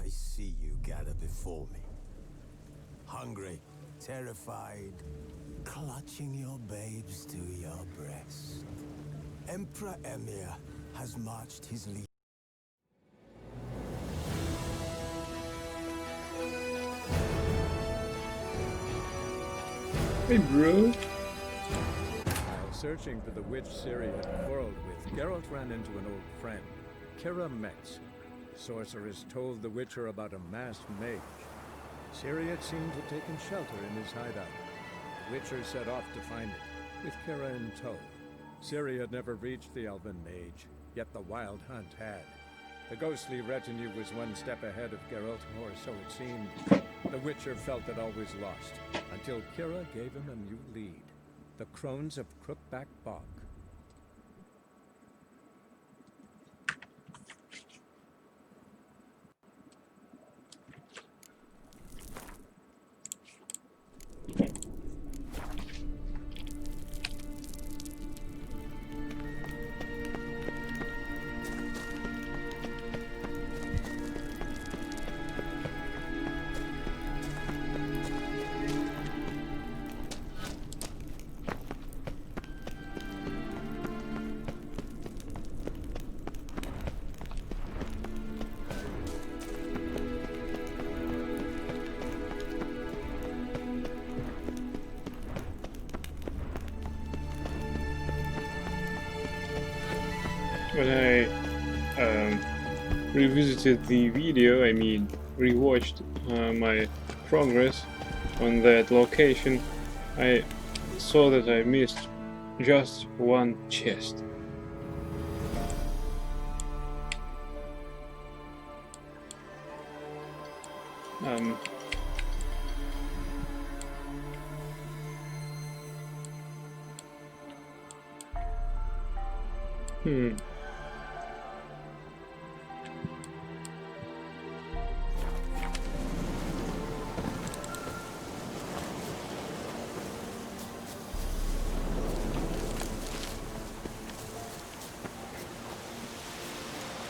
I see you gather before me. Hungry, terrified, clutching your babes to your breast. Emperor Emir has marched his legion. Hey, bro. While searching for the witch Ciri had quarreled with, Geralt ran into an old friend, Kira Metz. The sorceress told the Witcher about a masked mage. Ciri had seemed to have taken shelter in his hideout. The Witcher set off to find it, with Kira in tow. Ciri had never reached the elven mage, yet the wild hunt had. The ghostly retinue was one step ahead of Geralt, or so it seemed. The Witcher felt that all was lost, until Kira gave him a new lead. The Crones of Crookback Bog. When I revisited the video, I mean rewatched my progress on that location, I saw that I missed just one chest.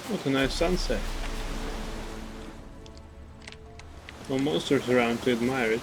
What a nice sunset. No monsters around to admire it.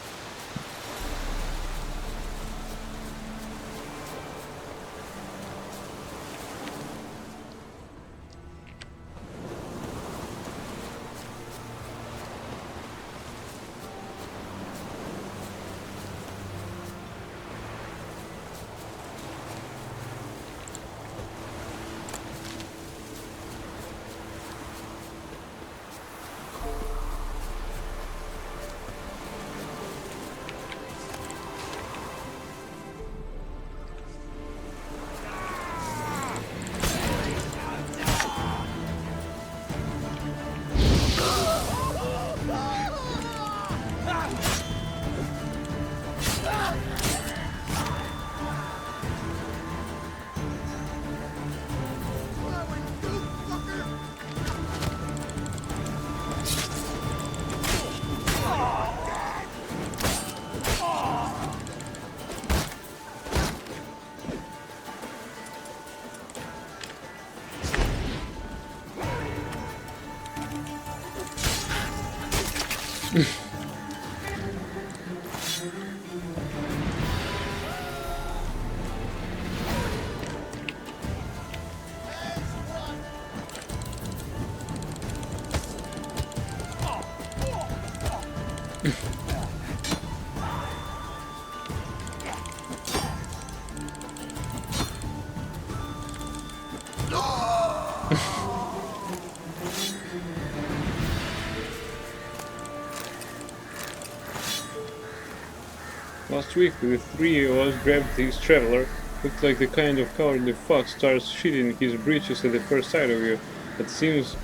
Last week, the three of us grabbed this traveler. Looked like the kind of cowardly fuck starts shitting his breeches at the first sight of you. But it seems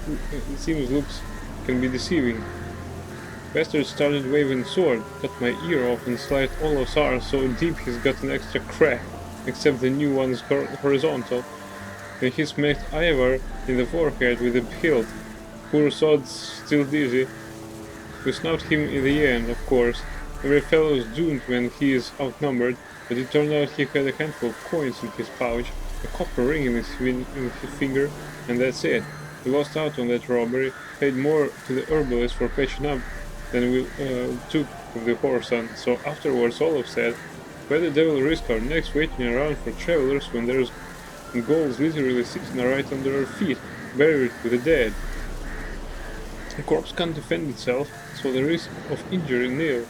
looks can be deceiving. Bastard started waving sword, cut my ear off and sliced all of ours so deep he's got an extra crack, except the new one's horizontal. Then he smacked Ivar in the forehead with a hilt. Poor sod's still dizzy. We snubbed him in the end, of course. Every fellow's doomed when he is outnumbered, but it turned out he had a handful of coins in his pouch, a copper ring in his finger, and that's it. We lost out on that robbery, paid more to the herbalist for patching up than we took of the Horasan. So afterwards Olaf said, "Why the devil risk our necks waiting around for travelers when there's gold literally sitting right under our feet, buried with the dead? A corpse can't defend itself, so the risk of injury nil.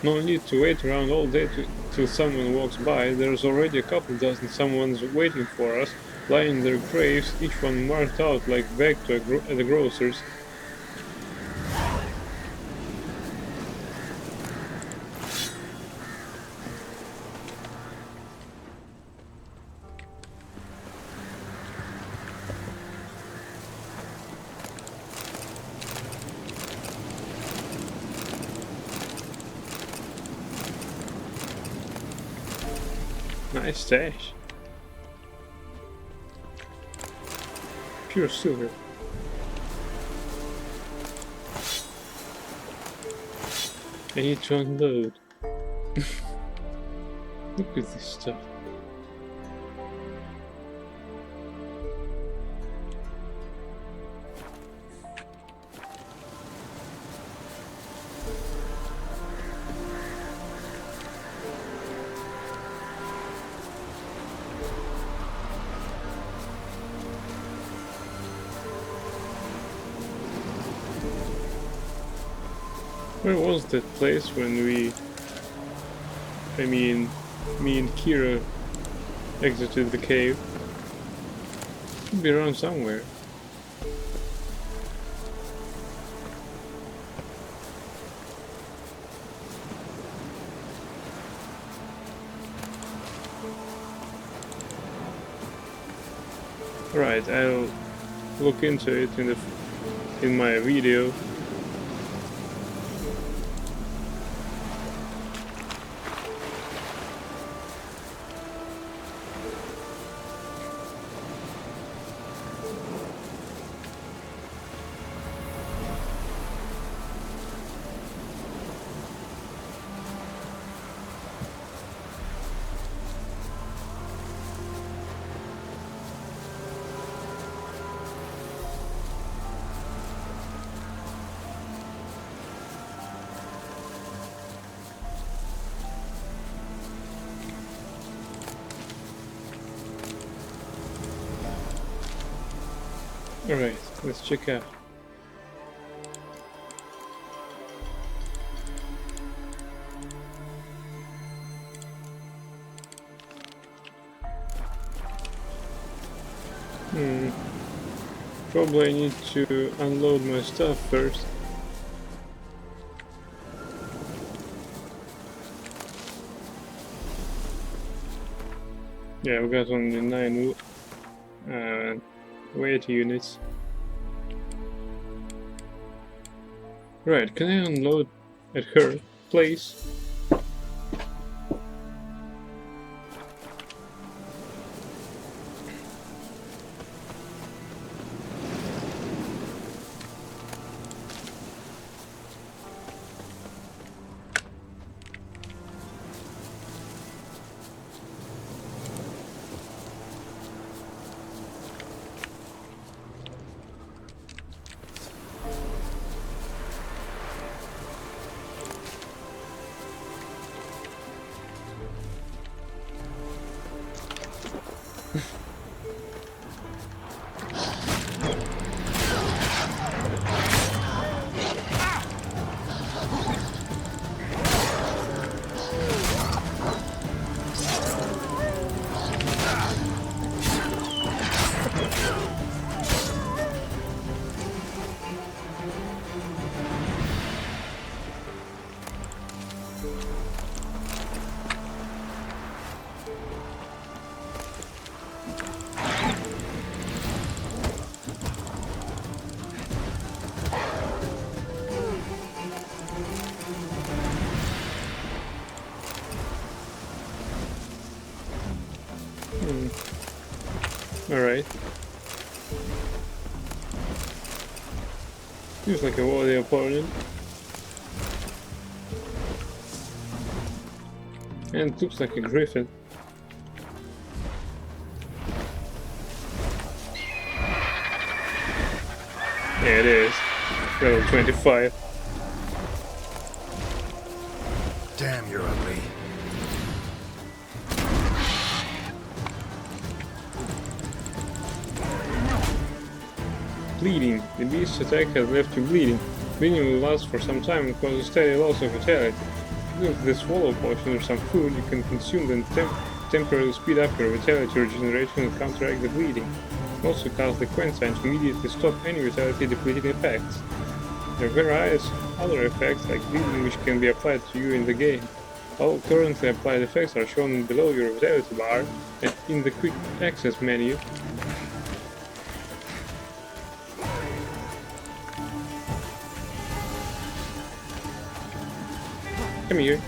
No need to wait around all day till someone walks by. There's already a couple dozen someone's waiting for us, lying in their graves, each one marked out like bag to at the grocer's." Nice stash. Pure silver. I need to unload. Look at this stuff. Where was that place when me and Kira exited the cave? Should be around somewhere. Right, I'll look into it in my video. Alright, let's check out. Probably I need to unload my stuff first. Yeah, we got only 9 weight units. Right, can I unload at her place? Alright. Seems like a worthy opponent. And it looks like a griffin. Yeah, it is. Level 25. Damn, you're ugly. Bleeding. The beast's attack has left you bleeding. Bleeding will last for some time and cause a steady loss of vitality. With this swallow potion or some food, you can consume them temporarily speed up your vitality regeneration and counteract the bleeding. Also cast the Quensign to immediately stop any vitality depleting effects. There are various other effects like bleeding which can be applied to you in the game. All currently applied effects are shown below your vitality bar and in the quick access menu. Come here.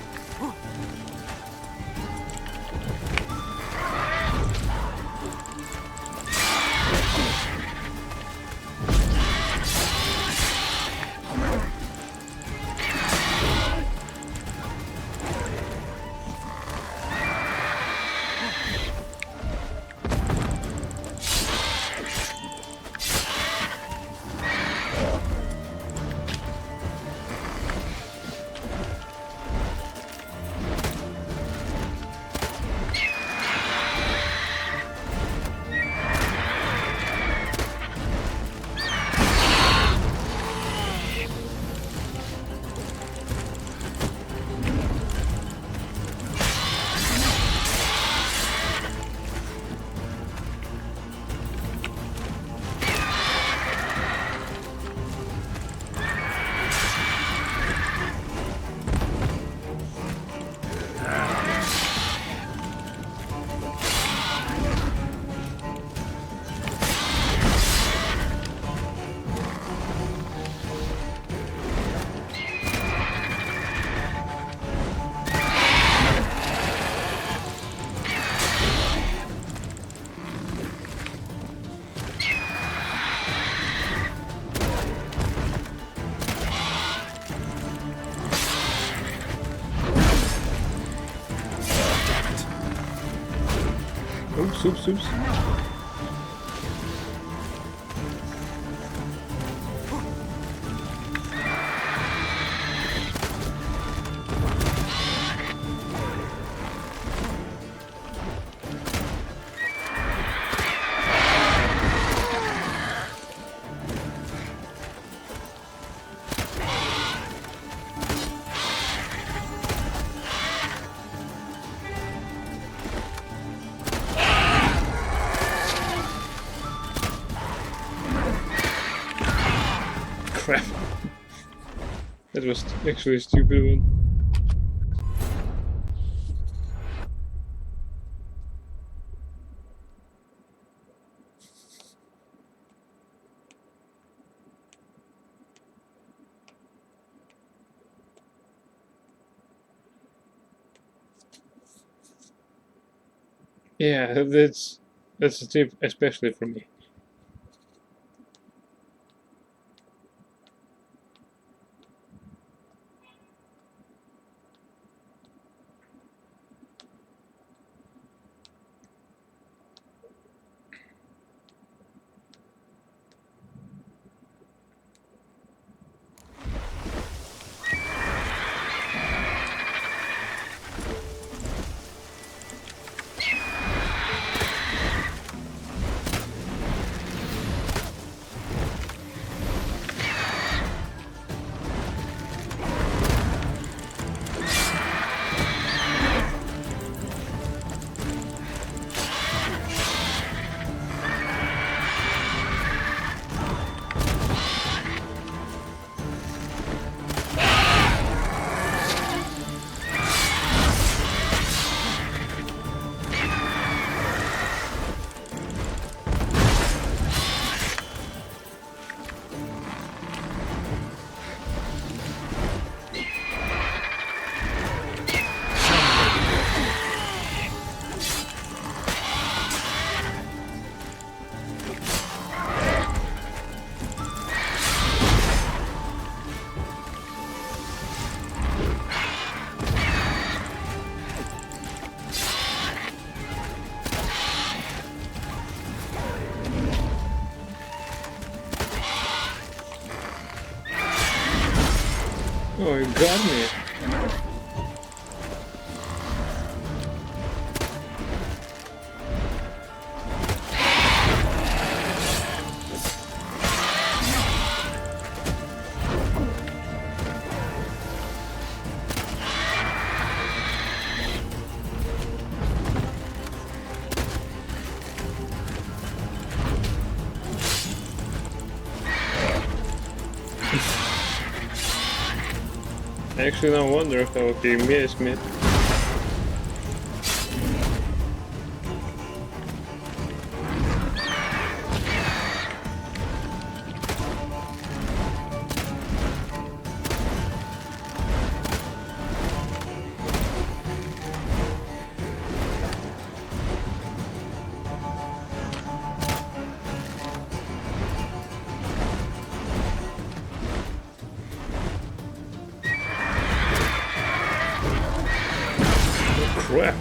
Oops. Crap. That was actually a stupid one. Yeah, that's a tip, especially for me. Oh, you got me. I actually don't wonder how he missed me. Crap.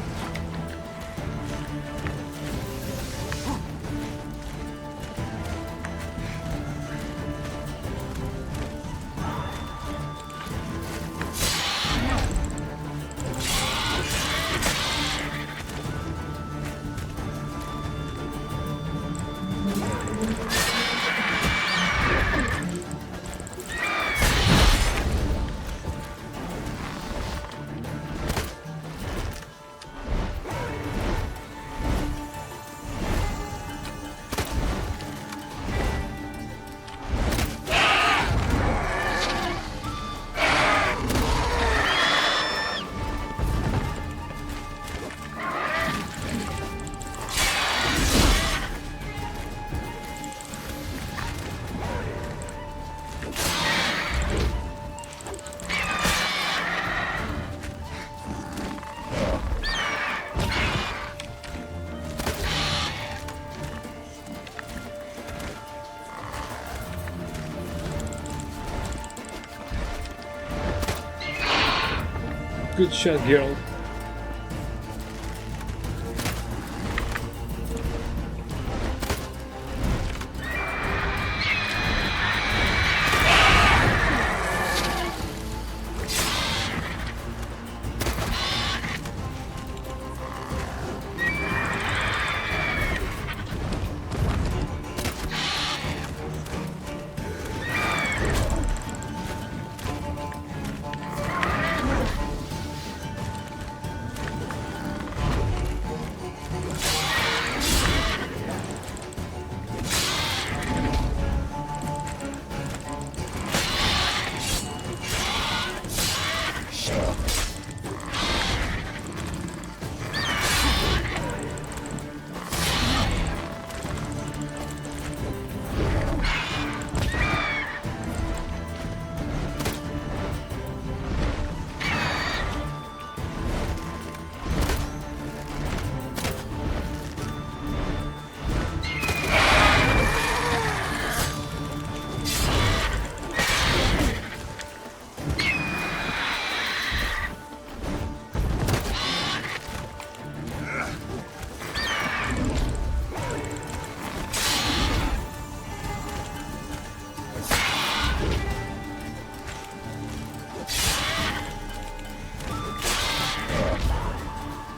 Good shot, Geralt.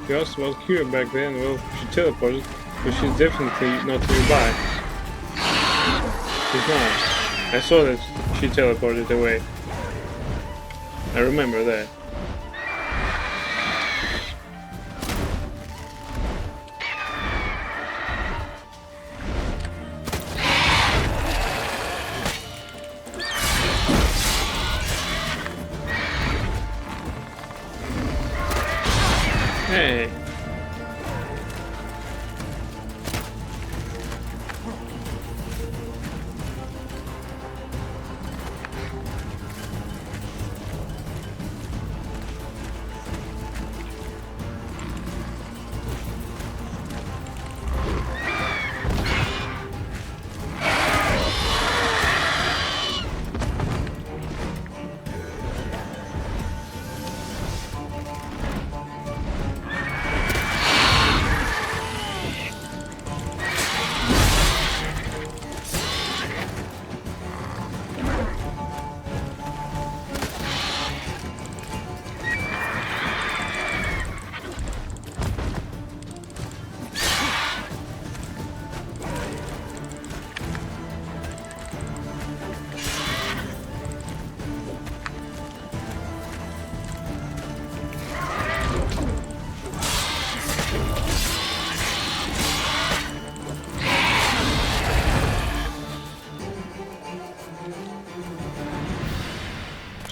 Just was Kira back then, well, she teleported, but she's definitely not nearby. She's not. I saw that she teleported away. I remember that. Hey.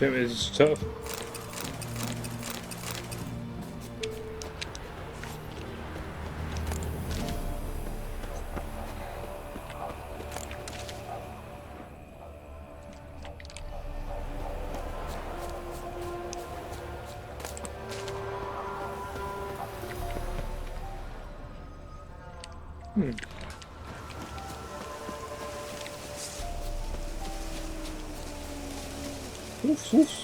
Damn, it's tough. Oof, oof.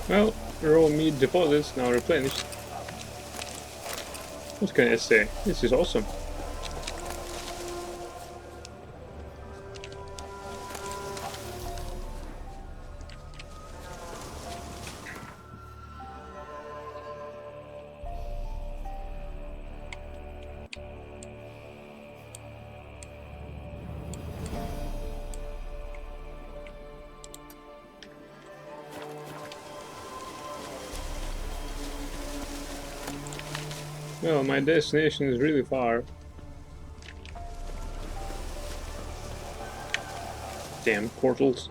Well, raw meat deposits now replenished. What can I say? This is awesome. Well, my destination is really far. Damn portals.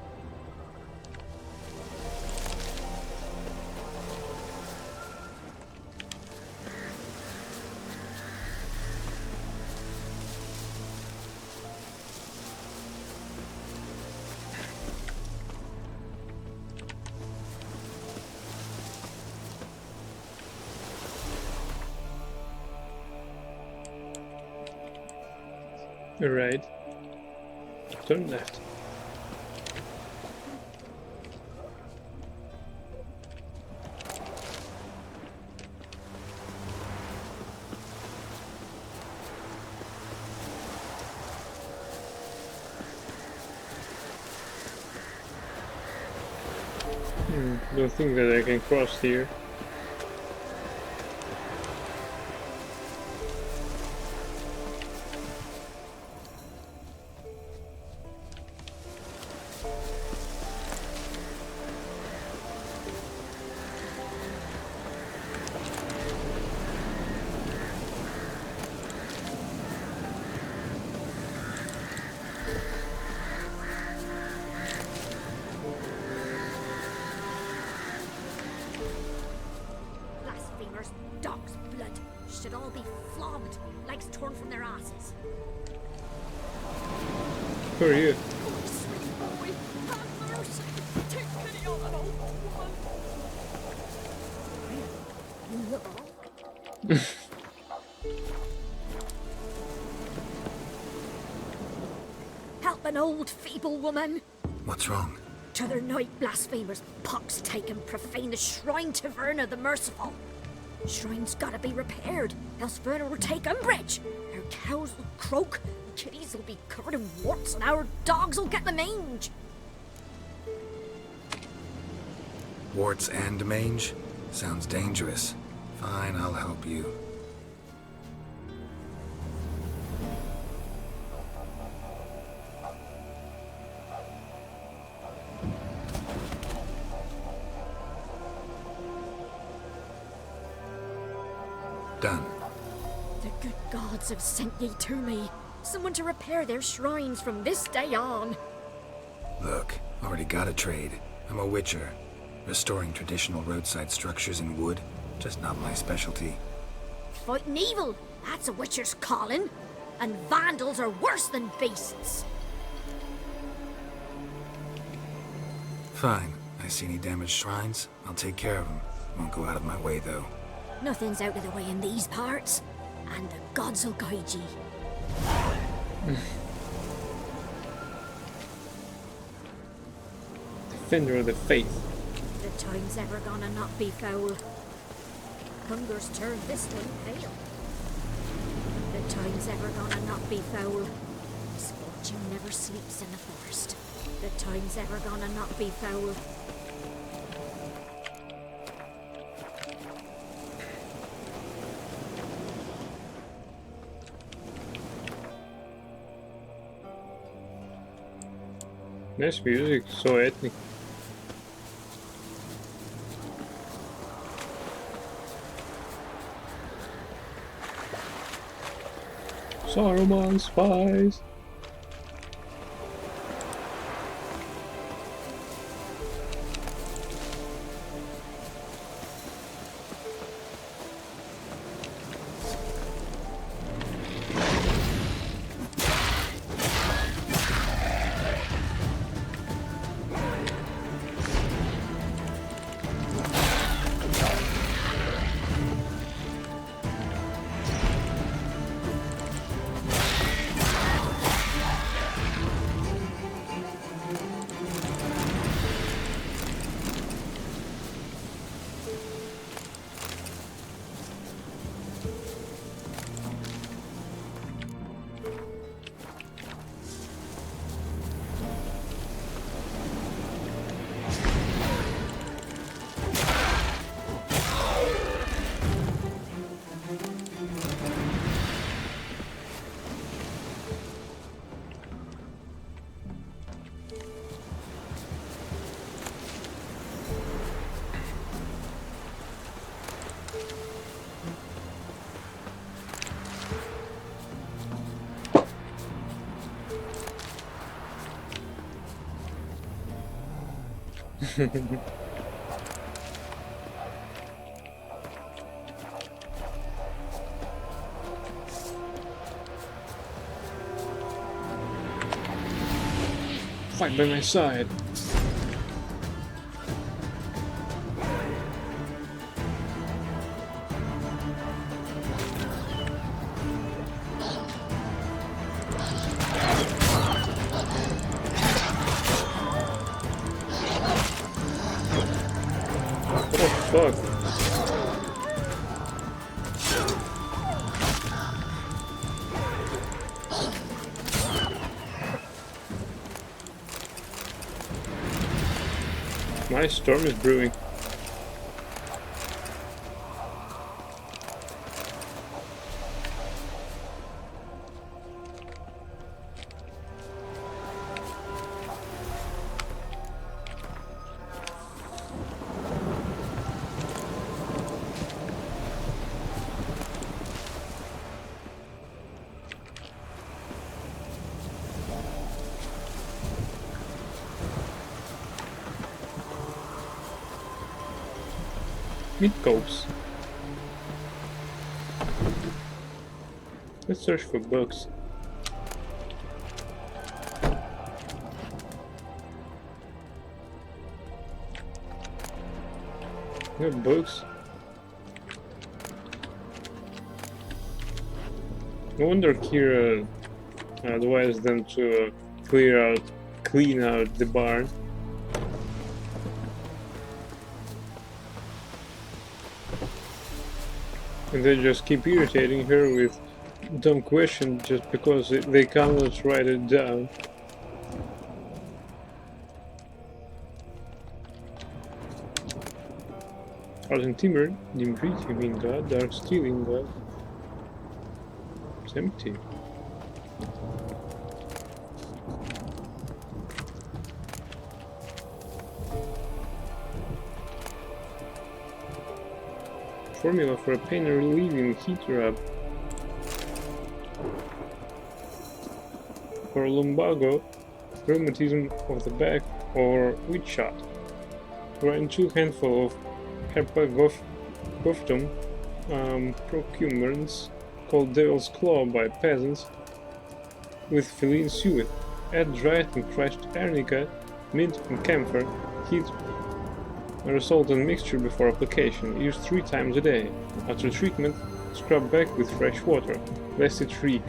Right. Turn left. Don't think that I can cross here. Blasphemers, dog's blood, should all be flogged, legs torn from their asses. Who are you? Oh, sweet boy, have mercy, take pity on an old woman. You look all. Help an old feeble woman. What's wrong? T'other night blasphemers pox take and profane the shrine to Verna the Merciful. Shrine's gotta be repaired, else Verna will take umbrage. Our cows will croak, kitties will be covered in warts, and our dogs will get the mange. Warts and mange? Sounds dangerous. Fine, I'll help you. Done. The good gods have sent ye to me. Someone to repair their shrines from this day on. Look, already got a trade. I'm a witcher. Restoring traditional roadside structures in wood, just not my specialty. Fighting evil, that's a witcher's calling. And vandals are worse than beasts. Fine. I see any damaged shrines, I'll take care of them. Won't go out of my way, though. Nothing's out of the way in these parts, and the gods will guide ye. Defender of the faith. The time's ever gonna not be foul. Hunger's turned this one pale. The The time's ever gonna not be foul. Misfortune never sleeps in the forest. The time's ever gonna not be foul. Nice music, so ethnic. Saruman spies. Fight by my side. Oh fuck. My storm is brewing. Meat copes. Let's search for bugs. No bugs. No wonder Kira advised them to clean out the barn. And they just keep irritating her with dumb questions just because they cannot write it down. Argent Timber, Dimrit, you mean God, Dark Stealing God. It's empty. Formula for a pain relieving heat rub. For lumbago, rheumatism of the back, or witch shot. Grind 2 handfuls of Herpagophytum procurements called Devil's Claw by peasants with feline suet. Add dried and crushed arnica, mint and camphor. Heat a resultant mixture before application. Use 3 times a day. After treatment, scrub back with fresh water, lest it reek.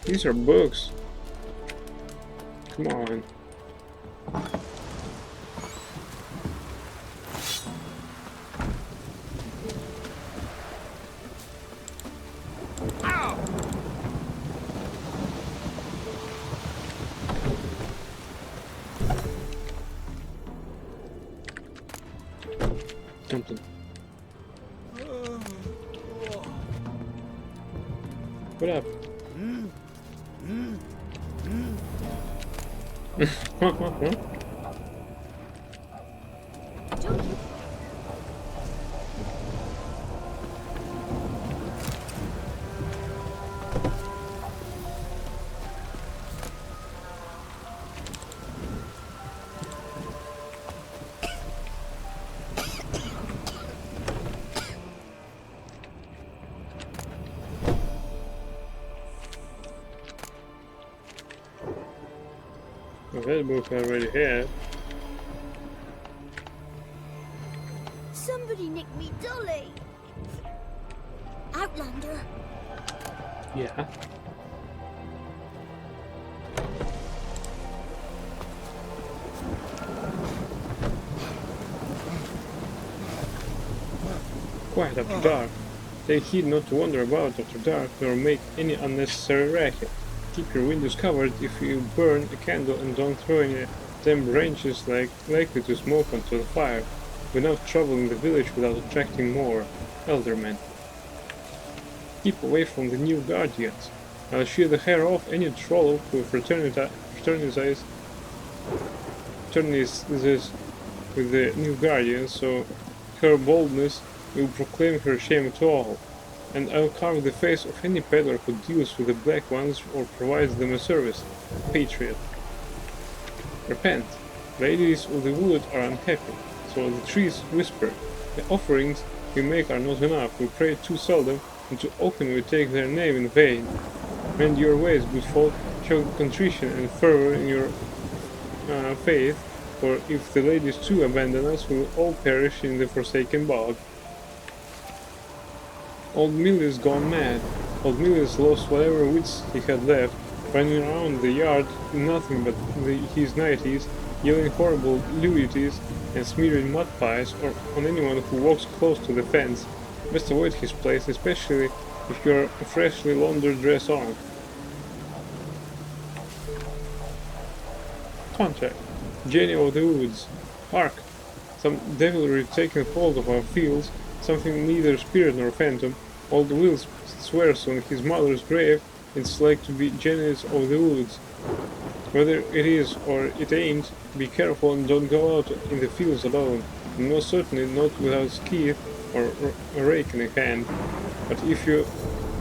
These are books. Come on. Something. What up? That book I already had. Somebody nicked me dolly. Outlander. Yeah. Quiet after dark. Take heed not to wander about after dark, nor make any unnecessary racket. Keep your windows covered if you burn a candle, and don't throw any damn branches likely to smoke onto the fire, without troubling the village without attracting more eldermen. Keep away from the new guardians. I'll shear the hair off any troll who fraternizes with the new guardians, so her boldness will proclaim her shame to all. And I'll carve the face of any peddler who deals with the black ones or provides them a service. Patriot. Repent. Ladies of the wood are unhappy, so the trees whisper. The offerings we make are not enough, we pray too seldom, and too often we take their name in vain. Mend your ways, good folk, show contrition and fervor in your faith, for if the ladies too abandon us, we will all perish in the forsaken bog. Old Millie's gone mad. Old Millie's lost whatever wits he had left, running around the yard in nothing but his nighties, yelling horrible ludities and smearing mud pies on anyone who walks close to the fence. Best avoid his place, especially if you're a freshly laundered dress on. Contact. Jenny of the Woods. Hark! Some devilry taking hold of our fields. Something neither spirit nor phantom. Old Will swears on his mother's grave it's like to be Janice of the Woods. Whether it is or it ain't, be careful and don't go out in the fields alone, and most certainly not without a scythe or a rake in hand. But if you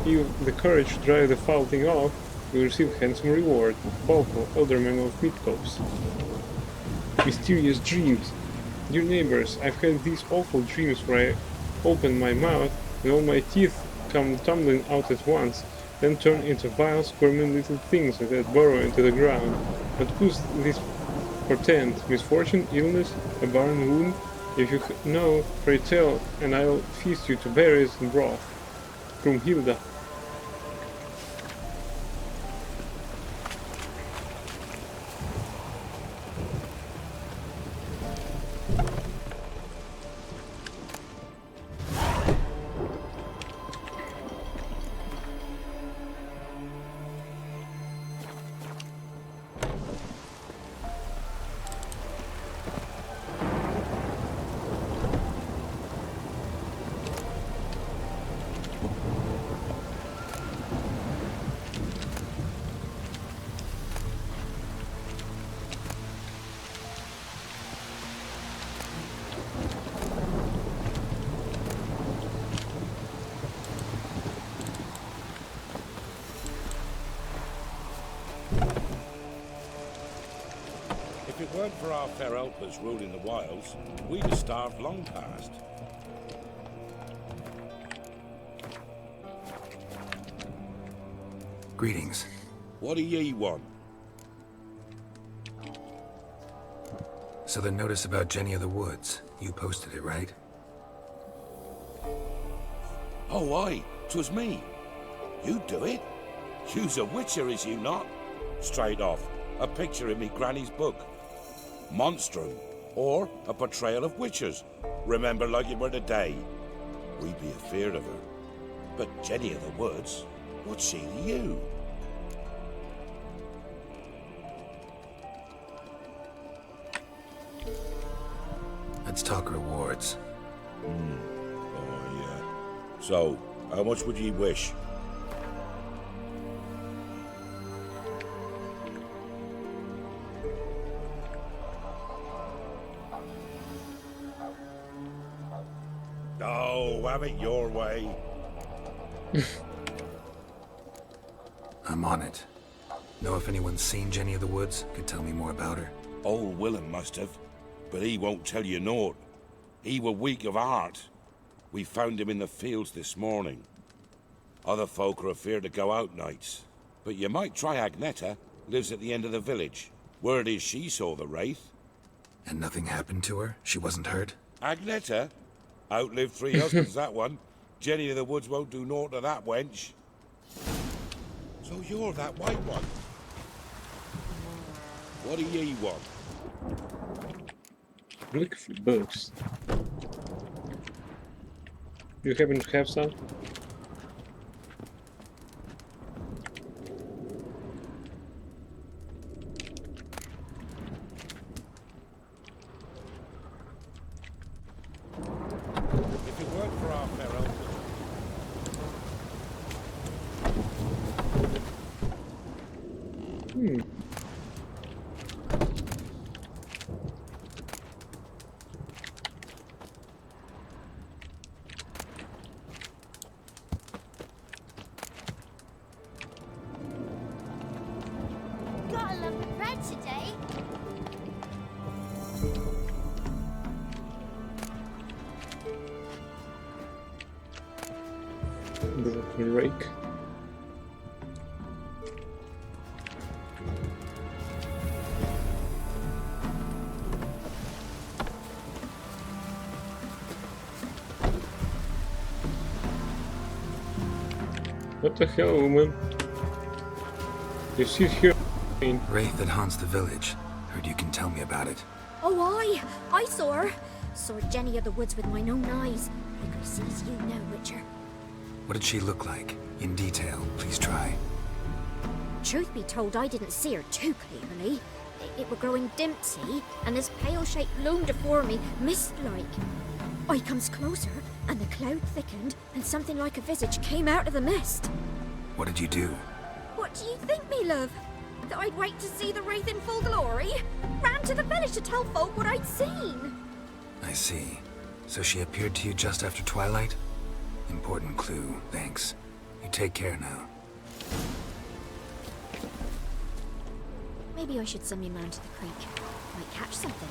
have the courage to drive the foul thing off, you'll receive handsome reward. Balco, Elderman of Midcopse. Mysterious dreams. Dear neighbors, I've had these awful dreams where I open my mouth and all my teeth come tumbling out at once, then turn into vile squirming little things that burrow into the ground. But who's this portend? Misfortune, illness, a barren wound? If you know, pray tell, and I'll feast you to berries and broth. Krumhilda. If it weren't for our fair helpers ruling the wilds, we'd have starved long past. Greetings. What do ye want? So the notice about Jenny of the Woods, you posted it, right? Oh, aye, 'twas me. You do it? You's a witcher, is you not? Straight off, a picture in me granny's book. Monstrum, or a portrayal of witches. Remember like it were today. We be afeard of her. But Jenny of the Woods, what's she to you? Let's talk rewards. Oh, yeah. So, how much would ye wish? Oh, have it your way. I'm on it. Know if anyone's seen Jenny of the Woods? Could tell me more about her. Old Willem must have, but he won't tell you naught. He were weak of heart. We found him in the fields this morning. Other folk are afeard to go out nights. But you might try Agneta, lives at the end of the village. Word is she saw the wraith. And nothing happened to her? She wasn't hurt? Agneta? Outlived 3 husbands, that one. Jenny of the Woods won't do naught to that wench. So you're that white one. What do ye want? Look for books. You happen to have some? If it weren't for our Pharaoh, Gotta love the bread today. Broken rake. What the hell, woman? You sit here. Wraith that haunts the village. Heard you can tell me about it. Oh, I saw her. Saw Jenny of the Woods with mine own eyes. I could see as you know, Witcher. What did she look like? In detail, please try. Truth be told, I didn't see her too clearly. It were growing dim, see, and this pale shape loomed afore me, mist-like. I comes closer, and the cloud thickened, and something like a visage came out of the mist. What did you do? What do you think, me love? That I'd wait to see the wraith in full glory? Ran to the village to tell folk what I'd seen. I see. So she appeared to you just after twilight? Important clue, thanks. You take care now. Maybe I should send me man to the creek. Might catch something.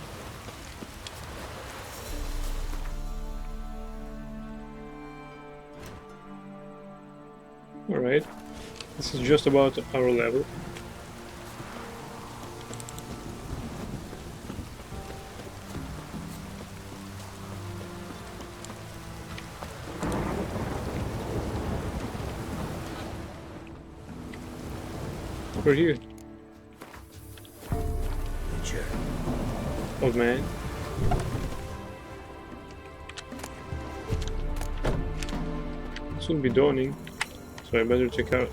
Alright. This is just about our level. Over here. Witcher. Old man. This will be dawning, so I better check out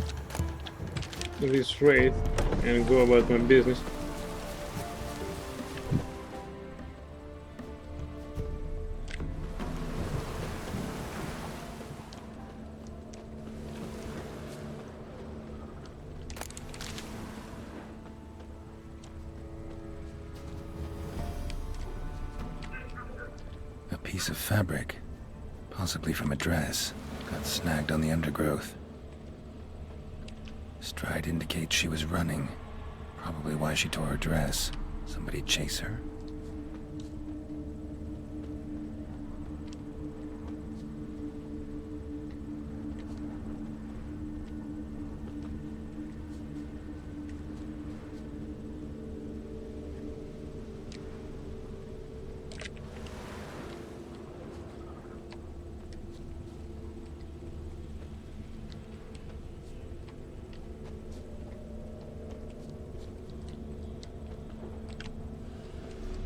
this wraith and go about my business. A piece of fabric. Possibly from a dress. Got snagged on the undergrowth. Stride indicates she was running. Probably why she tore her dress. Somebody chase her?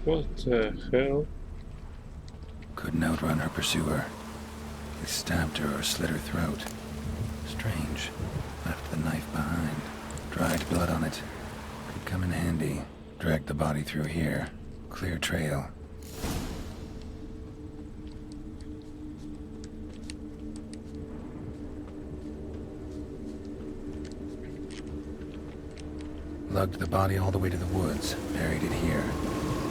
What the hell? Couldn't outrun her pursuer. He stabbed her or slit her throat. Strange. Left the knife behind. Dried blood on it. Could come in handy. Dragged the body through here. Clear trail. Lugged the body all the way to the woods. Buried it here.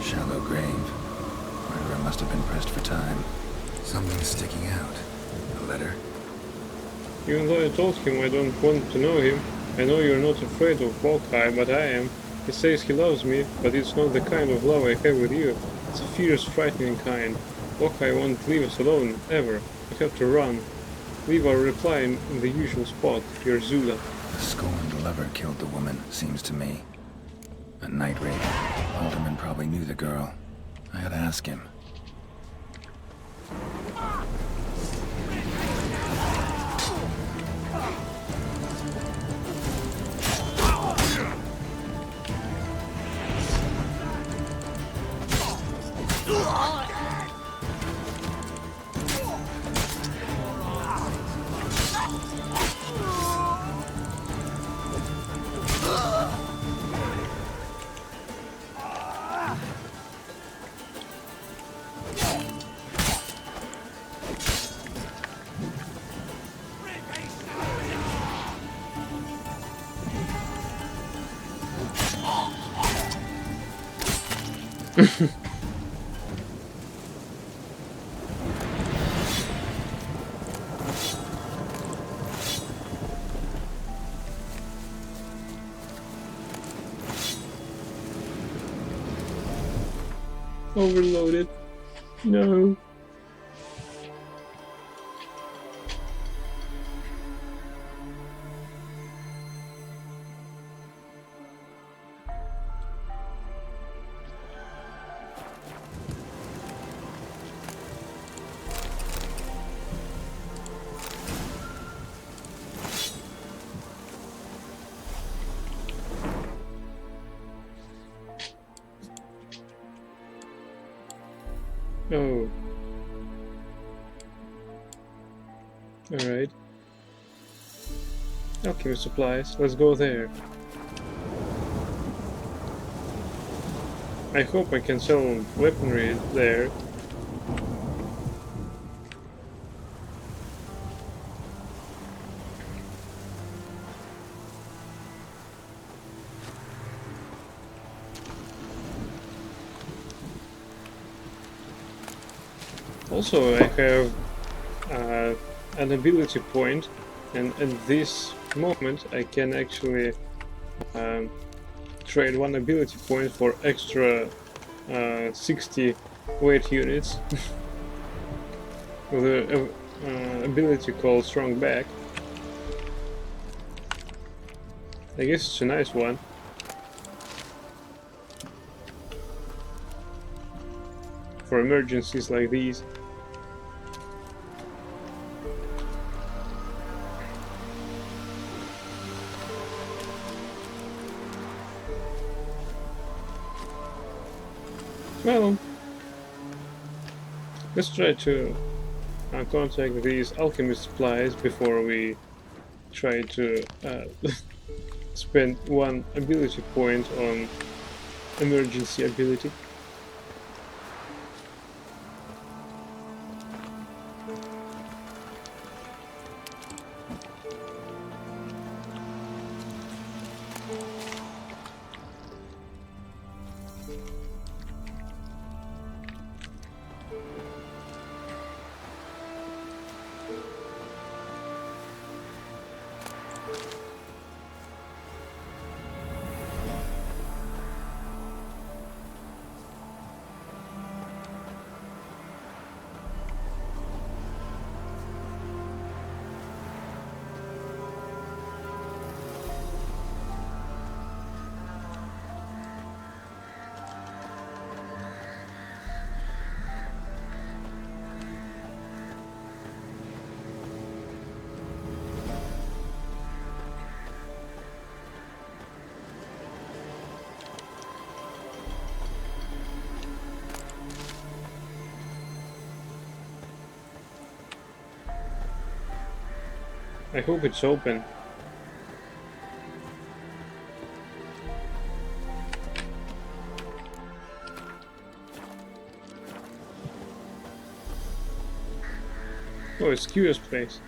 Shallow grave. Murderer must have been pressed for time. Something sticking out. A letter? Even though I told him I don't want to know him, I know you're not afraid of Hawkeye, but I am. He says he loves me, but it's not the kind of love I have with you. It's a fierce, frightening kind. Hawkeye won't leave us alone, ever. We have to run. Leave our reply in the usual spot, your Zula. The scorned lover killed the woman, seems to me. A night raid. Alderman probably knew the girl. I gotta ask him. Overloaded. No. Oh. Alright. Alchemy supplies. Let's go there. I hope I can sell weaponry there. Also, I have an ability point, and at this moment I can actually trade one ability point for extra 60 weight units with an ability called Strong Back. I guess it's a nice one. For emergencies like these. Well, let's try to contact these alchemy supplies before we try to spend one ability point on emergency ability. I hope it's open. Oh, it's Kira's place.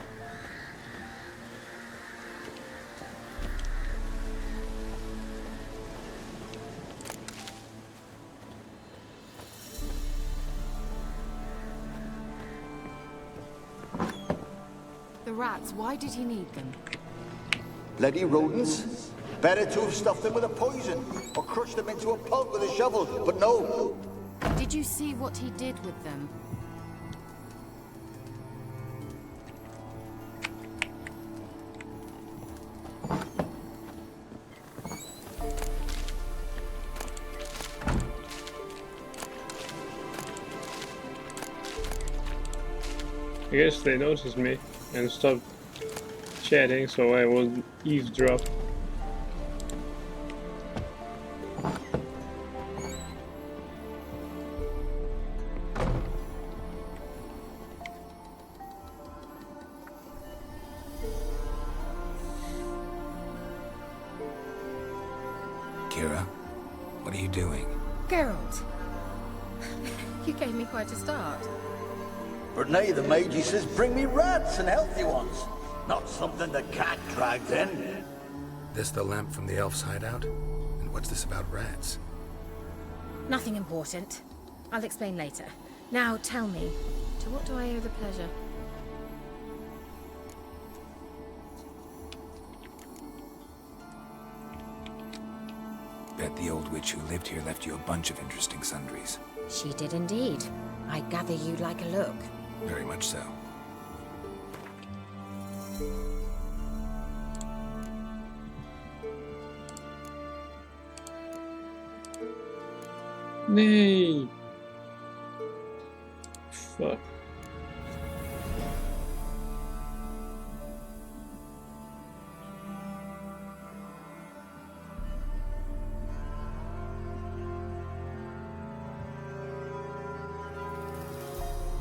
The rats, why did he need them? Bloody rodents. Better to have stuffed them with a poison, or crushed them into a pulp with a shovel, but no. Did you see what he did with them? I guess they noticed me and stopped chatting, so I will eavesdrop. Kira, what are you doing? Geralt! You gave me quite a start. But nay, the mage, he says, bring me rats and healthy ones. Not something the cat dragged in. This the lamp from the elf's hideout? And what's this about rats? Nothing important. I'll explain later. Now tell me, to what do I owe the pleasure? Bet the old witch who lived here left you a bunch of interesting sundries. She did indeed. I gather you'd like a look. Very much so. Nay! Fuck.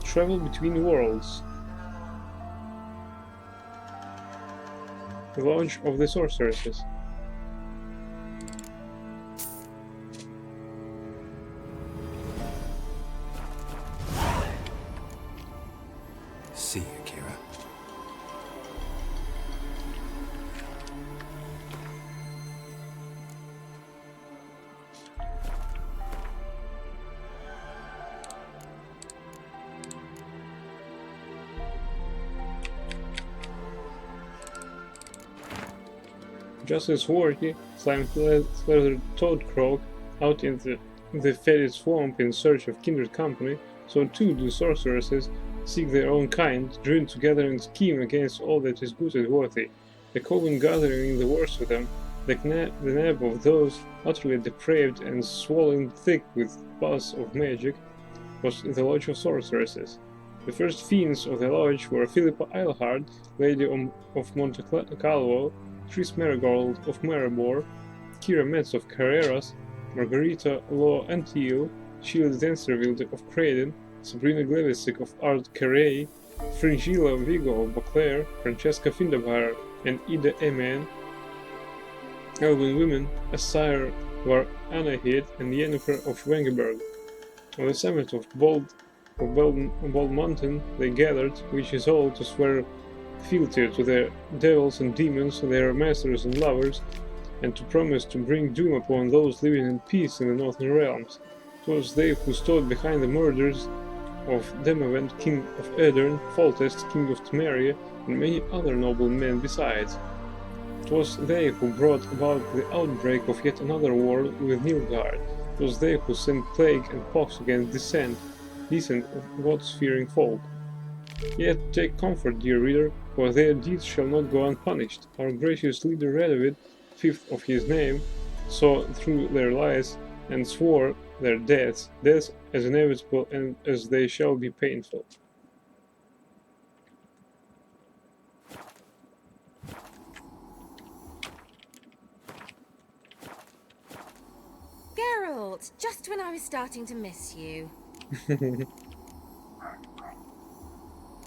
Travel between worlds. The Lodge of the Sorceresses. See you, Kira. Just as Warty slaughtered Toadcroak out in the fetid swamp in search of kindred company, so too do sorceresses seek their own kind, join together and scheme against all that is good and worthy. The coven gathering the worst of them, the nab of those utterly depraved and swollen thick with pus of magic, was the Lodge of Sorceresses. The first fiends of the lodge were Philippa Eilhard, Lady of Monte Calvo, Tris Marigold of Maribor, Kira Metz of Carreras, Margarita Law Antio, Sheila Dancerville of Craden, Sabrina Glevisik of Ard Carrey, Fringilla Vigo of Beauclair, Francesca Findabar and Ida Eman, Elven women, Asire War Anahid and Yennefer of Wengeberg. On the summit of Bald Mountain they gathered, which is all to swear fealty to their devils and demons, their masters and lovers, and to promise to bring doom upon those living in peace in the northern realms. 'Twas they who stood behind the murders of Demavend, king of Aedirn, Foltest, king of Temeria, and many other noble men besides. 'Twas they who brought about the outbreak of yet another war with Nilfgaard. 'Twas they who sent plague and pox against decent God-fearing folk. Yet take comfort, dear reader, for their deeds shall not go unpunished. Our gracious leader Radovid, fifth of his name, saw through their lies and swore their deaths as inevitable and as they shall be painful. Geralt, just when I was starting to miss you.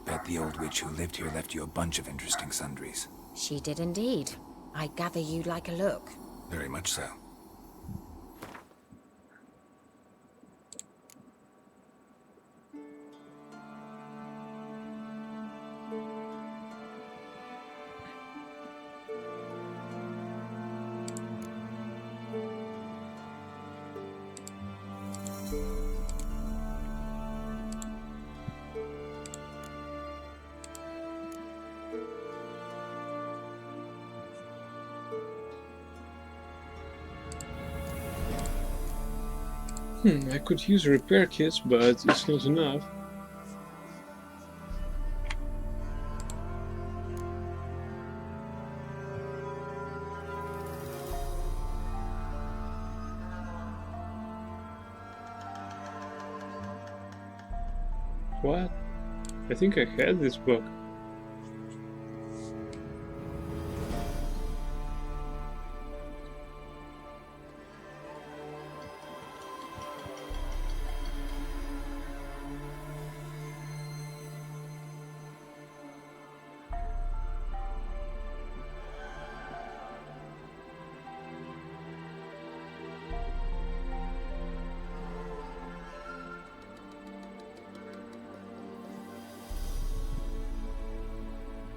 Bet bet the old witch who lived here left you a bunch of interesting sundries. She did indeed. I gather you'd like a look. Very much so. I could use repair kits, but it's not enough. What? I think I had this book.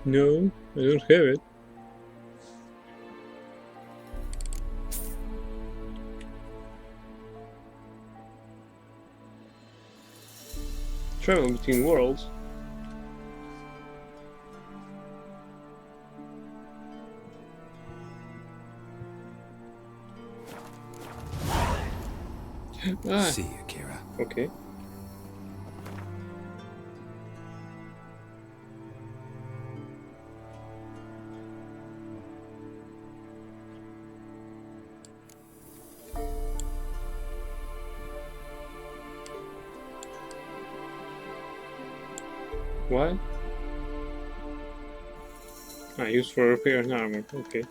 No, I don't have it. Travel between worlds. See you, Kira. Okay. What? Used for repair and armor. Okay.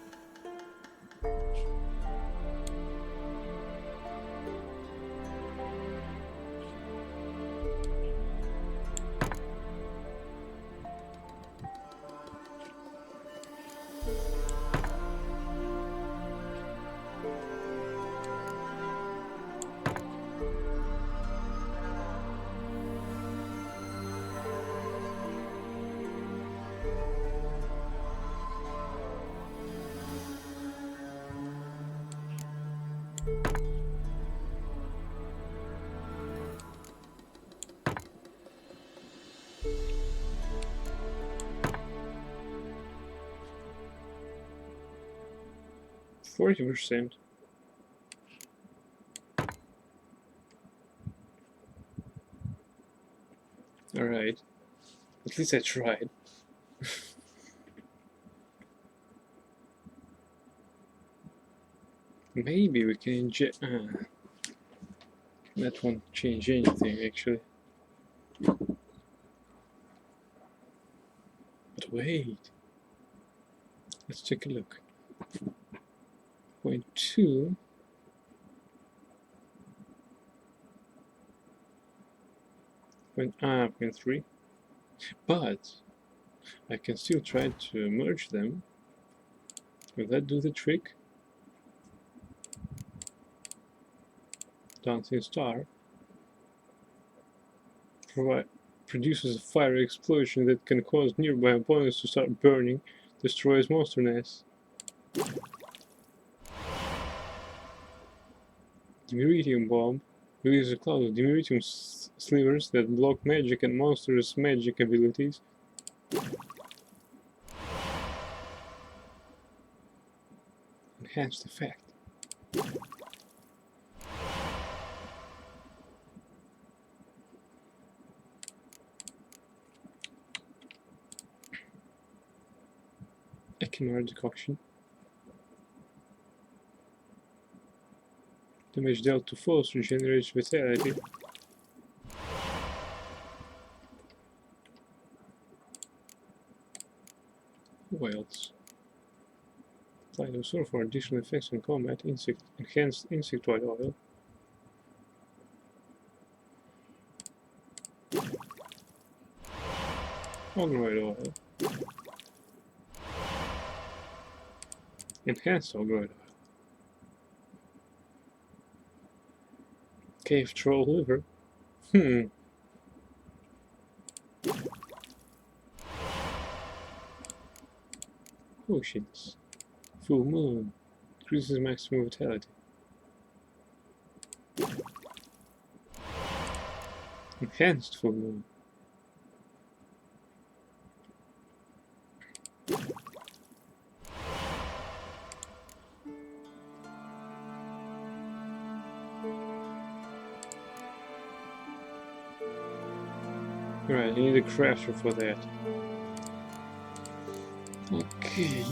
%. Alright. At least I tried. Maybe we can inject... that won't change anything, actually. But wait. Let's take a look. 0.2. Point 0.3. But I can still try to merge them. Will that do the trick? Dancing Star produces a fiery explosion that can cause nearby opponents to start burning, destroys monster nests. Dimeritium Bomb releases a cloud of dimeritium slivers that block magic and monsters' magic abilities. Enhanced effect. Echimer decoction. Damage dealt to foes regenerates vitality. Who else? Dinosaur for additional effects in combat. Enhanced insectoid oil. Ogroid oil. Enhanced ogroid oil. Cave troll liver. Potions. Full moon. Increases maximum vitality. Enhanced full moon. Right, you need a crafter for that. Okay.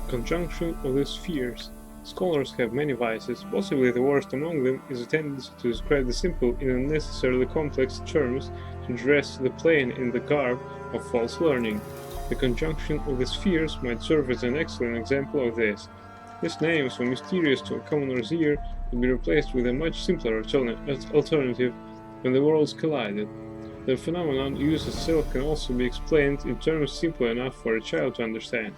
Conjunction of the spheres. Scholars have many vices. Possibly the worst among them is a tendency to describe the simple in unnecessarily complex terms, to dress the plain in the garb of false learning. The conjunction of the spheres might serve as an excellent example of this. This name, so mysterious to a commoner's ear, would be replaced with a much simpler alternative when the worlds collided. The phenomenon used itself can also be explained in terms simple enough for a child to understand.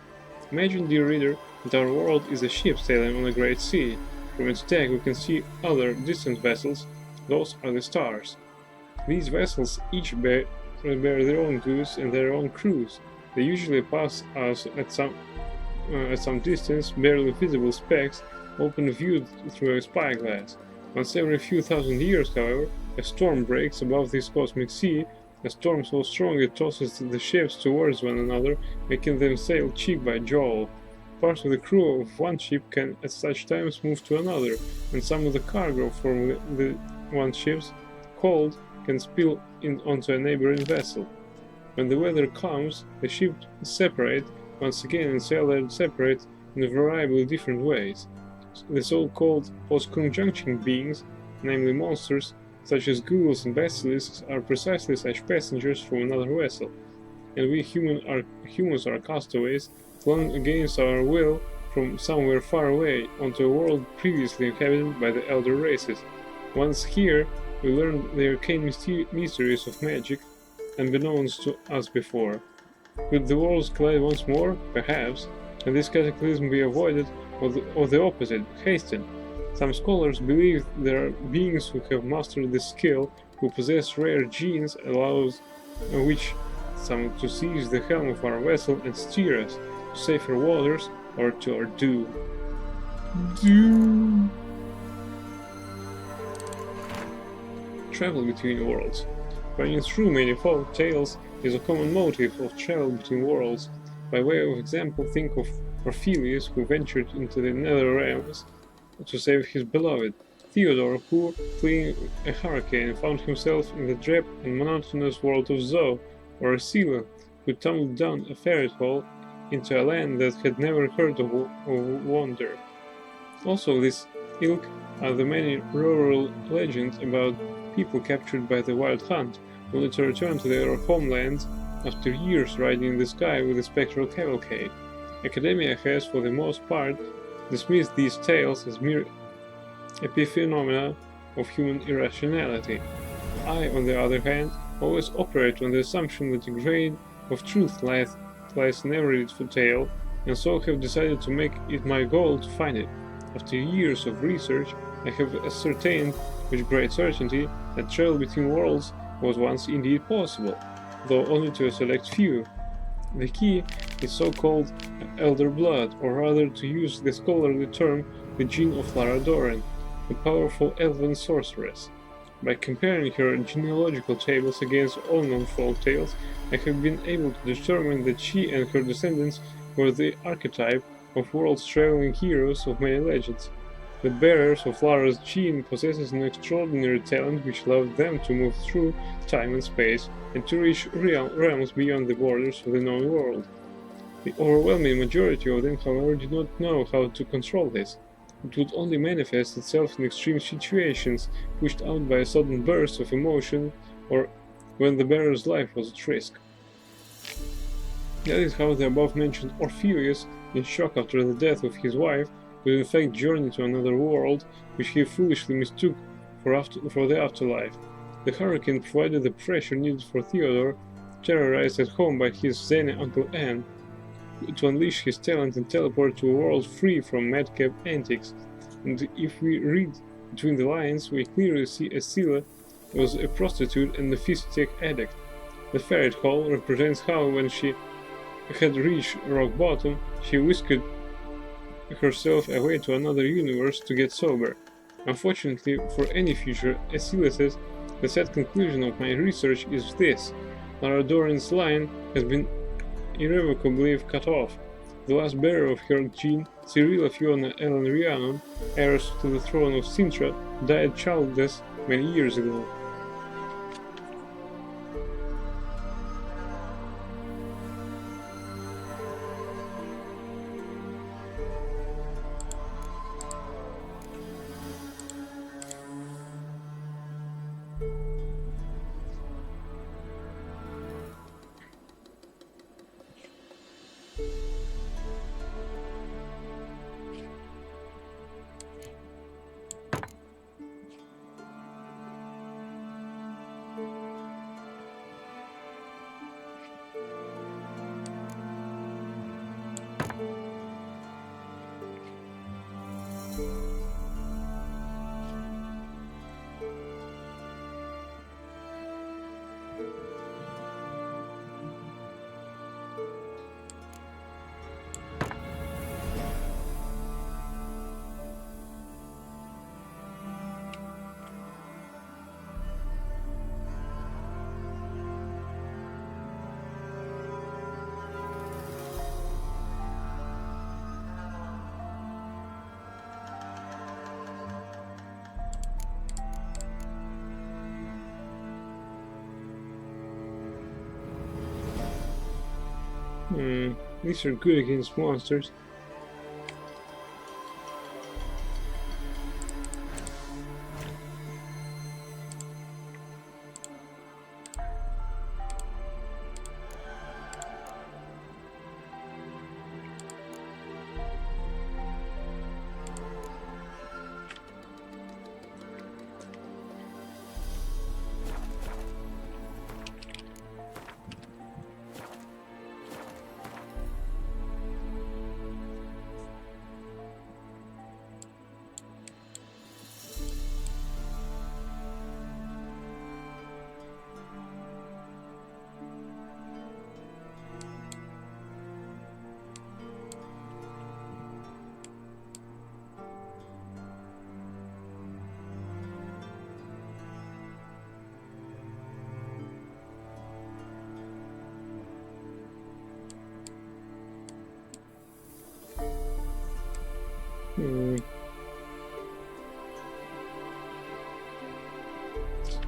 Imagine, dear reader, that our world is a ship sailing on a great sea. From its deck we can see other distant vessels. Those are the stars. These vessels each bear their own goods and their own crews. They usually pass us at some distance, barely visible specks, often viewed through a spyglass. Once every few thousand years, however, a storm breaks above this cosmic sea, a storm so strong it tosses the ships towards one another, making them sail cheek by jowl. Part of the crew of one ship can at such times move to another, and some of the cargo from the one ship's hold can spill onto a neighboring vessel. When the weather comes, the ships separate once again and sail separate in a variety of different ways. The so-called post-conjunction beings, namely monsters, such as ghouls and basilisks, are precisely such passengers from another vessel, and we humans are castaways, flung against our will from somewhere far away onto a world previously inhabited by the elder races. Once here, we learn the arcane mysteries of magic, unbeknownst to us before. Could the worlds collide once more? Perhaps, and this cataclysm be avoided, or the opposite, hastened. Some scholars believe there are beings who have mastered this skill, who possess rare genes which some to seize the helm of our vessel and steer us to safer waters or to our doom. Travel between worlds. Running through many folk tales is a common motive of travel between worlds. By way of example, think of Orpheus, who ventured into the nether realms to save his beloved, Theodore, who, fleeing a hurricane, found himself in the drab and monotonous world of Zo, or Scylla, who tumbled down a ferret hole into a land that had never heard of wonder. Also this ilk are the many rural legends about people captured by the Wild Hunt, only to return to their homeland after years riding in the sky with a spectral cavalcade. Academia has, for the most part, dismissed these tales as mere epiphenomena of human irrationality. I, on the other hand, always operate on the assumption that a grain of truth lies in every tale, and so have decided to make it my goal to find it. After years of research, I have ascertained with great certainty that travel between worlds was once indeed possible, though only to a select few. The key is so-called elder blood, or rather, to use the scholarly term, the gene of Lara Dorren, a powerful elven sorceress. By comparing her genealogical tables against all known folk tales, I have been able to determine that she and her descendants were the archetype of world-traveling heroes of many legends. The bearers of Lara's gene possesses an extraordinary talent which allowed them to move through time and space and to reach realms beyond the borders of the known world. The overwhelming majority of them, however, did not know how to control this. It would only manifest itself in extreme situations, pushed out by a sudden burst of emotion, or when the bearer's life was at risk. That is how the above-mentioned Orpheus, in shock after the death of his wife, would in fact journey to another world, which he foolishly mistook for the afterlife. The hurricane provided the pressure needed for Theodore, terrorized at home by his zany Uncle Anne, to unleash his talent and teleport to a world free from madcap antics. And if we read between the lines, we clearly see Escilla was a prostitute and a Fistech addict. The ferret hole represents how, when she had reached rock bottom, she whisked herself away to another universe to get sober. Unfortunately for any future, Escilla says, the sad conclusion of my research is this: Lara Doran's line has been irrevocably cut off. The last bearer of her gene, Cyrilla Fiona Ellen Rhiannon, heiress to the throne of Sintra, died childless many years ago. These are good against monsters.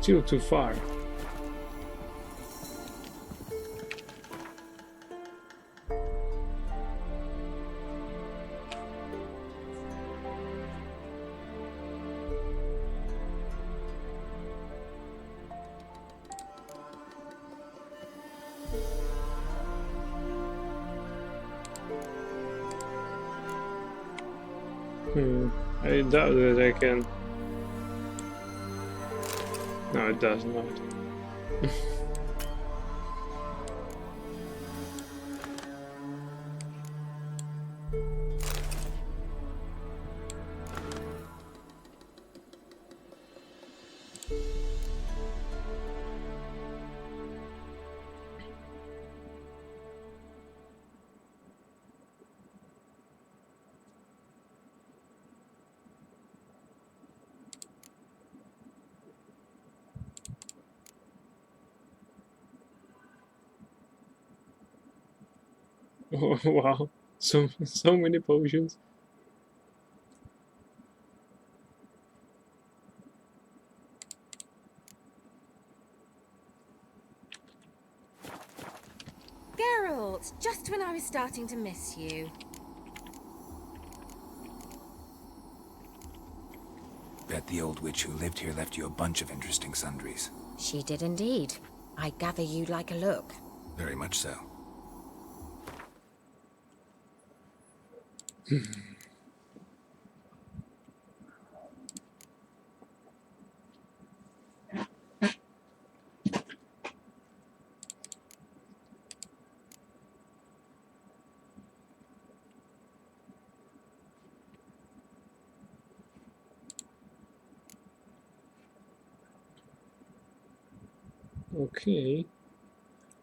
Still too far. I doubt that I can. No, it does not. Oh, wow, so many potions. Geralt, just when I was starting to miss you. Bet the old witch who lived here left you a bunch of interesting sundries. She did indeed. I gather you'd like a look. Very much so. Okay,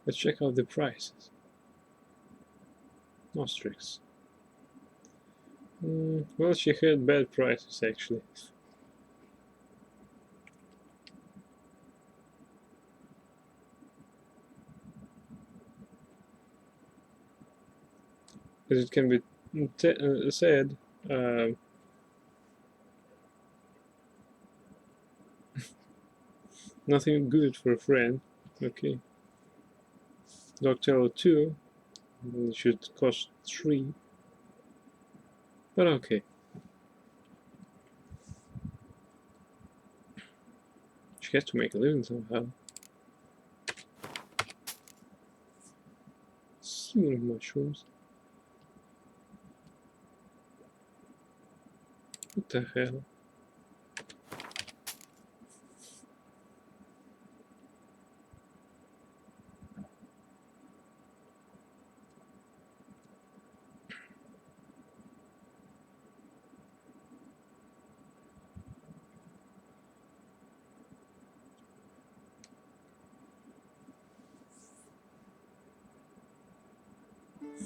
let's check out the prices. Ostrix. Well, she had bad prices actually. As it can be said, nothing good for a friend. Okay. Doctello 2 should cost 3. But okay. She has to make a living somehow. Human mushrooms. What the hell?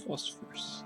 Phosphorus.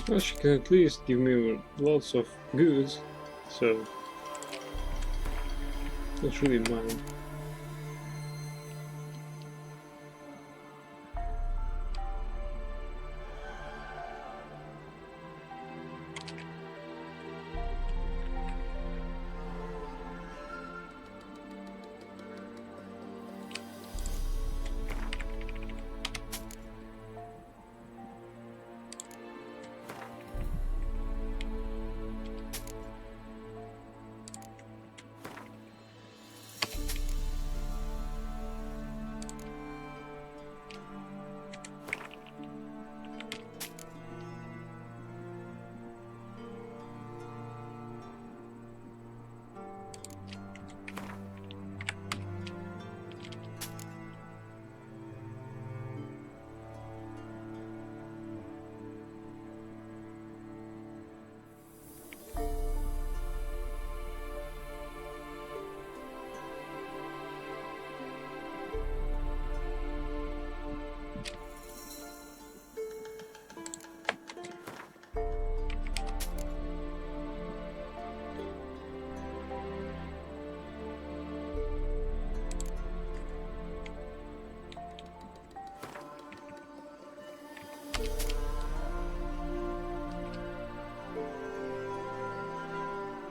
Well, she can at least give me lots of goods, so don't really mind.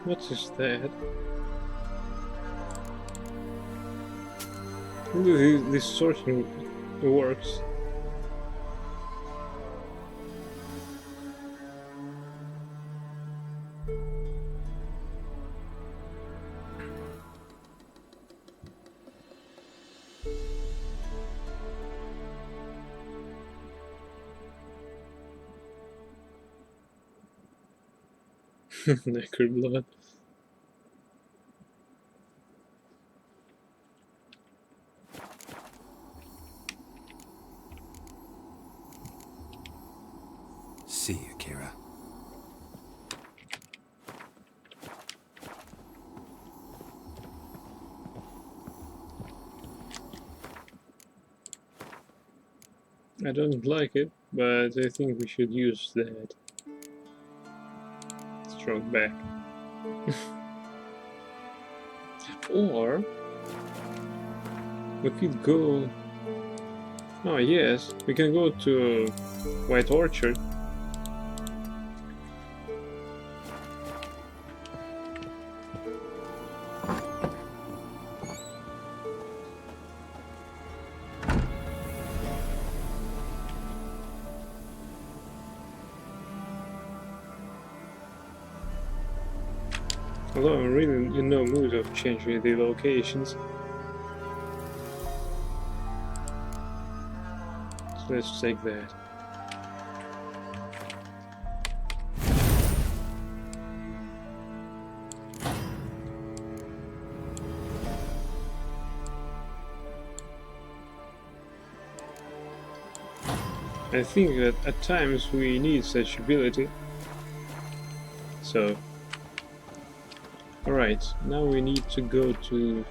What is that? How do this sorting works? Necker blood. See you, Kira. I don't like it, but I think we should use that. Stroke back. Or we could go. Oh yes, we can go to White Orchard. Although I'm really in no mood of changing the locations. So let's take that. I think that at times we need such ability. So alright, now we need to go to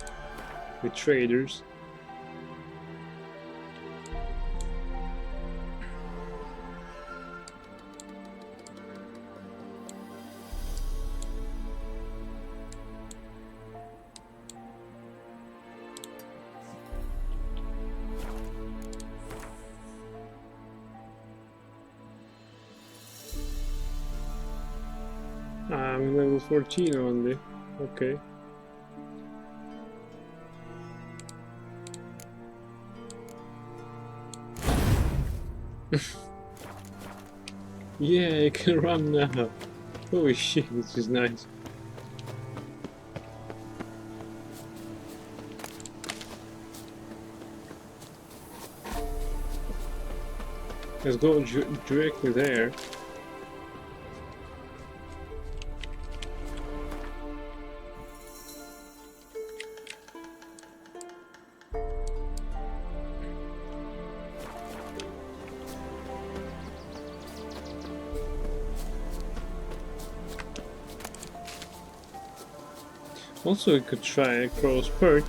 the traders. I'm level 14 only. Okay. Yeah, you can run now. Holy shit, this is nice. Let's go directly there. Also, we could try a crow's perch.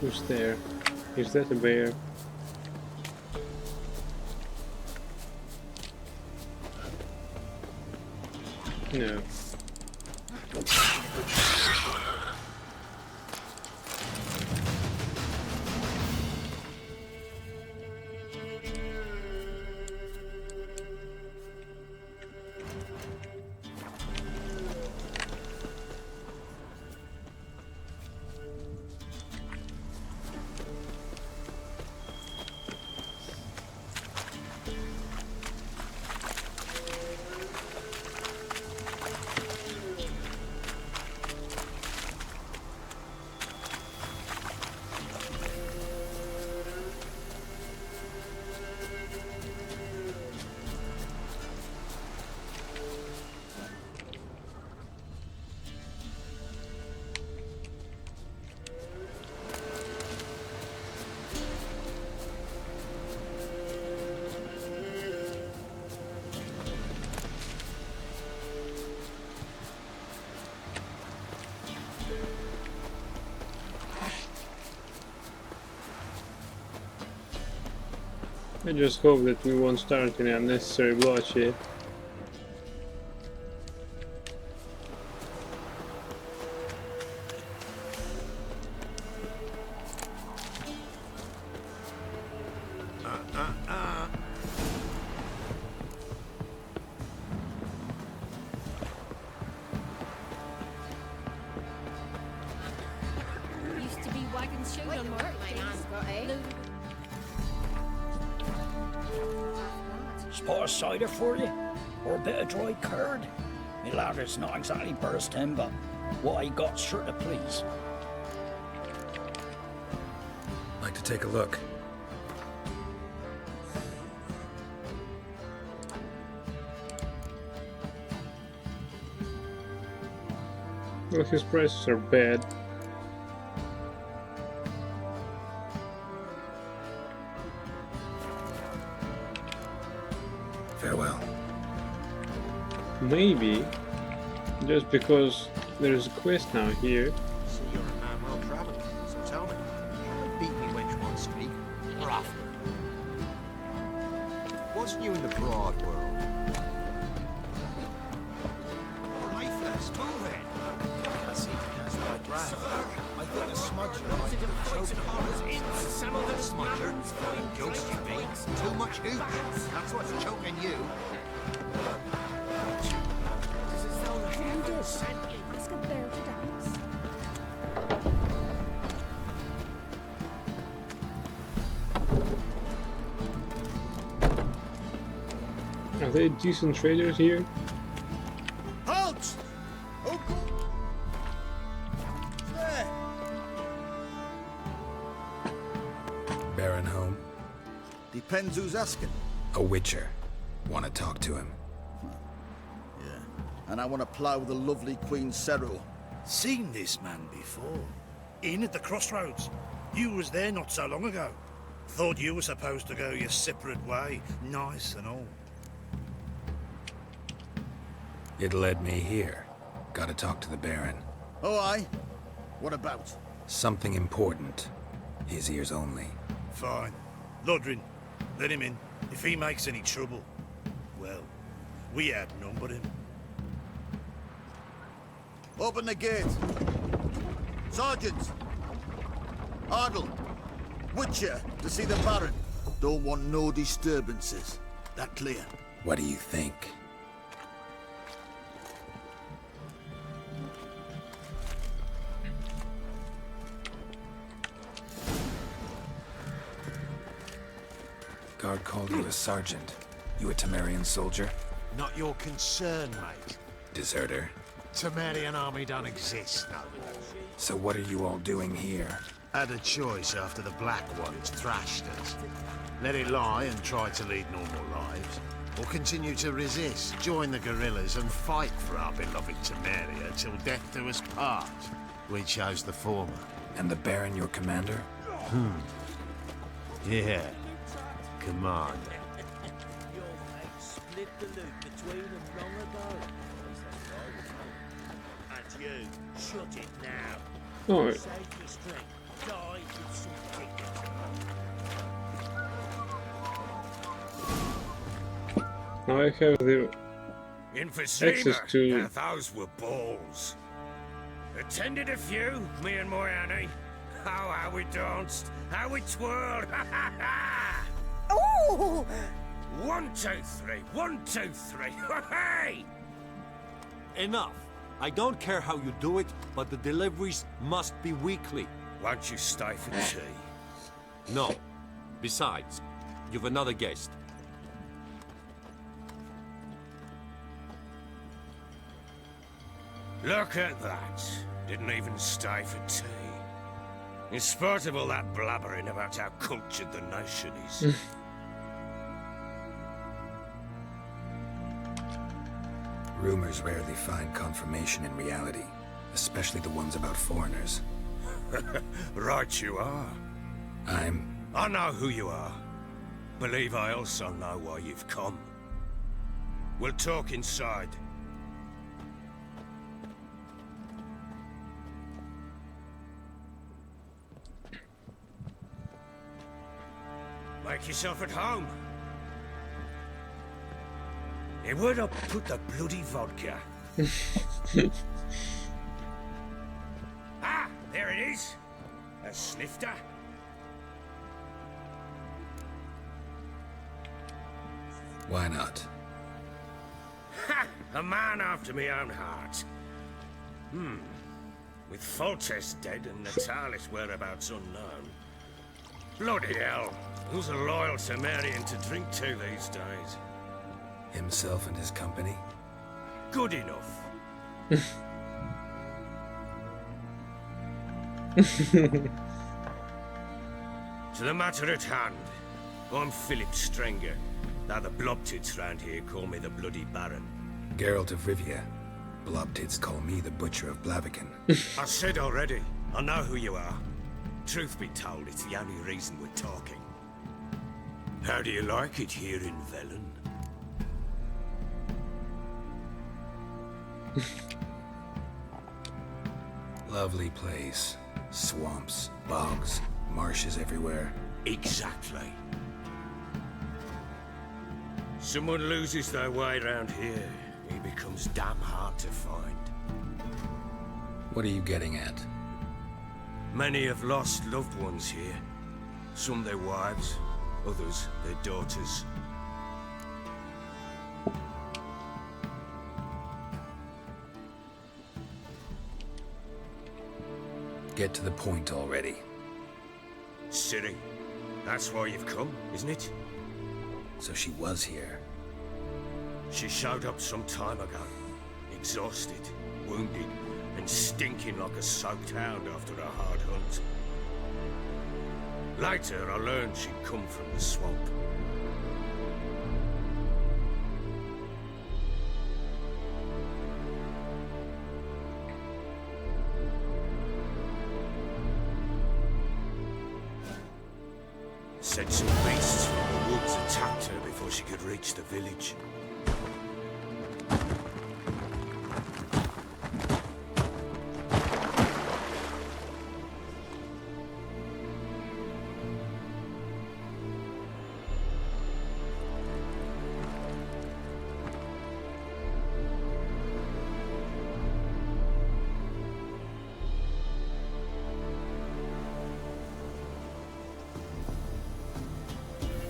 Who's there? Is that a bear? No. I just hope that we won't start any unnecessary bloodshed. Used to be wagons showed on market days. Spot of cider for you? Or a bit of dry curd? Me ladder's not exactly bursting, but what I got's sure to please. Like to take a look. Well, his prices are bad. Farewell. Maybe just because there's a quest now here. So you're a man well travelled, so tell me, beat me wench one speak, or after? What's new in the broad world? Right first, move it! I see, that's my brand. I think a smudger might be choking. Some of the smudger, ghost me, too much hooch. That's what's choking you. Ask a bear to dance. Are they decent traders here? Halt! Oh, there! Baron home? Depends who's asking. A witcher. Want to talk to him? Yeah. And I want to plough the lovely Queen Cyril. Seen this man before. In at the crossroads. You was there not so long ago. Thought you were supposed to go your separate way, nice and all. It led me here. Gotta talk to the Baron. Oh, aye? What about? Something important. His ears only. Fine. Lodrin, let him in. If he makes any trouble, well, we outnumber him. Open the gate. Sergeant! Ardle! Witcher, to see the Baron. Don't want no disturbances. That clear? What do you think? Guard called you a sergeant. You a Temerian soldier? Not your concern, mate. Deserter? Temerian army don't exist, no. So what are you all doing here? Had a choice after the Black Ones thrashed us. Let it lie and try to lead normal lives, or continue to resist, join the guerrillas and fight for our beloved Temeria till death do us part. We chose the former. And the Baron your commander? Yeah. Commander. Your mate split the loot between them long ago. And you, shut it now. Oh, Save your strength. Die with some dignity. now I have the Infosema, to- now those were balls. Attended a few, me and my Annie. Oh, how we danced, how we twirled, ha ha ha! Oh! 1, 2, 3, 1, 2, 3, hey! Enough. I don't care how you do it, but the deliveries must be weekly. Won't you stay for tea? No. Besides, you've another guest. Look at that. Didn't even stay for tea. In spite of all that blabbering about how cultured the nation is. Rumors rarely find confirmation in reality, especially the ones about foreigners. Right you are. I know who you are. Believe I also know why you've come. We'll talk inside. Make yourself at home. Hey, where'd I put the bloody vodka? Ah, there it is. A snifter. Why not? Ha! A man after my own heart. With Foltest dead and Natalis whereabouts unknown. Bloody hell. Who's a loyal Temerian to drink to these days? Himself and his company? Good enough. To the matter at hand. I'm Philip Strenger. Now the Blobtits round here call me the Bloody Baron. Geralt of Rivia. Blobtits call me the Butcher of Blaviken. I said already, I know who you are. Truth be told, it's the only reason we're talking. How do you like it here in Velen? Lovely place. Swamps, bogs, marshes everywhere. Exactly. Someone loses their way around here, he becomes damn hard to find. What are you getting at? Many have lost loved ones here. Some their wives, others their daughters. Get to the point already. Ciri, that's why you've come, isn't it? So she was here. She showed up some time ago, exhausted, wounded, and stinking like a soaked hound after a hard hunt. Later, I learned she'd come from the swamp. Said some beasts from the woods attacked her before she could reach the village.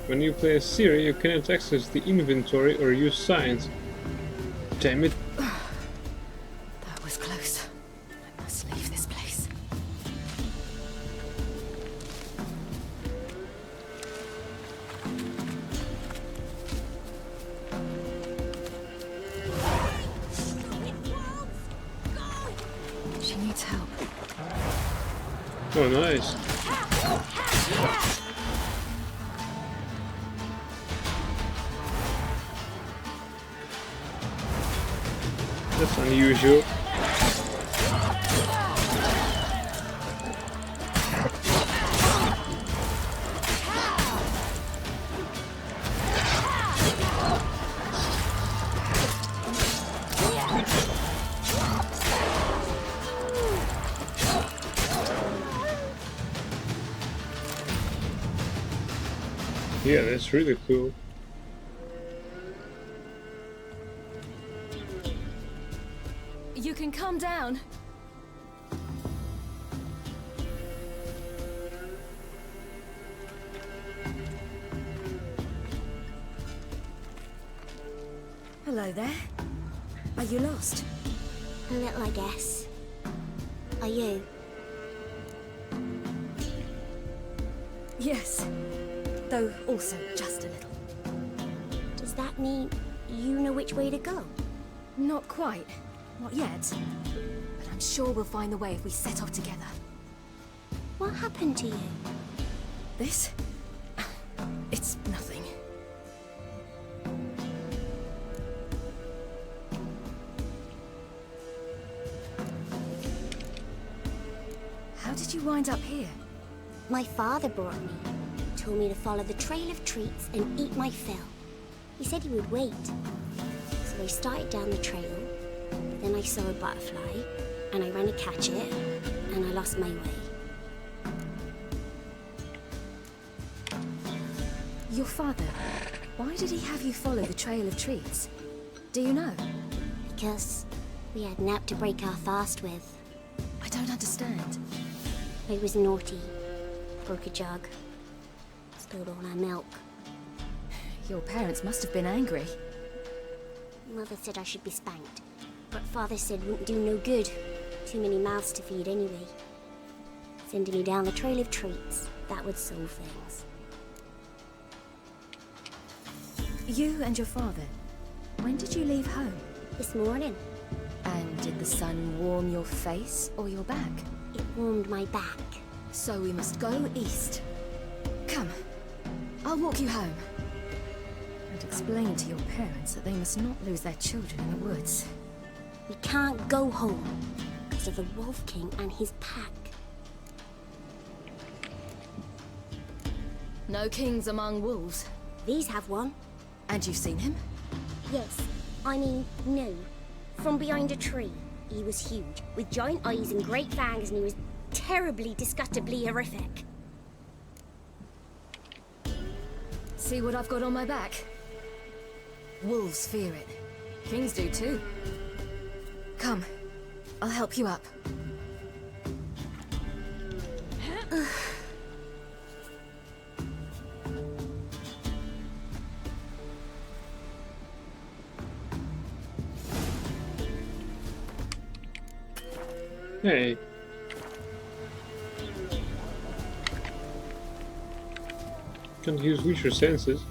When you play as Ciri, you cannot access the inventory or use signs. Damn it. That was close. I must leave this place. She needs help. Oh, nice. That's unusual. Yeah, that's really cool. You can come down. Hello there. Are you lost? A little, I guess. Are you? Yes. Though also just a little. Does that mean you know which way to go? Not quite. Not yet. But I'm sure we'll find the way if we set off together. What happened to you? This? It's nothing. How did you wind up here? My father brought me. Told me to follow the trail of treats and eat my fill. He said he would wait. So I started down the trail. Then I saw a butterfly, and I ran to catch it, and I lost my way. Your father, why did he have you follow the trail of treats? Do you know? Because we had Nap to break our fast with. I don't understand. I was naughty. Broke a jug. Spilled all our milk. Your parents must have been angry. Mother said I should be spanked. But Father said wouldn't do no good. Too many mouths to feed anyway. Sending me down the trail of treats, that would solve things. You and your father, when did you leave home? This morning. And did the sun warm your face or your back? It warmed my back. So we must go east. Come, I'll walk you home. And explain to your parents that they must not lose their children in the woods. We can't go home because of the Wolf King and his pack. No kings among wolves. These have one. And you've seen him? Yes. I mean, no. from behind a tree. He was huge, with giant eyes and great fangs, and he was terribly, disgustingly horrific. See what I've got on my back? Wolves fear it. Kings do too. Come, I'll help you up. Hey. Can't use Witcher senses.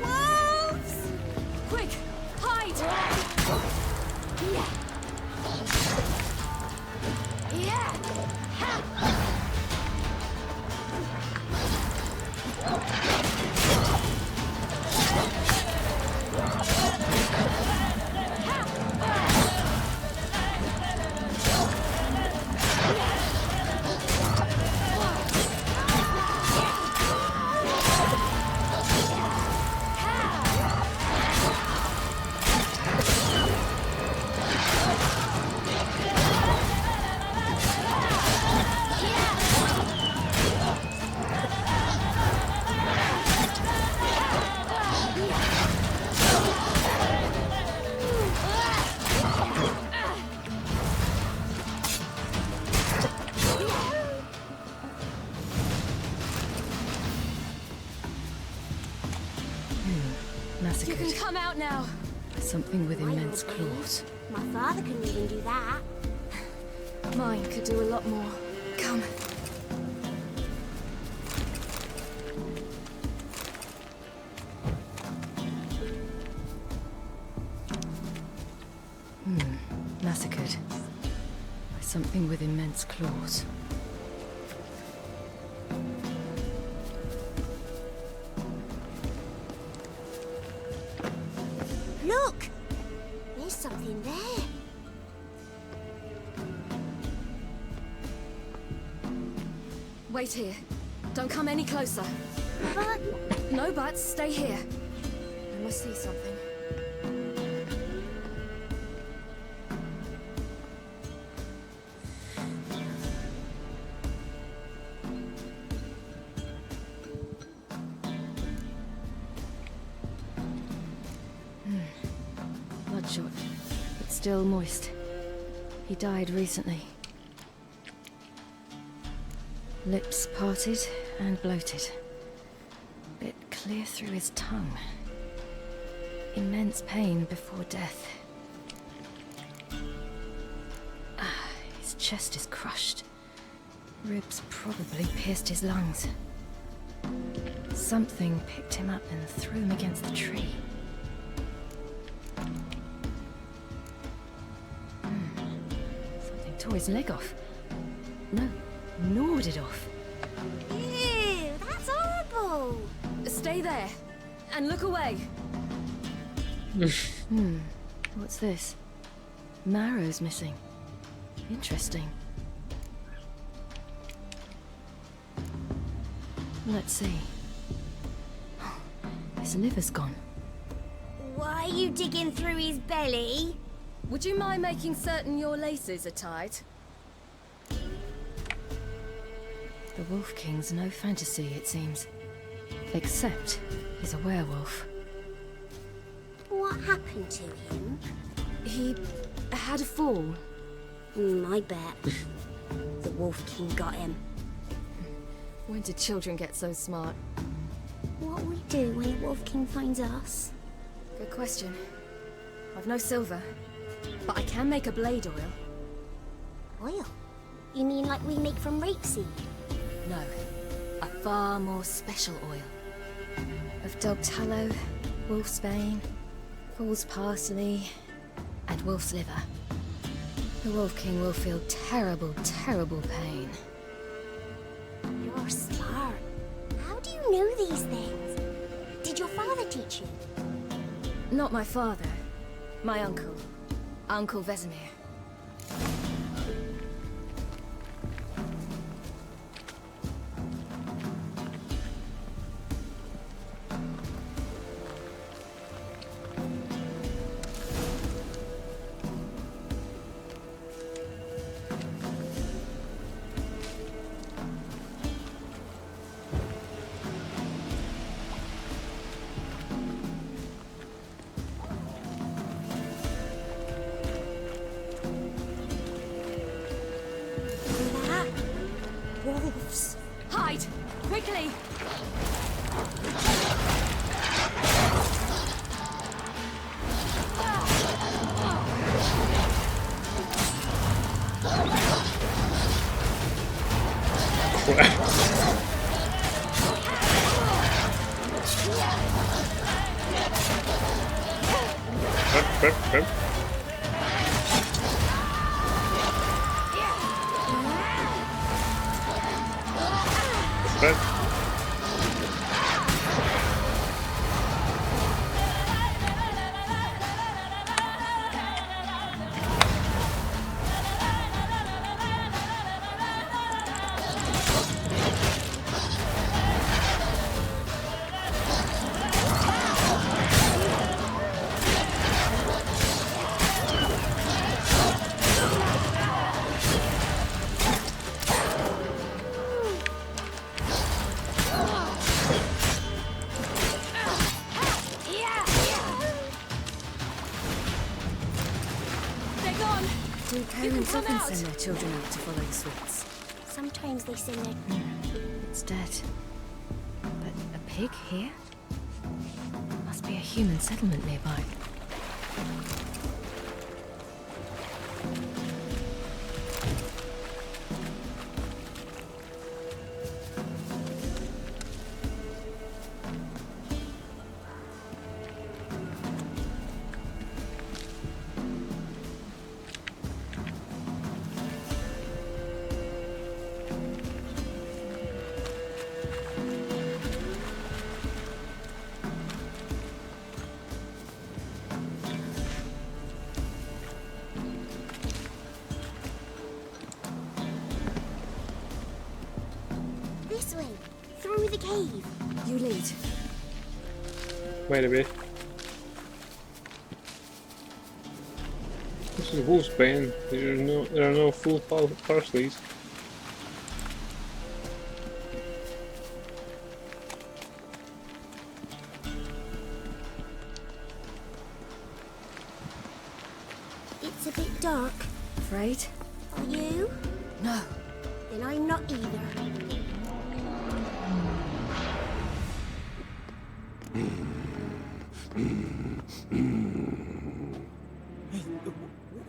Wolves! Quick, hide! Yeah! You can come out now. Something with immense claws. My father couldn't even do that. Mine could do a lot more. Come. Massacred by something with immense claws. Look! There's something there. Wait here. Don't come any closer. But... No buts. Stay here. I must see something. Bloodshot, but still moist. He died recently. Lips parted and bloated. Bit clear through his tongue. Immense pain before death. His chest is crushed. Ribs probably pierced his lungs. Something picked him up and threw him against the tree. Something tore his leg off. No, gnawed it off. Ew, that's horrible! Stay there, and look away. What's this? Marrow's missing. Interesting. Let's see. His liver's gone. Why are you digging through his belly? Would you mind making certain your laces are tied? The Wolf King's no fantasy, it seems. Except he's a werewolf. What happened to him? He had a fall. I bet. The Wolf King got him. When did children get so smart? What'll we do when the Wolf King finds us? Good question. I've no silver, but I can make a blade oil. Oil? You mean like we make from rapeseed? No, a far more special oil. Of dog tallow, wolf's bane, fool's parsley, and wolf's liver. The Wolf King will feel terrible, terrible pain. You're smart. How do you know these things? Did your father teach you? Not my father. My uncle. Uncle Vesemir. Quickly! Do parents often often send their children out to follow the sweets? Sometimes they send their... It's dead. But a pig here? Must be a human settlement nearby. This way, through the cave. You lead. Wait a bit. This is Wolfsbane. There are no full parsleys. It's a bit dark. Afraid? Are you? No. Then I'm not either.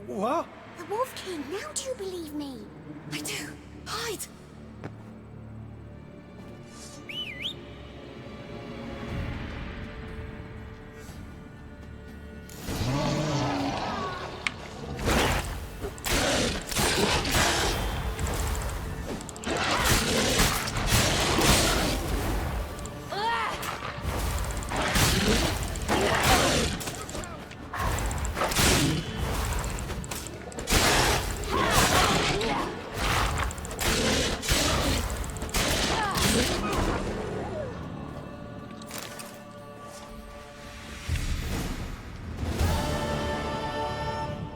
What? The Wolf King, now do you believe me? I do. Hide!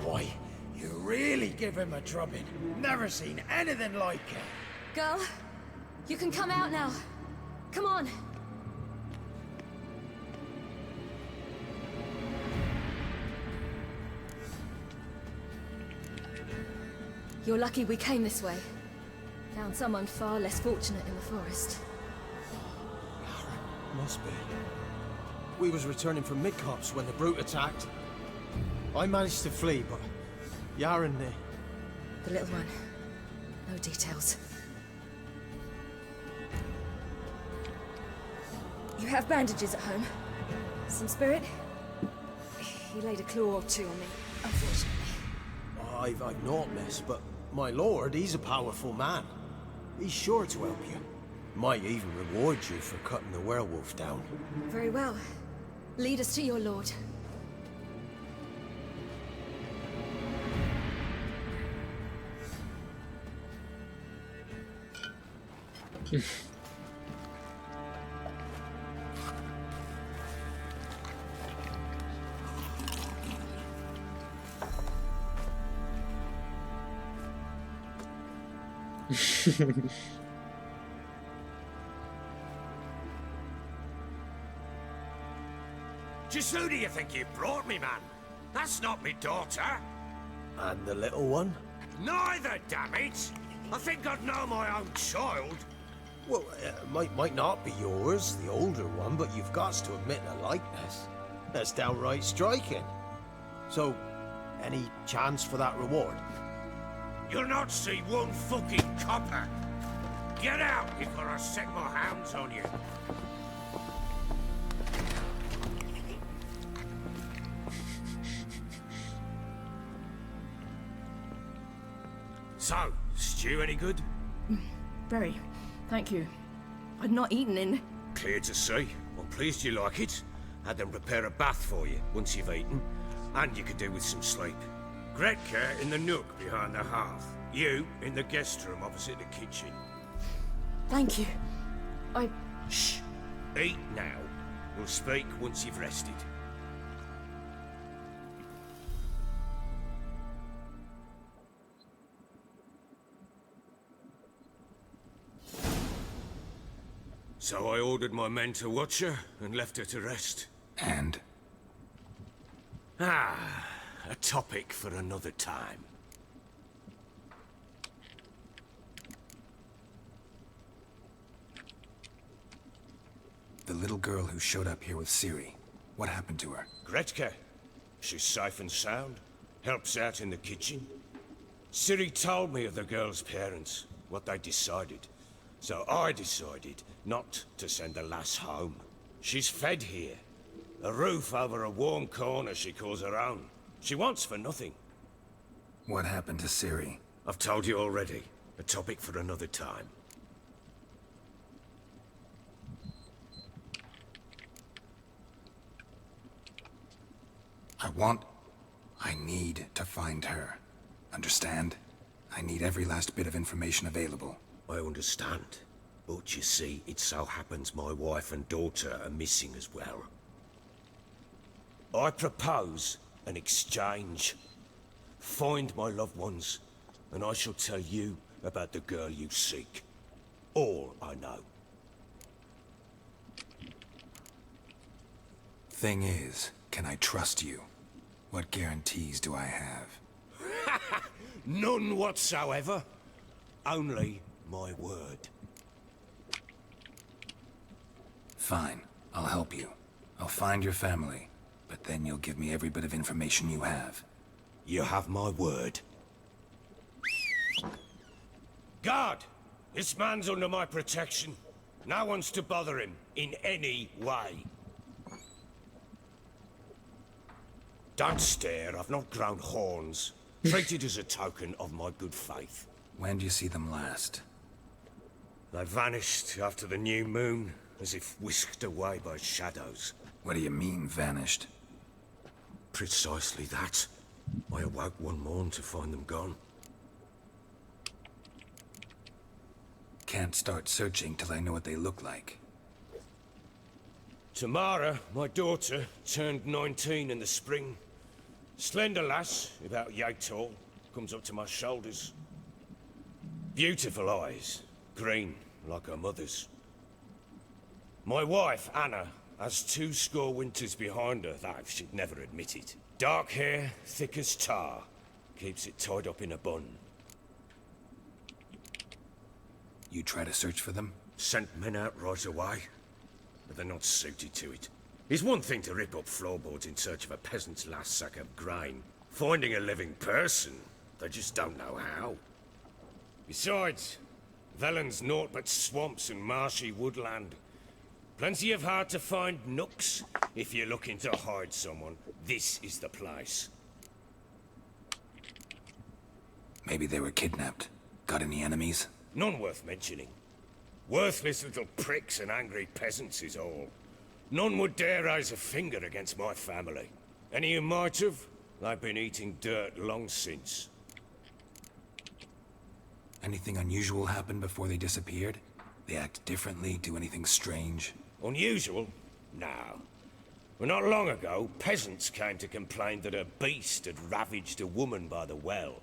Boy, you really give him a drubbing. Never seen anything like it. Girl, you can come out now. Come on. You're lucky we came this way. Found someone far less fortunate in the forest. Must be. We was returning from Midcops when the brute attacked. I managed to flee, but Yaren, The little one. No details. You have bandages at home? Some spirit? He laid a claw or two on me, unfortunately. I've not, miss, but my lord, he's a powerful man. He's sure to help you. Might even reward you for cutting the werewolf down. Very well. Lead us to your lord. Just who do you think you brought me, man? That's not me daughter. And the little one? Neither, damn it! I think I'd know my own child. Well, might not be yours, the older one, but you've got to admit a likeness. That's downright striking. So, any chance for that reward? You'll not see one fucking copper. Get out before I set my hounds on you. So, stew any good? Very. Thank you. I'd not eaten in... Clear to see. I'm pleased you like it. Had them prepare a bath for you once you've eaten. And you could do with some sleep. Gretka in the nook behind the hearth. You in the guest room opposite the kitchen. Thank you. Shh. Eat now. We'll speak once you've rested. So I ordered my men to watch her and left her to rest. And? A topic for another time. The little girl who showed up here with Ciri. What happened to her? Gretka. She's safe and sound. Helps out in the kitchen. Ciri told me of the girl's parents, what they decided. So I decided not to send the lass home. She's fed here. A roof over a warm corner she calls her own. She wants for nothing. What happened to Ciri? I've told you already. A topic for another time. I need to find her. Understand? I need every last bit of information available. I understand. But you see, it so happens my wife and daughter are missing as well. I propose an exchange. Find my loved ones, and I shall tell you about the girl you seek. All I know. Thing is, can I trust you? What guarantees do I have? None whatsoever. Only my word. Fine, I'll help you. I'll find your family, but then you'll give me every bit of information you have. You have my word. Guard! This man's under my protection. No one's to bother him in any way. Don't stare, I've not grown horns. Treat it as a token of my good faith. When do you see them last? They vanished after the new moon, as if whisked away by shadows. What do you mean, vanished? Precisely that. I awoke one morn to find them gone. Can't start searching till I know what they look like. Tamara, my daughter, turned 19 in the spring. Slender lass, about yay tall, comes up to my shoulders. Beautiful eyes, green like her mother's. My wife, Anna, has 2 winters behind her, though she'd never admit it. Dark hair, thick as tar, keeps it tied up in a bun. You try to search for them? Sent men out right away, but they're not suited to it. It's one thing to rip up floorboards in search of a peasant's last sack of grain. Finding a living person, they just don't know how. Besides, Velen's naught but swamps and marshy woodland. Plenty of hard-to-find nooks. If you're looking to hide someone, this is the place. Maybe they were kidnapped. Got any enemies? None worth mentioning. Worthless little pricks and angry peasants is all. None would dare raise a finger against my family. Any who might have, they've been eating dirt long since. Anything unusual happen before they disappeared? They act differently, do anything strange? Unusual? No. Well, not long ago, peasants came to complain that a beast had ravaged a woman by the well.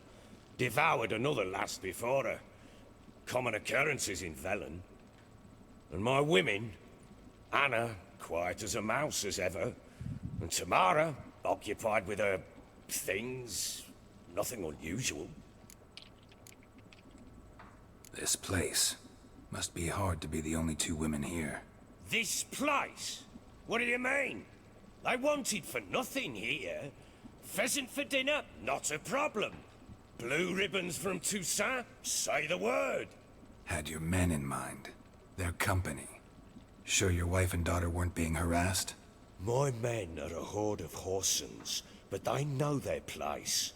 Devoured another lass before her. Common occurrences in Velen. And my women, Anna, quiet as a mouse as ever, and Tamara, occupied with her things, nothing unusual. This place. Must be hard to be the only two women here. This place? What do you mean? I wanted for nothing here. Pheasant for dinner? Not a problem. Blue ribbons from Toussaint? Say the word. Had your men in mind. Their company. Sure your wife and daughter weren't being harassed? My men are a horde of Horsons, but they know their place.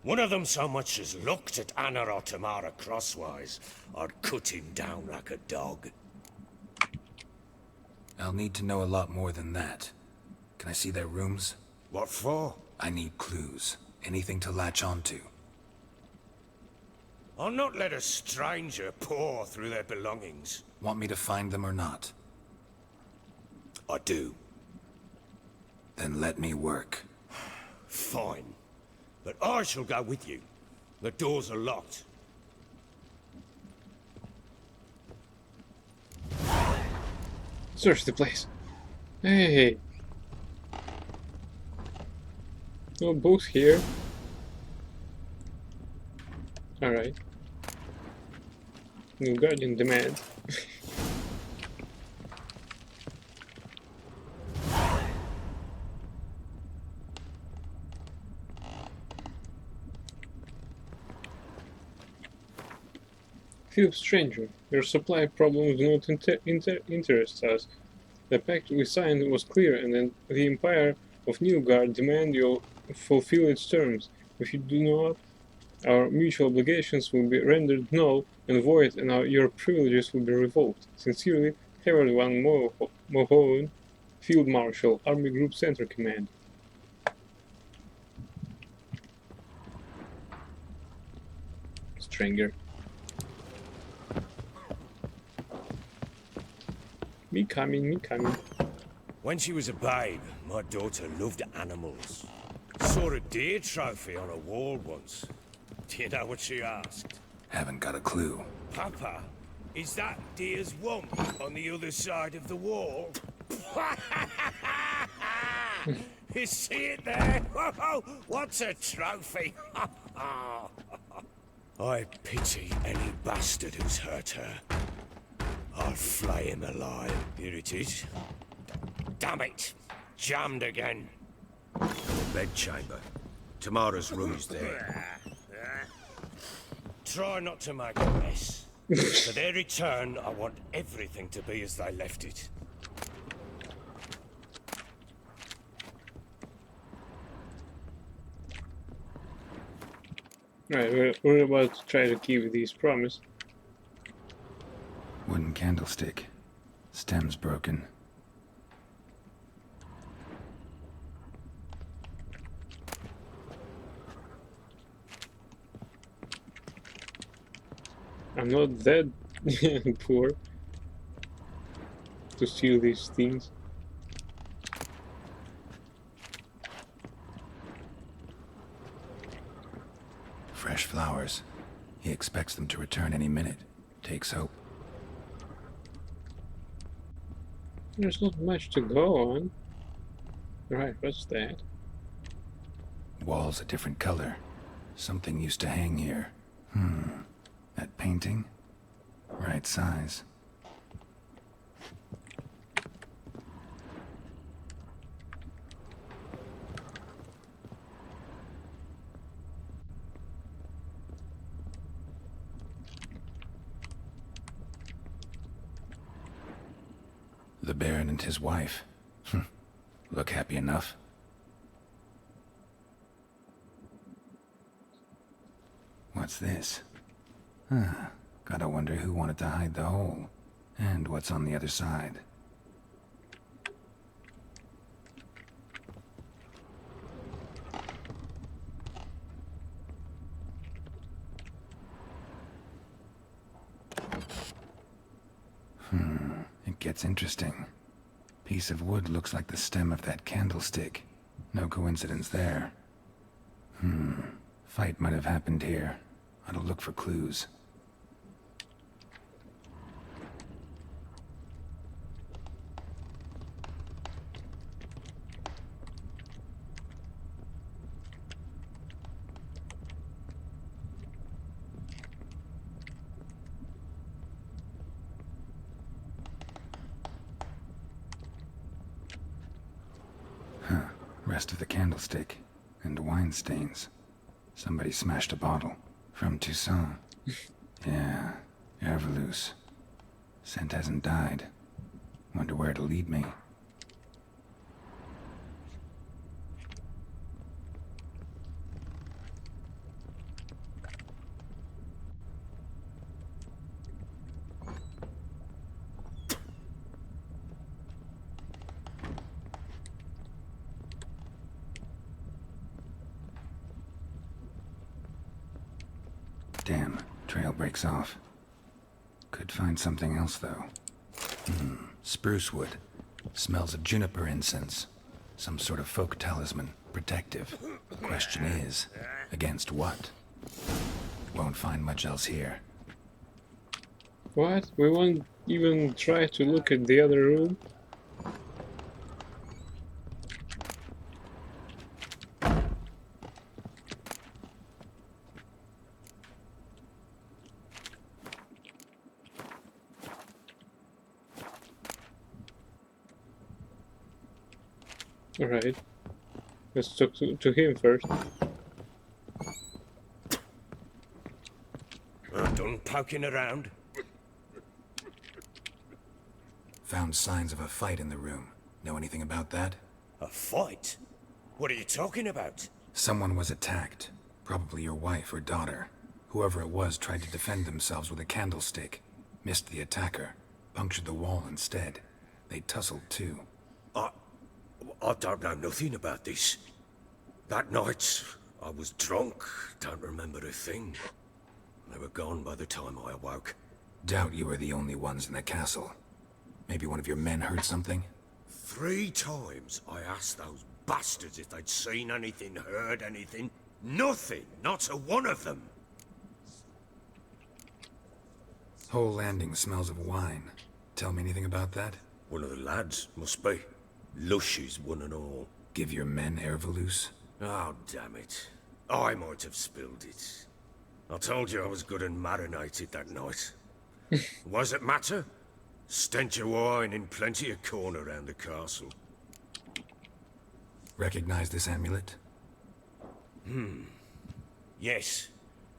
One of them so much as looked at Anna or Tamara crosswise, I'd cut him down like a dog. I'll need to know a lot more than that. Can I see their rooms? What for? I need clues. Anything to latch onto. I'll not let a stranger pore through their belongings. Want me to find them or not? I do. Then let me work. Fine. But I shall go with you. The doors are locked. Search the place. Hey. No books here. Alright. New Guardian demand. Philip Stranger, your supply problems do not interest us. The pact we signed was clear, and then the Empire of Nilfgaard demand you fulfill its terms. If you do not, our mutual obligations will be rendered null and void, and your privileges will be revoked. Sincerely, Harold van Mohoven, Field Marshal, Army Group Center Command. Stranger. Me coming, me coming. When she was a babe, my daughter loved animals. Saw a deer trophy on a wall once. Do you know what she asked? Haven't got a clue. Papa, is that deer's wump on the other side of the wall? You see it there? Whoa, what's a trophy? I pity any bastard who's hurt her. I'll flay him alive. Here it is. Damn it! Jammed again. Bedchamber. Tamara's room is there. Try not to make a mess. For their return, I want everything to be as they left it. Right, we're about to try to keep this promise. Wooden candlestick. Stem's broken. I'm not that poor to steal these things. Fresh flowers. He expects them to return any minute. Takes hope. There's not much to go on. Right, what's that? Wall's a different color. Something used to hang here. That painting? Right size. The Baron and his wife. Look happy enough. What's this? Gotta wonder who wanted to hide the hole. And what's on the other side. It gets interesting. Piece of wood looks like the stem of that candlestick. No coincidence there. Fight might have happened here. I'll look for clues. rest of the candlestick, and wine stains. Somebody smashed a bottle. From Toussaint. Yeah, Hervelus. Scent hasn't died. Wonder where it'll lead me. Damn, trail breaks off. Could find something else, though. Spruce wood. Smells of juniper incense. Some sort of folk talisman. Protective. The question is, against what? Won't find much else here. What? We won't even try to look at the other room? Alright. Let's talk to him first. Done poking around? Found signs of a fight in the room. Know anything about that? A fight? What are you talking about? Someone was attacked. Probably your wife or daughter. Whoever it was tried to defend themselves with a candlestick. Missed the attacker. Punctured the wall instead. They tussled too. I don't know nothing about this. That night, I was drunk, don't remember a thing. They were gone by the time I awoke. Doubt you were the only ones in the castle. Maybe one of your men heard something? 3 times I asked those bastards if they'd seen anything, heard anything. Nothing! Not a one of them! Whole landing smells of wine. Tell me anything about that? One of the lads, must be. Lushes, one and all. Give your men Hervelus? Oh, damn it. I might have spilled it. I told you I was good and marinated that night. What does it matter? Stench of wine in plenty of corn around the castle. Recognize this amulet? Yes.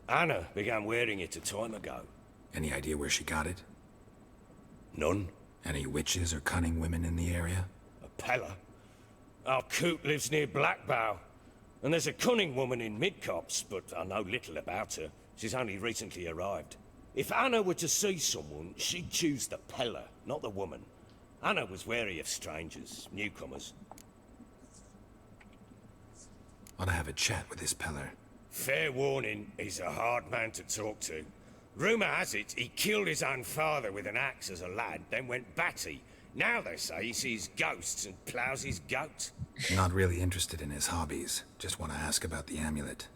Anna began wearing it a time ago. Any idea where she got it? None. Any witches or cunning women in the area? Pella. Our coot lives near Blackbow. And there's a cunning woman in Midcopse, but I know little about her. She's only recently arrived. If Anna were to see someone, she'd choose the Pella, not the woman. Anna was wary of strangers, newcomers. Ought to have a chat with this Peller. Fair warning, he's a hard man to talk to. Rumour has it, he killed his own father with an axe as a lad, then went batty. Now they say he sees ghosts and ploughs his goat. Not really interested in his hobbies. Just want to ask about the amulet.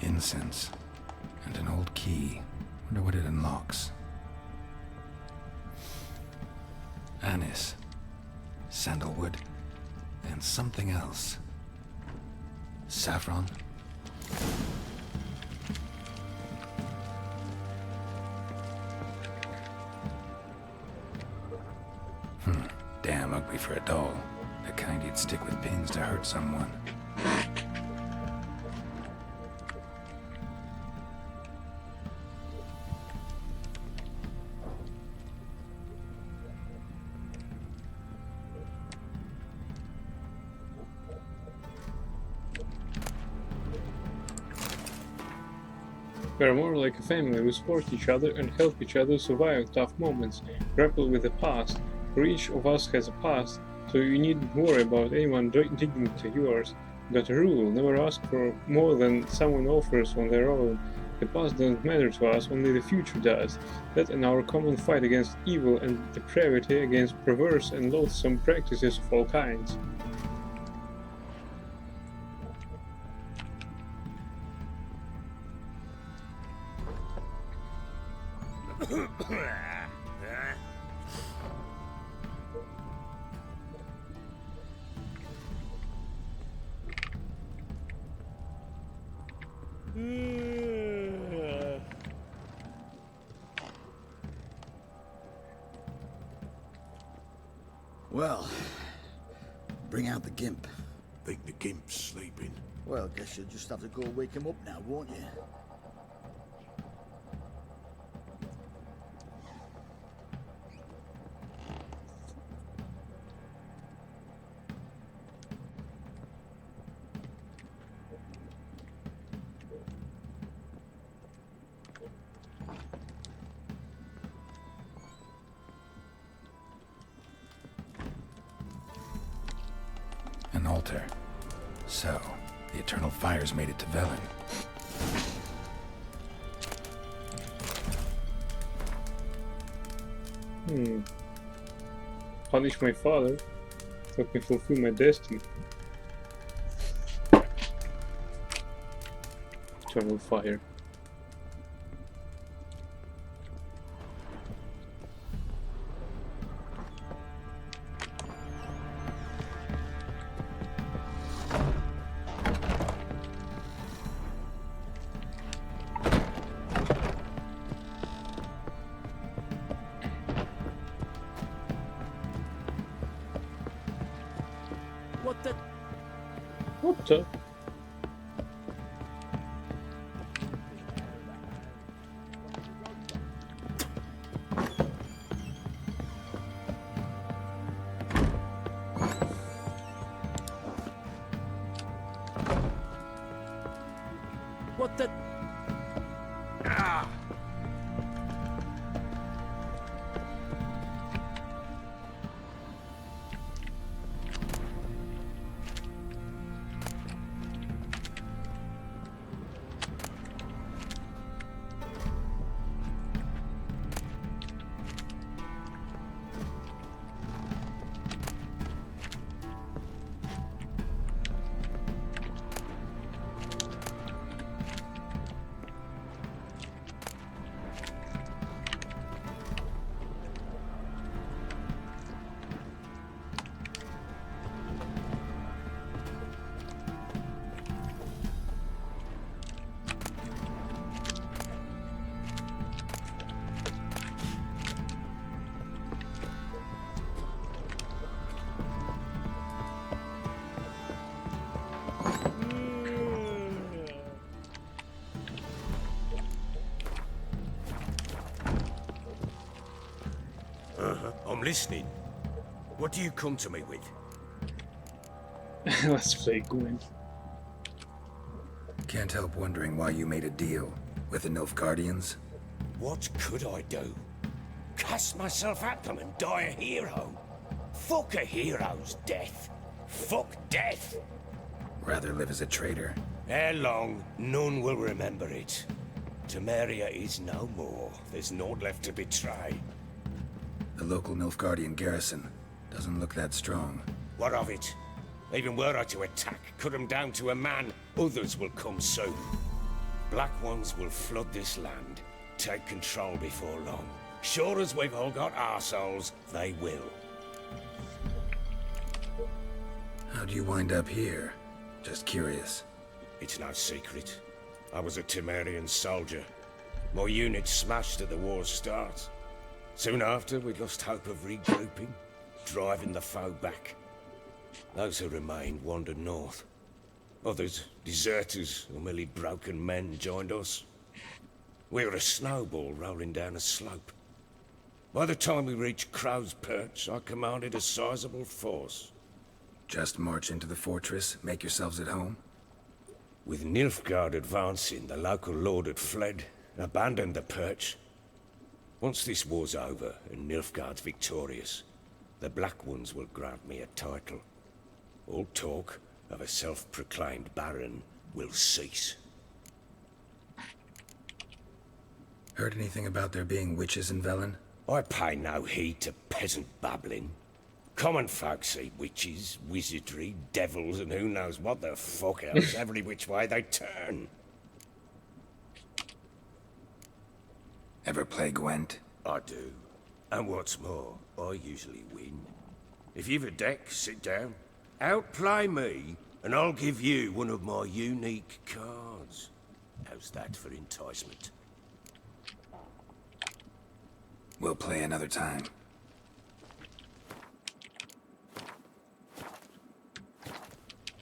Incense. And an old key. Wonder what it unlocks. Anise. Sandalwood. And something else. Saffron? Damn ugly for a doll. The kind you'd stick with pins to hurt someone. We are more like a family. We support each other and help each other survive tough moments, grapple with the past. For each of us has a past, so you needn't worry about anyone digging into yours. Got a rule, never ask for more than someone offers on their own. The past doesn't matter to us, only the future does. That and our common fight against evil and depravity, against perverse and loathsome practices of all kinds. Well, bring out the gimp. Think the gimp's sleeping? Well, guess you'll just have to go wake him up now, won't you? An altar. So, the Eternal Fires made it to Velen. Punish my father. Help me fulfill my destiny. Eternal Fire. What the? What the? What the? Ah! I'm listening. What do you come to me with? Let's play Gwent. Can't help wondering why you made a deal with the Nilfgaardians. What could I do? Cast myself at them and die a hero? Fuck a hero's death. Fuck death. Rather live as a traitor. Ere long, none will remember it. Temeria is no more. There's naught left to betray. The local Nilfgaardian garrison doesn't look that strong. What of it? Even were I to attack, cut them down to a man, others will come soon. Black Ones will flood this land, take control before long. Sure as we've all got arseholes, they will. How'd you wind up here? Just curious. It's no secret. I was a Temerian soldier. My unit smashed at the war's start. Soon after, we lost hope of regrouping, driving the foe back. Those who remained wandered north. Others, deserters or merely broken men, joined us. We were a snowball rolling down a slope. By the time we reached Crow's Perch, I commanded a sizable force. Just march into the fortress, make yourselves at home? With Nilfgaard advancing, the local lord had fled, abandoned the Perch. Once this war's over and Nilfgaard's victorious, the Black Ones will grant me a title. All talk of a self-proclaimed baron will cease. Heard anything about there being witches in Velen? I pay no heed to peasant babbling. Common folk see witches, wizardry, devils, and who knows what the fuck else every which way they turn. Ever play Gwent? I do. And what's more, I usually win. If you've a deck, sit down. Outplay me, and I'll give you one of my unique cards. How's that for enticement? We'll play another time.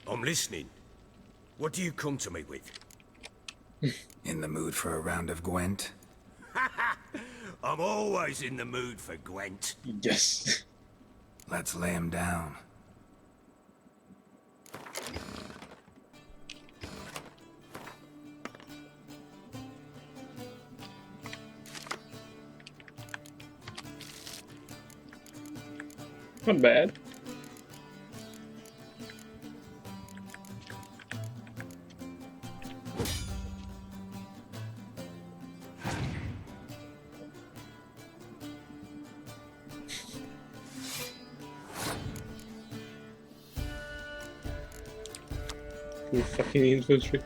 I'm listening. What do you come to me with? In the mood for a round of Gwent? I'm always in the mood for Gwent. Yes. Let's lay him down. Not bad. You fucking infantry.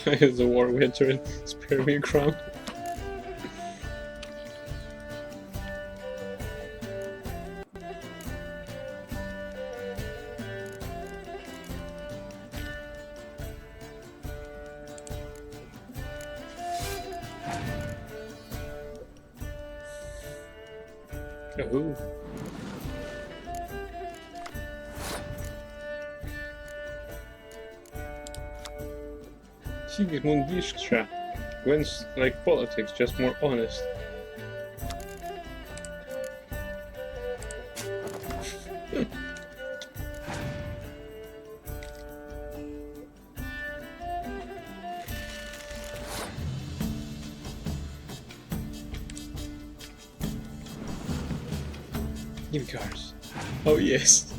As a war veteran, spare me a crown. Oh. Sigismund Dijkstra. Gwent's like politics, just more honest. New cars. Oh yes.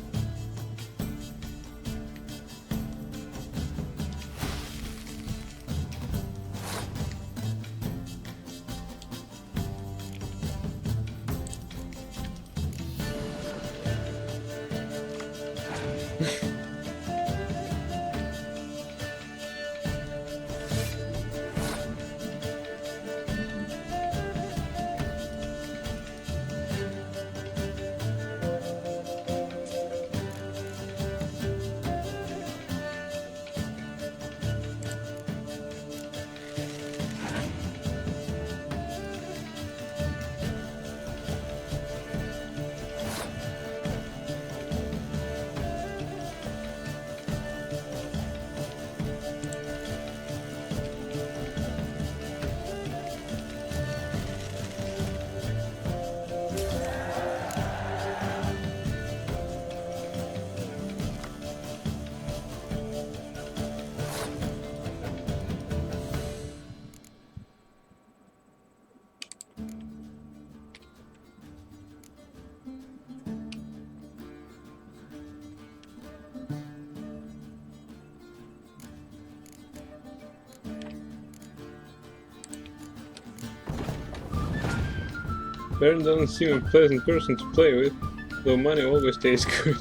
Baron doesn't seem a pleasant person to play with, though money always tastes good.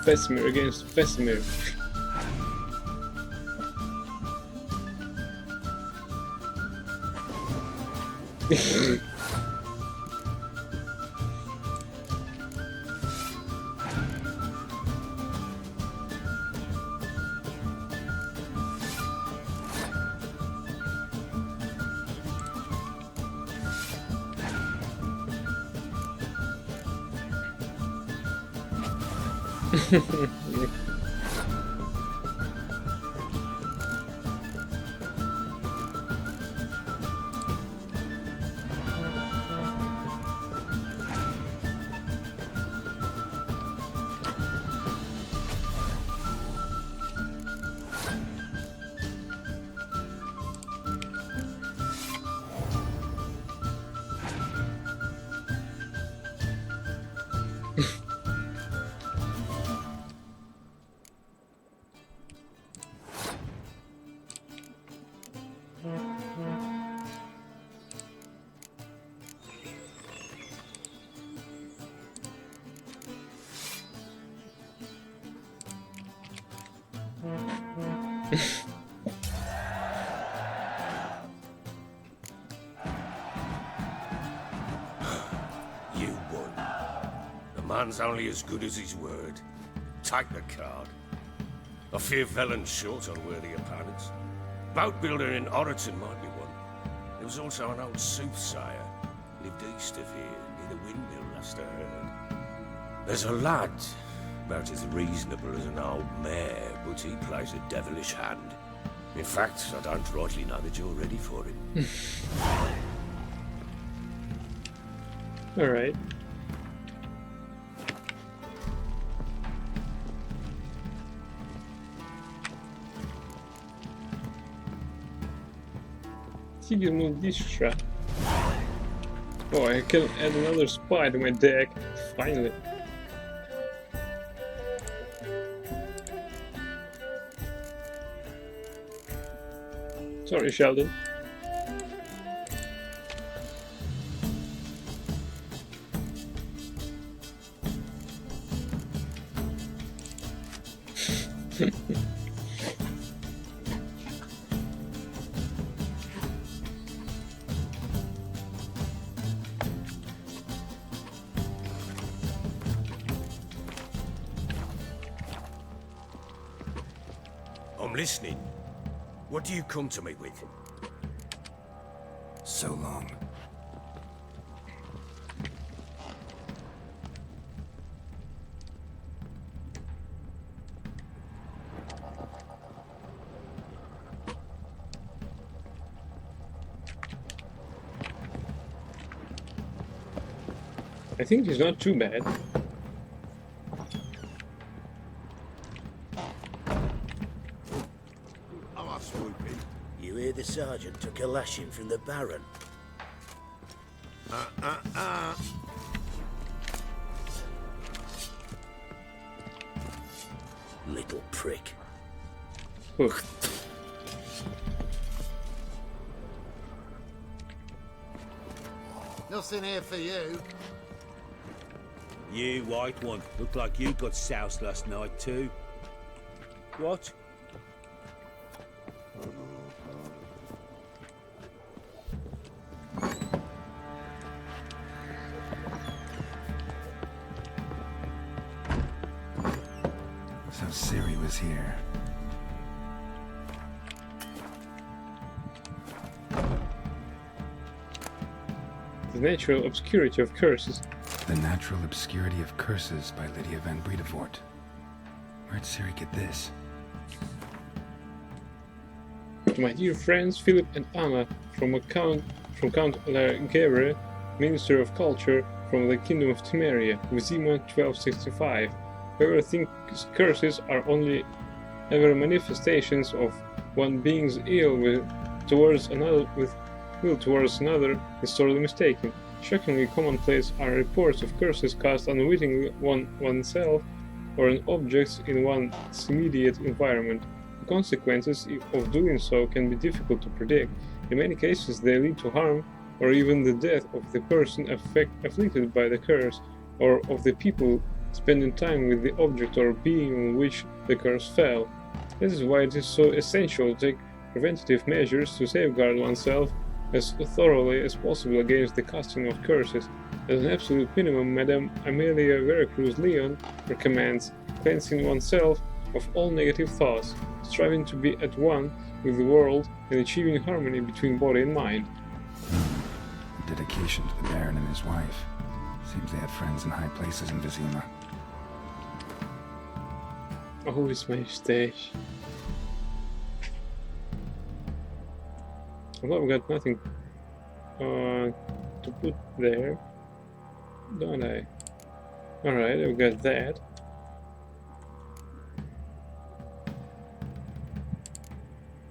Vesemir against Vesemir. You won. The man's only as good as his word. Take the card. I fear Velen's short on worthy opponents. Boat builder in Oroton might be one. There was also an old soothsayer. Lived east of here, near the windmill, last I heard. There's a lad, about as reasonable as an old mare, but he plays a devilish hand. In fact, I don't rightly know that you're ready for it. Alright. Sigismund Distra. Oh, I can add another spy to my deck. Finally. Sorry, Sheldon. I'm listening. What do you come to me with? So long. I think he's not too bad. You hear the sergeant took a lashing from the Baron. Little prick. Nothing here for you. You, white one, look like you got soused last night too. What? So Ciri was here. The Natural Obscurity of Curses. The Natural Obscurity of Curses by Lydia van Bredevoort. Where'd Ciri get this? To my dear friends Philip and Anna, from Count Lagerre, Minister of Culture from the Kingdom of Temeria, Vizima 1265. Whoever thinks curses are only ever manifestations of one being's ill towards another is sorely mistaken. Shockingly commonplace are reports of curses cast unwittingly on oneself or on objects in one's immediate environment. The consequences of doing so can be difficult to predict. In many cases they lead to harm or even the death of the person afflicted by the curse, or of the people spending time with the object or being on which the curse fell. This is why it is so essential to take preventative measures to safeguard oneself as thoroughly as possible against the casting of curses. As an absolute minimum, Madame Amelia Veracruz Leon recommends cleansing oneself of all negative thoughts, striving to be at one with the world, and achieving harmony between body and mind. Dedication to the Baron and his wife. Seems they had friends in high places in Vizima. Oh, it's my stash. Although I've got nothing to put there, don't I? Alright, I've got that.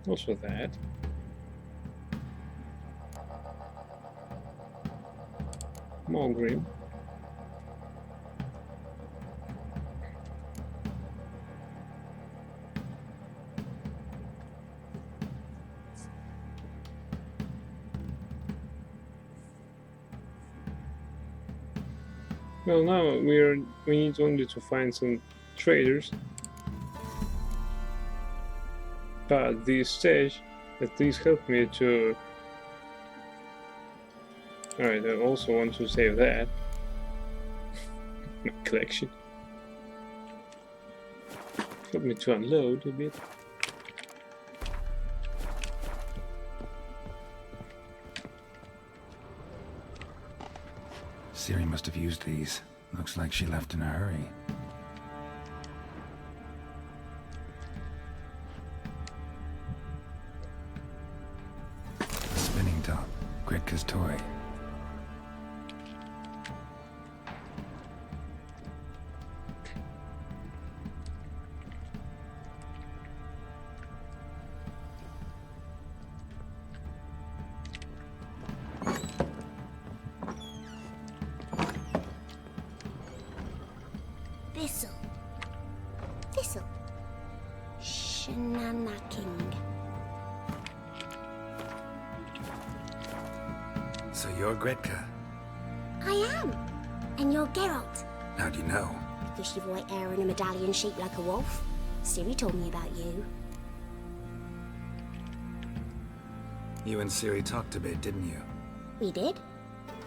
Also that. Mulgrim. Well, now we need only to find some traders. But at this stage, at least help me to... Alright, I also want to save that. My collection. Help me to unload a bit. Ciri must have used these. Looks like she left in a hurry. A spinning top. Gretka's toy. Thistle. Thistle. Shenanaking. So you're Gretka. I am. And you're Geralt. How do you know? Because you've white hair and a medallion shaped like a wolf. Ciri told me about you. You and Ciri talked a bit, didn't you? We did.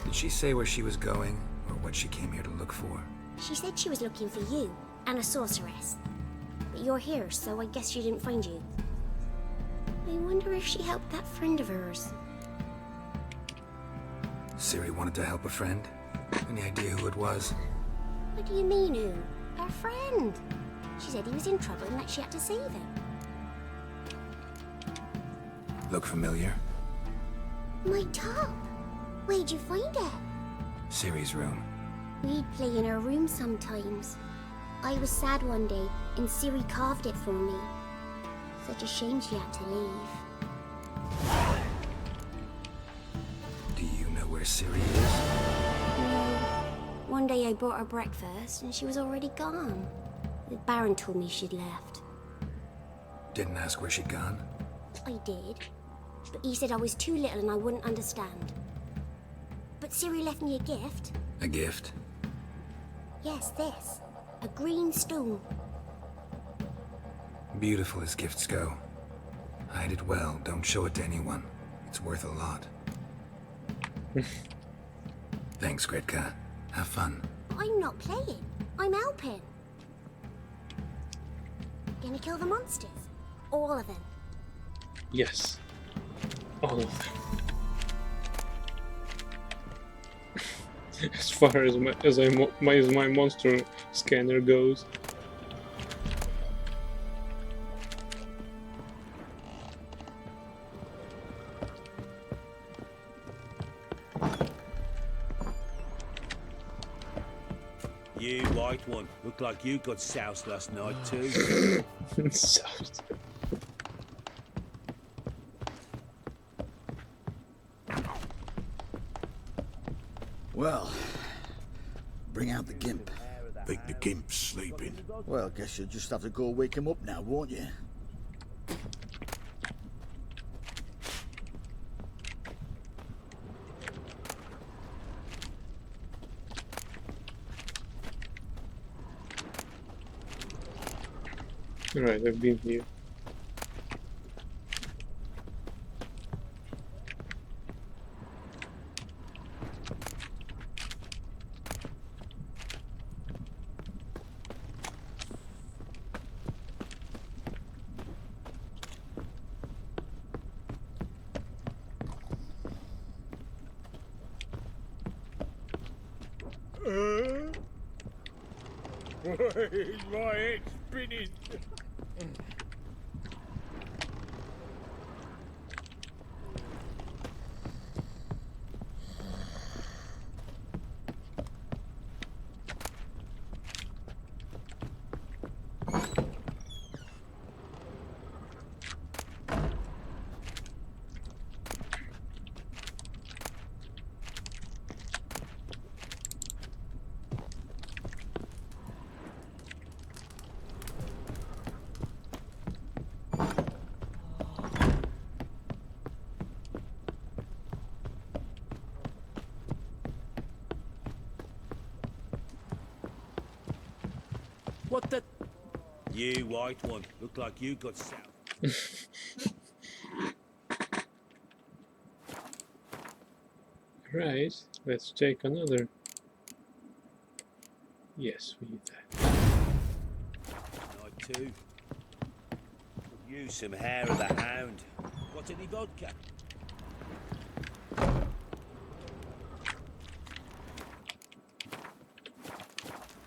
Did she say where she was going, or what she came here to look for? She said she was looking for you and a sorceress. But you're here, so I guess she didn't find you. I wonder if she helped that friend of hers. Ciri wanted to help a friend? Any idea who it was? What do you mean, who? Her friend. She said he was in trouble and that she had to save him. Look familiar? My top. Where'd you find it? Ciri's room. We'd play in her room sometimes. I was sad one day, and Ciri carved it for me. Such a shame she had to leave. Do you know where Ciri is? No. One day I brought her breakfast, and she was already gone. The Baron told me she'd left. Didn't ask where she'd gone? I did, but he said I was too little and I wouldn't understand. But Ciri left me a gift. A gift? Yes, this. A green stone. Beautiful as gifts go. Hide it well, don't show it to anyone. It's worth a lot. Thanks, Gretka. Have fun. I'm not playing. I'm helping. Gonna kill the monsters. All of them. Yes. All of them. As far as my monster scanner goes. You white one, look like you got soused last night too. Soused. Well, bring out the Gimp. Think the Gimp's sleeping? Well, guess you'll just have to go wake him up now, won't you? Alright, I've been here. My head's spinning. What the? You white one, look like you got soused. Right, let's take another. Yes, we need that. I too. Could use some hair of the hound. Got any vodka?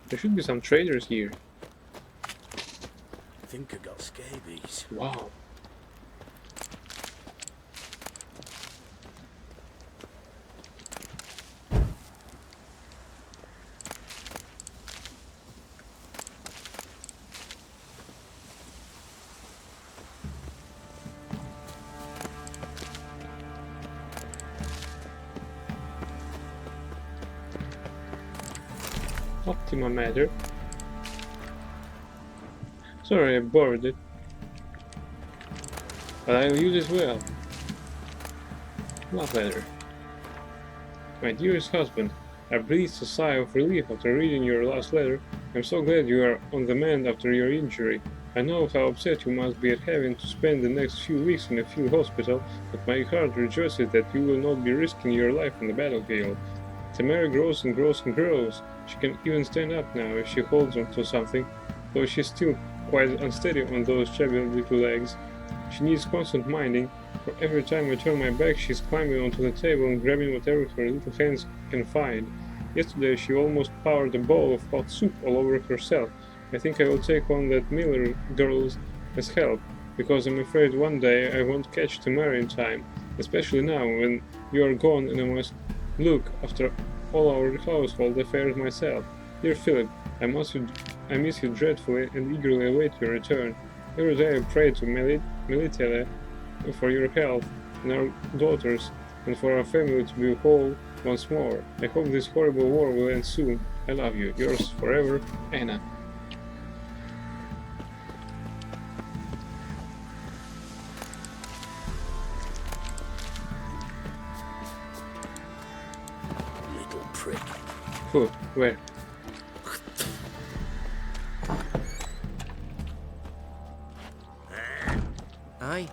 There should be some traders here. I think I got scabies. Wow. Optima matter. Sorry, I borrowed it. But I'll use it well. Love letter. My dearest husband, I breathed a sigh of relief after reading your last letter. I'm so glad you are on the mend after your injury. I know how upset you must be at having to spend the next few weeks in a field hospital, but my heart rejoices that you will not be risking your life on the battlefield. Tamara grows and grows and grows. She can even stand up now if she holds on to something, though she's still quite unsteady on those chubby little legs. She needs constant minding, for every time I turn my back she's climbing onto the table and grabbing whatever her little hands can find. Yesterday she almost poured a bowl of hot soup all over herself. I think I will take on that Miller girl as help, because I'm afraid one day I won't catch Tamara in time, especially now when you are gone and I must look after all our household affairs myself. Dear Philip, I miss you dreadfully and eagerly await your return. Every day I pray to Melitele for your health and our daughters, and for our family to be whole once more. I hope this horrible war will end soon. I love you. Yours forever, Anna. Little prick. Who? Where? Aye.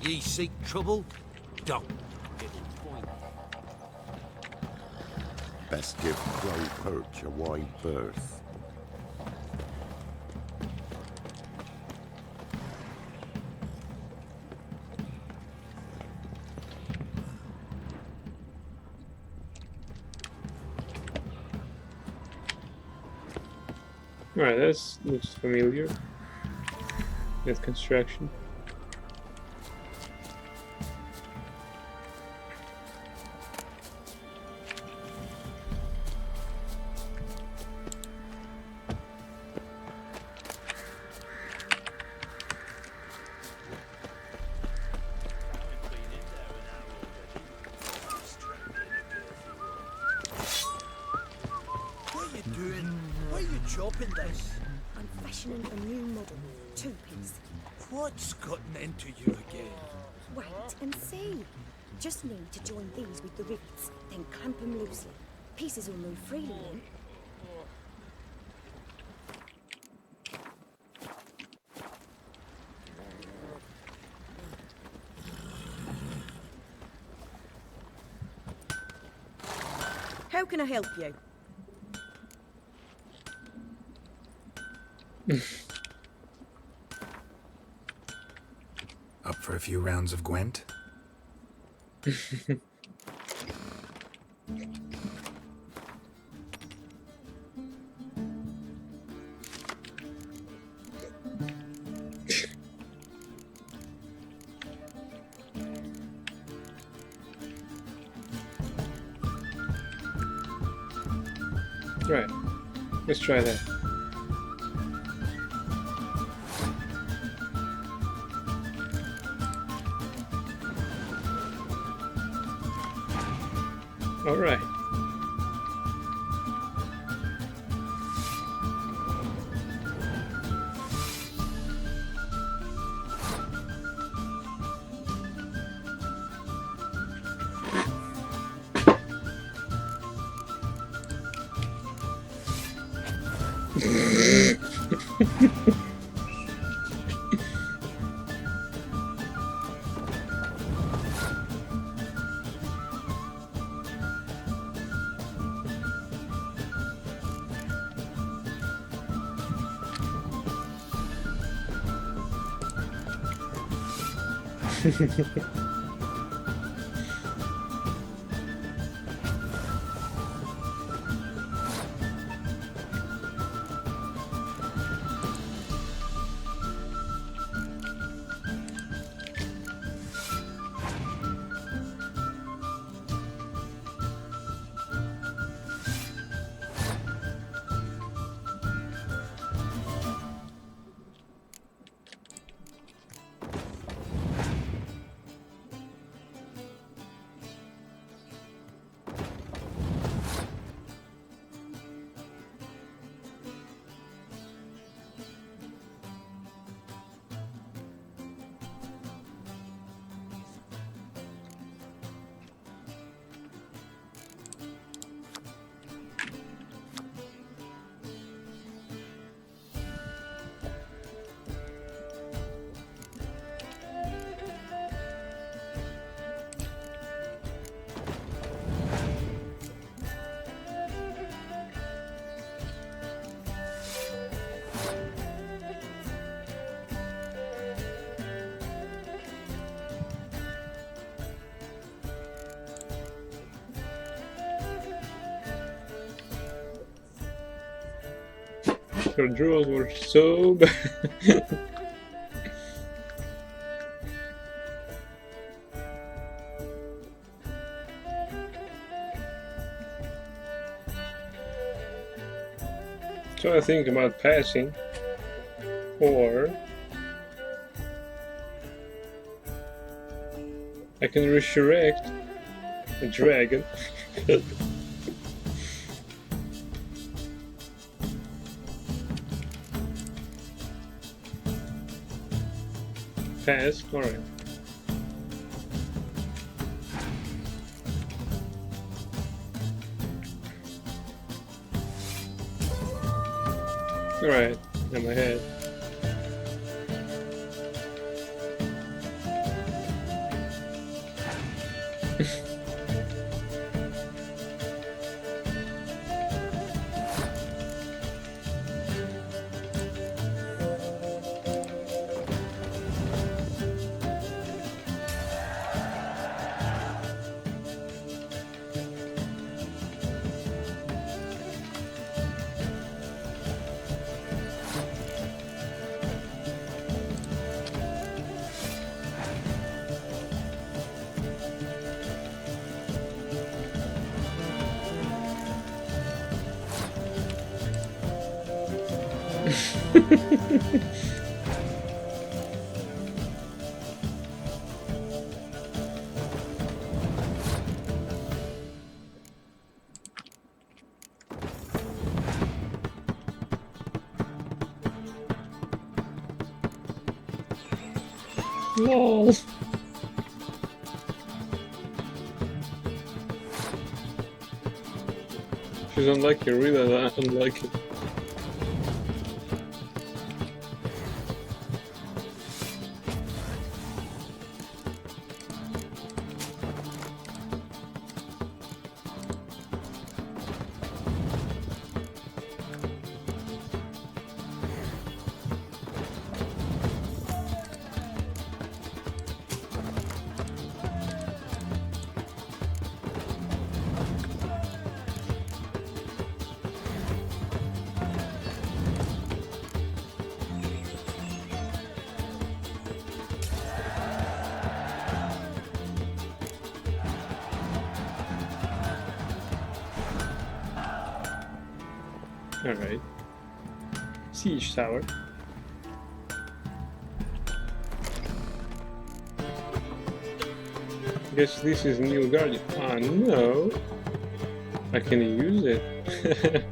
Ye seek trouble? Don't. Best give Crow Perch a wide berth. Alright, that looks familiar. That construction. What are you doing? Why are you chopping this? I'm fashioning a new model. Two-piece. What's gotten into you again? Wait and see. Just need to join these with the rivets, then clamp them loosely. Pieces will move freely in. How can I help you? Up for a few rounds of Gwent? Right, let's try that. Alright. Your draws were so bad. So I think about passing, or I can resurrect a dragon. Pass, alright. Alright, I'm ahead. Lol. She's unlucky, really unlucky. Alright. Siege tower. Guess this is new guardian. Ah no! I can use it.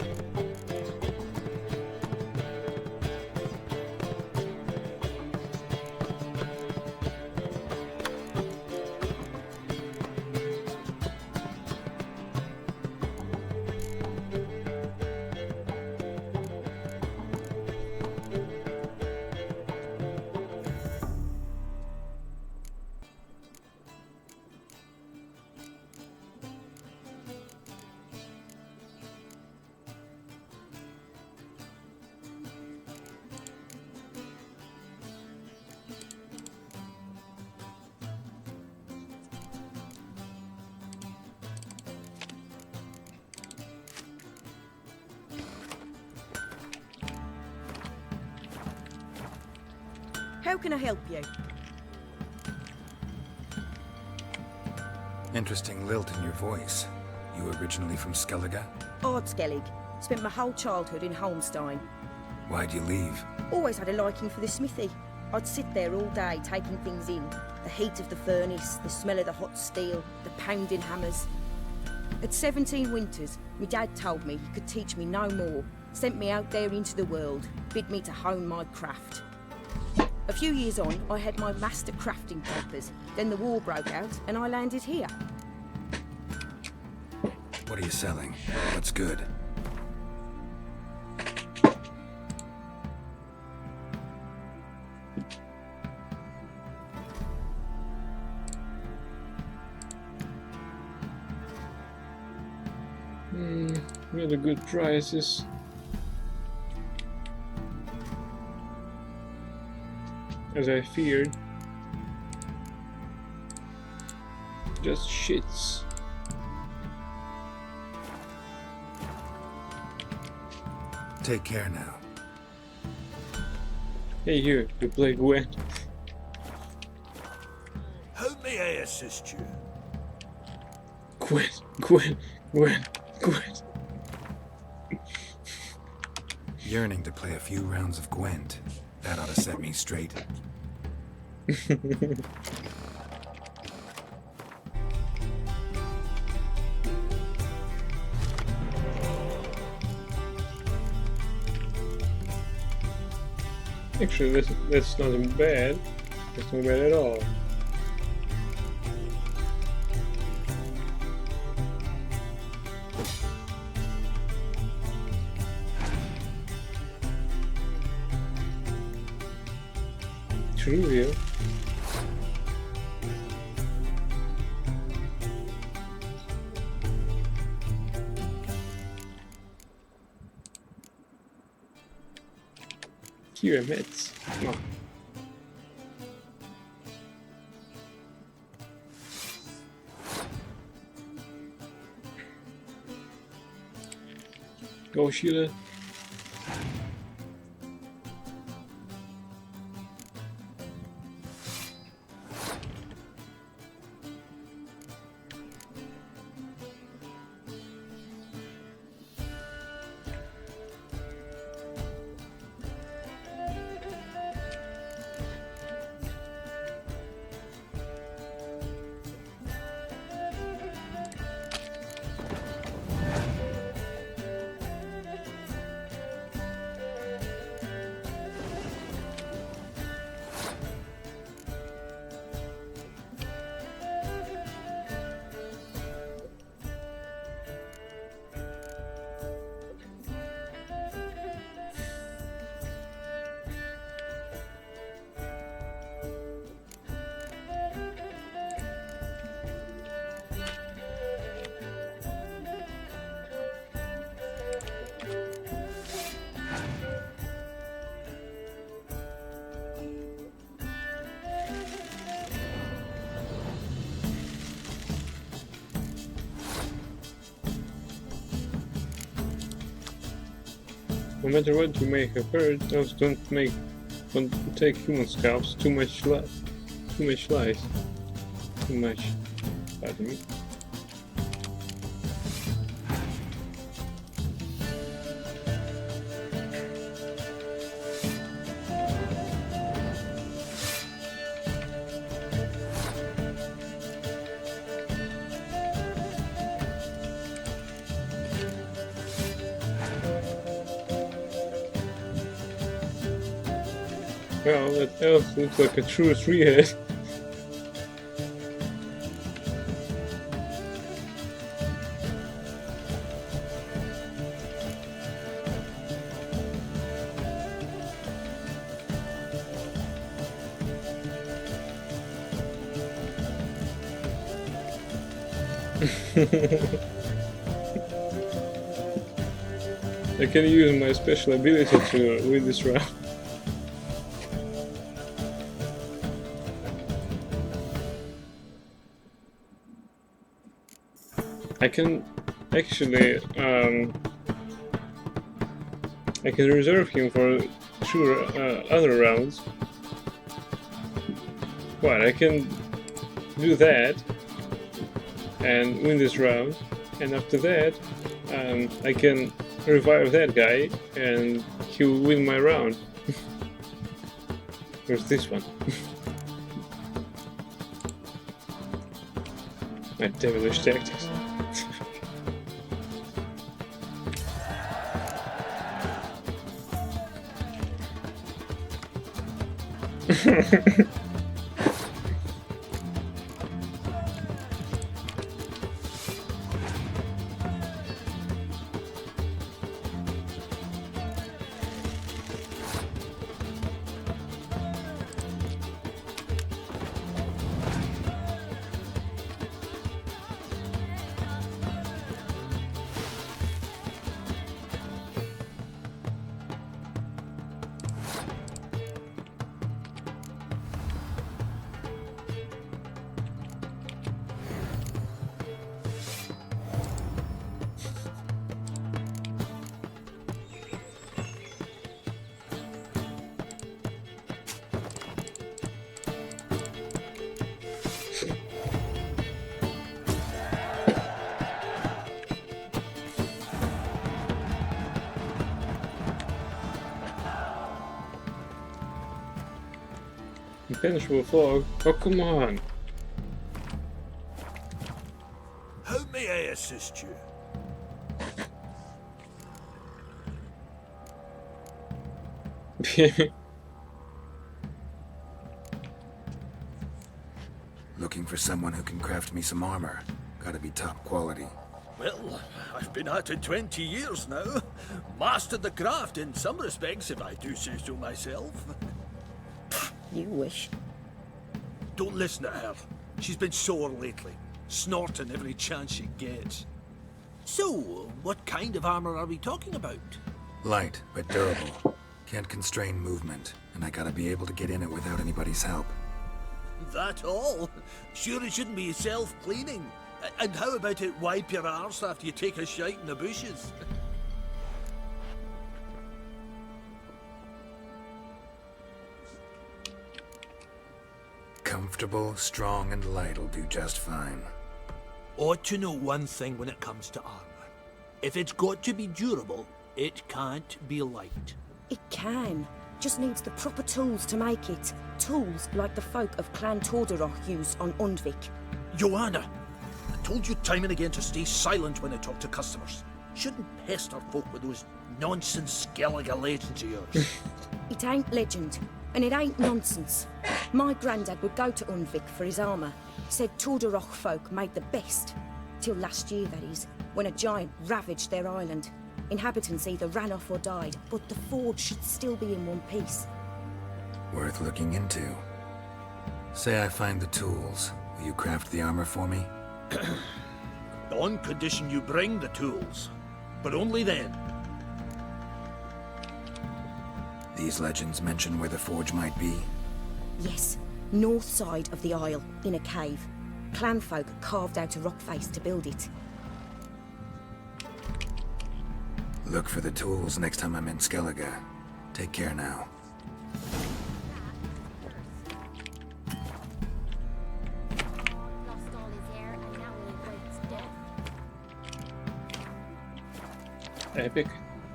How can I help you? Interesting lilt in your voice. You originally from Skellige? Ardskellig. Spent my whole childhood in Holmstein. Why'd you leave? Always had a liking for the smithy. I'd sit there all day taking things in. The heat of the furnace, the smell of the hot steel, the pounding hammers. At 17 winters, my dad told me he could teach me no more. Sent me out there into the world, bid me to hone my craft. A few years on, I had my master crafting papers. Then the war broke out and I landed here. What are you selling? What's good? Really good prices. As I feared. Just shits. Take care now. Hey you play Gwen. How may I assist you? Gwen. Yearning to play a few rounds of Gwent. That ought to set me straight. Actually, that's not bad. That's not bad at all. Trivial. Here emits. Come on. Go Sheila. No matter what you may have heard, those don't take human scalps. Too much lies. Too much. Pardon me. Well, that elf looks like a true three-head. I can use my special ability to win this round. I can actually, I can reserve him for sure other rounds. Well, I can do that and win this round, and after that I can revive that guy and he'll win my round. Where's this one? My devilish tactics. Impenetrable fog? Oh, come on! How may I assist you? Looking for someone who can craft me some armor. Gotta be top quality. Well, I've been at it 20 years now. Mastered the craft in some respects, if I do say so myself. You wish. Don't listen to her. She's been sore lately, snorting every chance she gets. So, what kind of armor are we talking about? Light, but durable. Can't constrain movement, and I gotta be able to get in it without anybody's help. That all? Sure it shouldn't be self-cleaning. And how about it wipe your arse after you take a shite in the bushes? Comfortable, strong, and light'll do just fine. Ought to know one thing when it comes to armor. If it's got to be durable, it can't be light. It can. Just needs the proper tools to make it. Tools like the folk of Clan Tordarroch use on Undvik. Joanna, I told you time and again to stay silent when I talk to customers. Shouldn't pester folk with those nonsense Skellige legends of yours. It ain't legend, and it ain't nonsense. My granddad would go to Undvik for his armour. Said Tordarroch folk made the best. Till last year, that is, when a giant ravaged their island. Inhabitants either ran off or died, but the forge should still be in one piece. Worth looking into. Say I find the tools. Will you craft the armor for me? On condition you bring the tools. But only then. These legends mention where the forge might be? Yes, north side of the isle, in a cave. Clanfolk carved out a rock face to build it. Look for the tools next time I'm in Skellige. Take care now. Epic.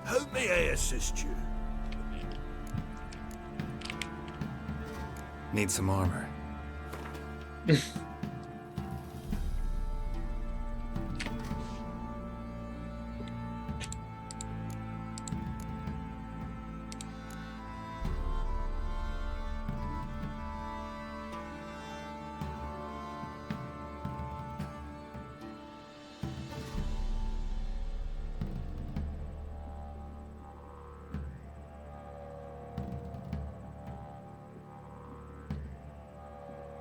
How may I assist you? Need some armor.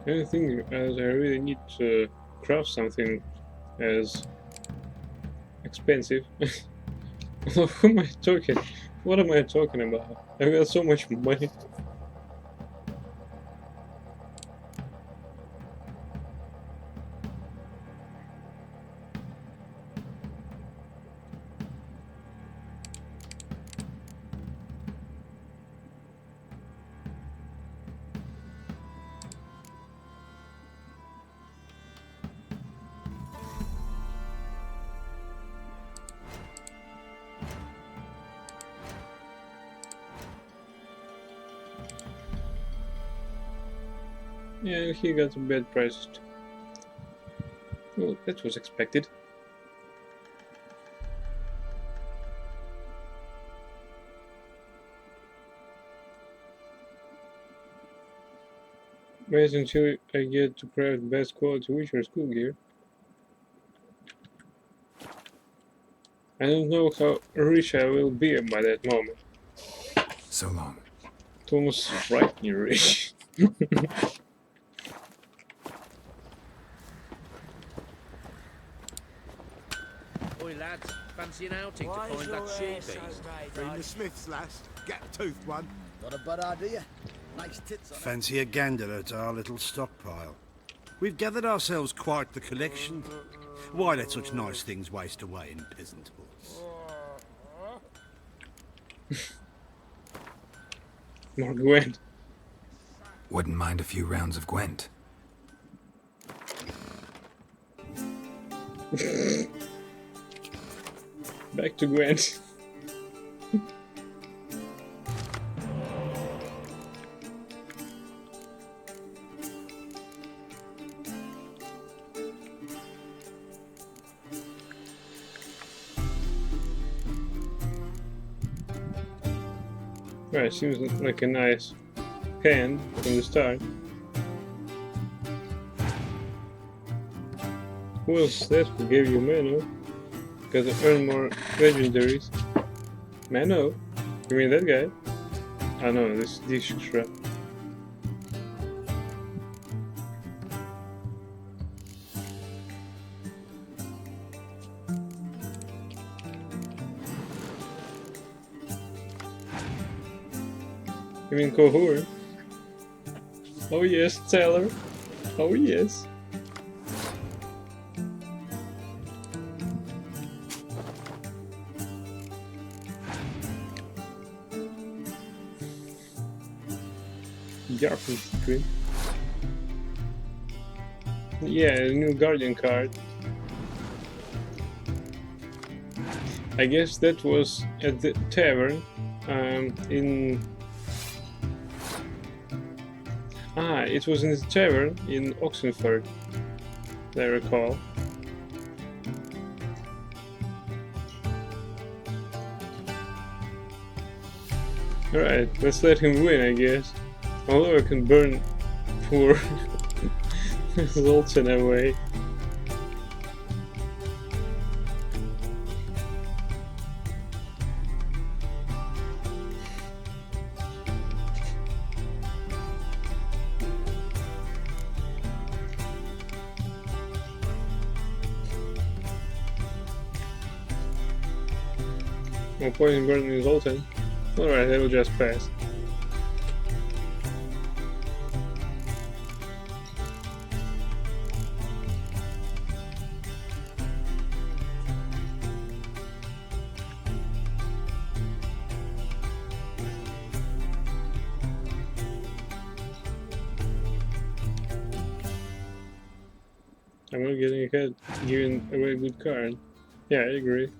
The only thing is I really need to craft something as expensive. Who am I talking? What am I talking about? I've got so much money. Yeah, he got a bad price. Well, that was expected. Wait until I get to craft best quality Witcher school gear. I don't know how rich I will be by that moment. So long. It's almost frightening rich. Oi, lads, fancy an outing to find that sheep beast? Bring the Smiths, lass. Get a toothed one. Not a bad idea. Nice tits on it. Fancy a gander at our little stockpile. We've gathered ourselves quite the collection. Why let such nice things waste away in peasant huts? More Gwent. Wouldn't mind a few rounds of Gwent. Back to Gwent. Right, seems like a nice hand from the start. Who else that who gave you Mano? Gotta earn more legendaries. Mano? You mean that guy? Oh no, this is Dijkstra. You mean Kohur? Oh yes, Taylor. Oh yes. Jarfin screen. Yeah, a new Guardian card. I guess that was at the tavern in... Ah, it was in the tavern in Oxenford, I recall. Alright, let's let him win, I guess. Although I can burn poor Zoltan away. No point in burning Zoltan. Alright, that will just pass. I'm not getting ahead, giving away a good card. Yeah, I agree.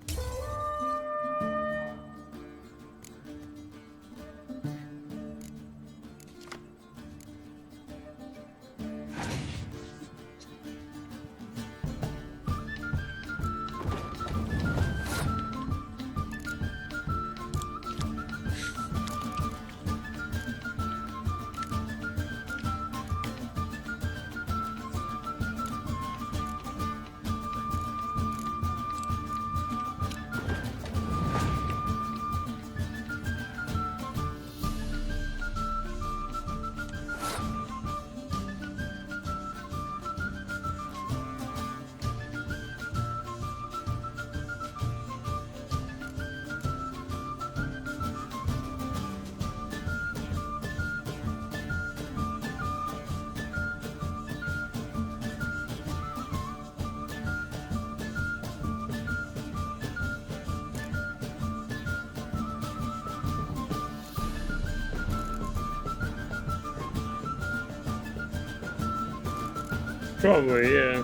Probably, yeah.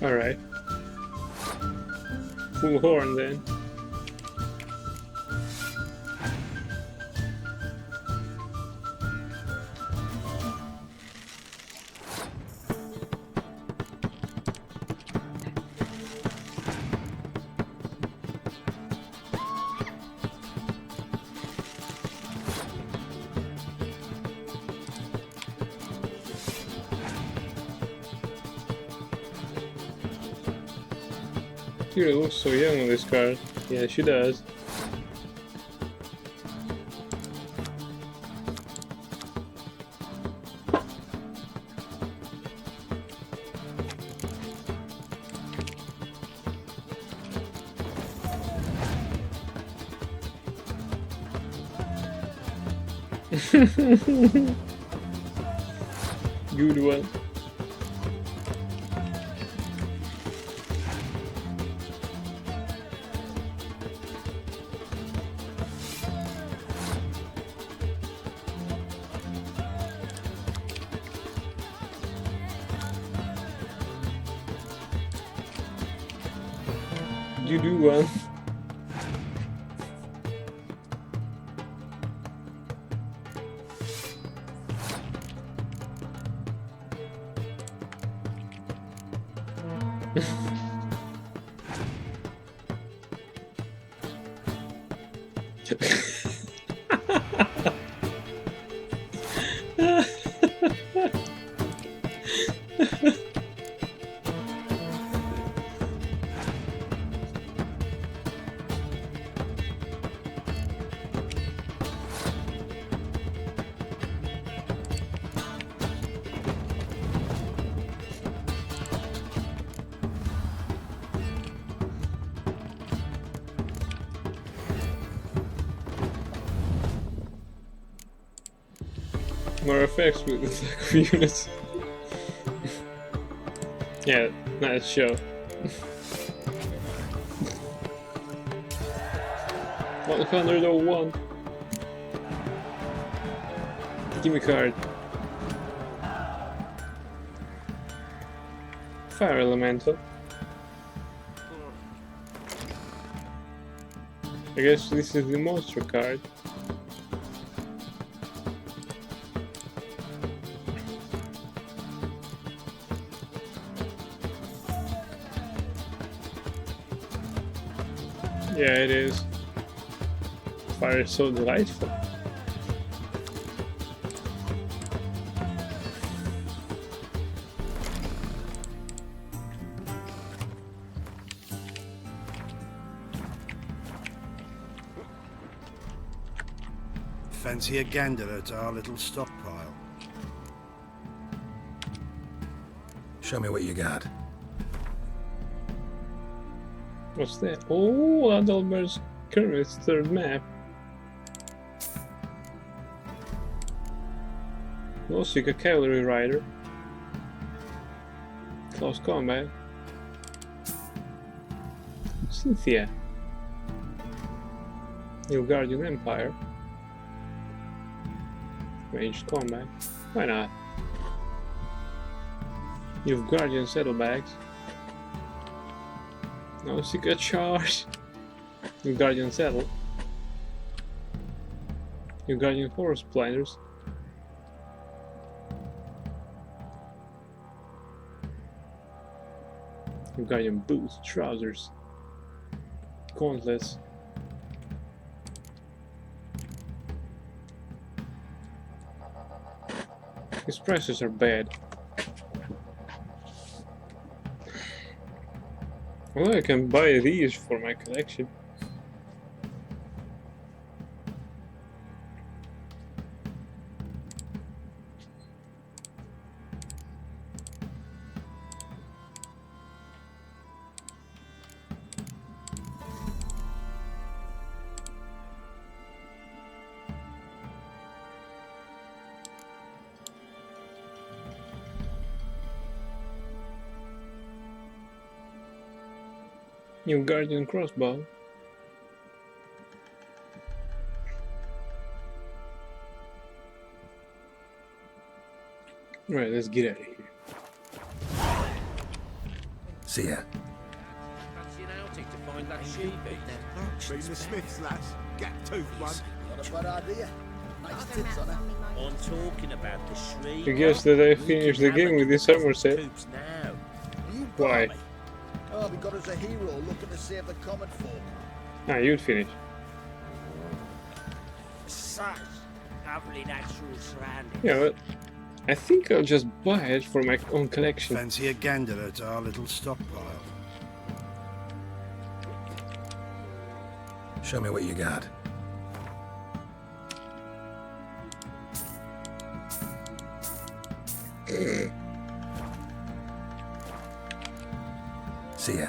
Alright. Full horn then. She looks so young on this card. Yeah, she does. Good one. You do one. More effects with the attack units. Yeah, nice show. 101. Give me card. Fire elemental. I guess this is the monster card. Yeah, it is. Fire is so delightful. Fancy a gander at our little stockpile. Show me what you got. What's that? Oh, Adalbert's Kermit's third map. Nausicaa Cavalry Rider. Close combat. Cynthia. Nilfgaardian Empire. Ranged combat. Why not? Nilfgaardian Saddlebags. Nausicaa Charge. Nilfgaardian Saddle. Nilfgaardian Horse Blinders. Nilfgaardian Boots, Trousers. Gauntlets. These prices are bad. Well, I can buy these for my collection. Nilfgaardian Crossbow. Right, let's get out of here. See ya. find that she-beast? Bring the Smiths, lads. Gap-toothed one. Not a bad idea. Nice tits on her. I'm talking about the shriek. I guess that I finished the game with this armor set. Now. Why? Oh, we got us a hero looking to save the common folk. Ah, you'd finish. Such lovely natural surroundings. Yeah, but I think I'll just buy it for my own collection. Fancy a gander at our little stockpile. Show me what you got. See ya.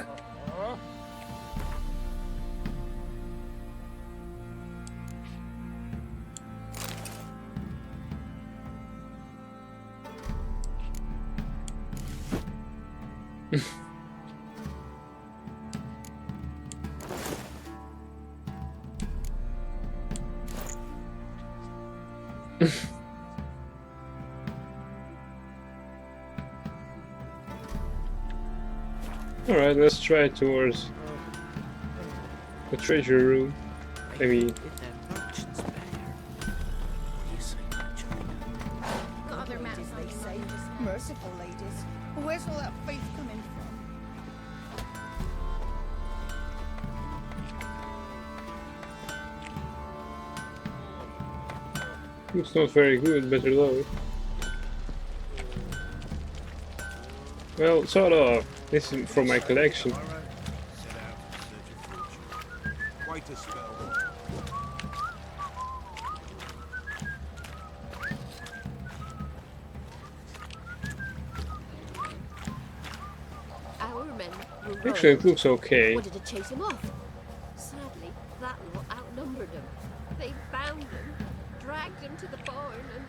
Alright, let's try towards the treasure room. I mean, Got other maps, they say. Merciful ladies. Where's all that faith coming from? looks not very good, better low. Well, sort of. This is from my collection. Wait a spell. Our men were Actually, it rogues. looks okay. Wanted to chase him off. Sadly, that lot outnumbered him. They bound him, dragged him to the barn, and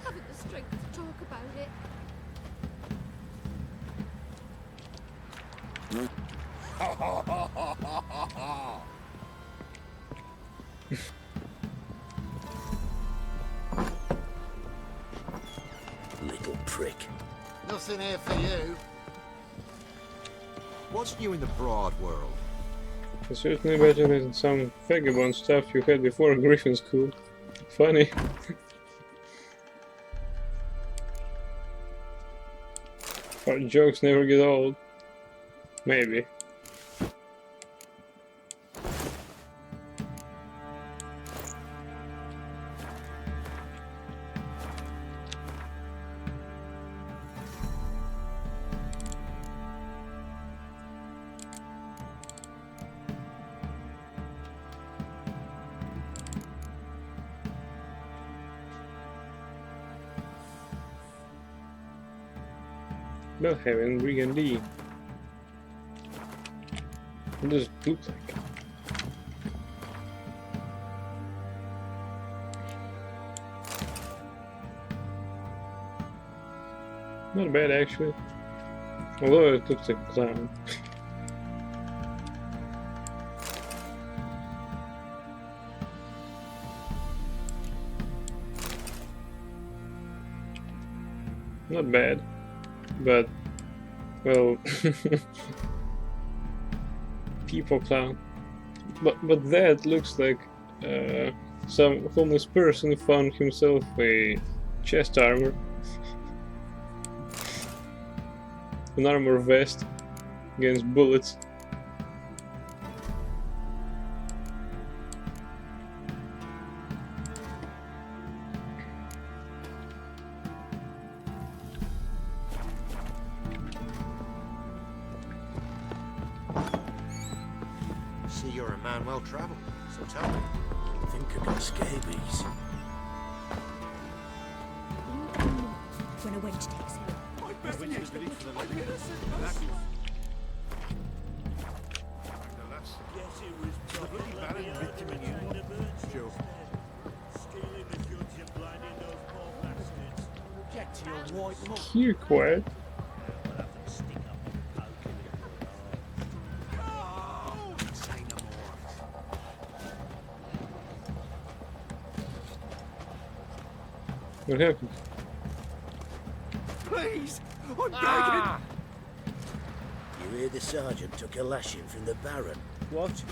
haven't the strength to talk about it. Little prick. Nothing here for you. What's new in the broad world? It's certainly better than some vagabond stuff you had before Griffin School. Funny. Our jokes never get old. Maybe. Belhaven Brigandine. What does it look like? Not bad actually. Although it looks like a clown. Not bad. But, well, people clown. But that looks like some homeless person found himself a chest armor, an armor vest against bullets. See, you're a man well traveled, so tell me. Think I got scabies. When a wench takes him. Here, quiet. What happened? Please! I'm begging! You hear the sergeant took a lashing from the Baron. What?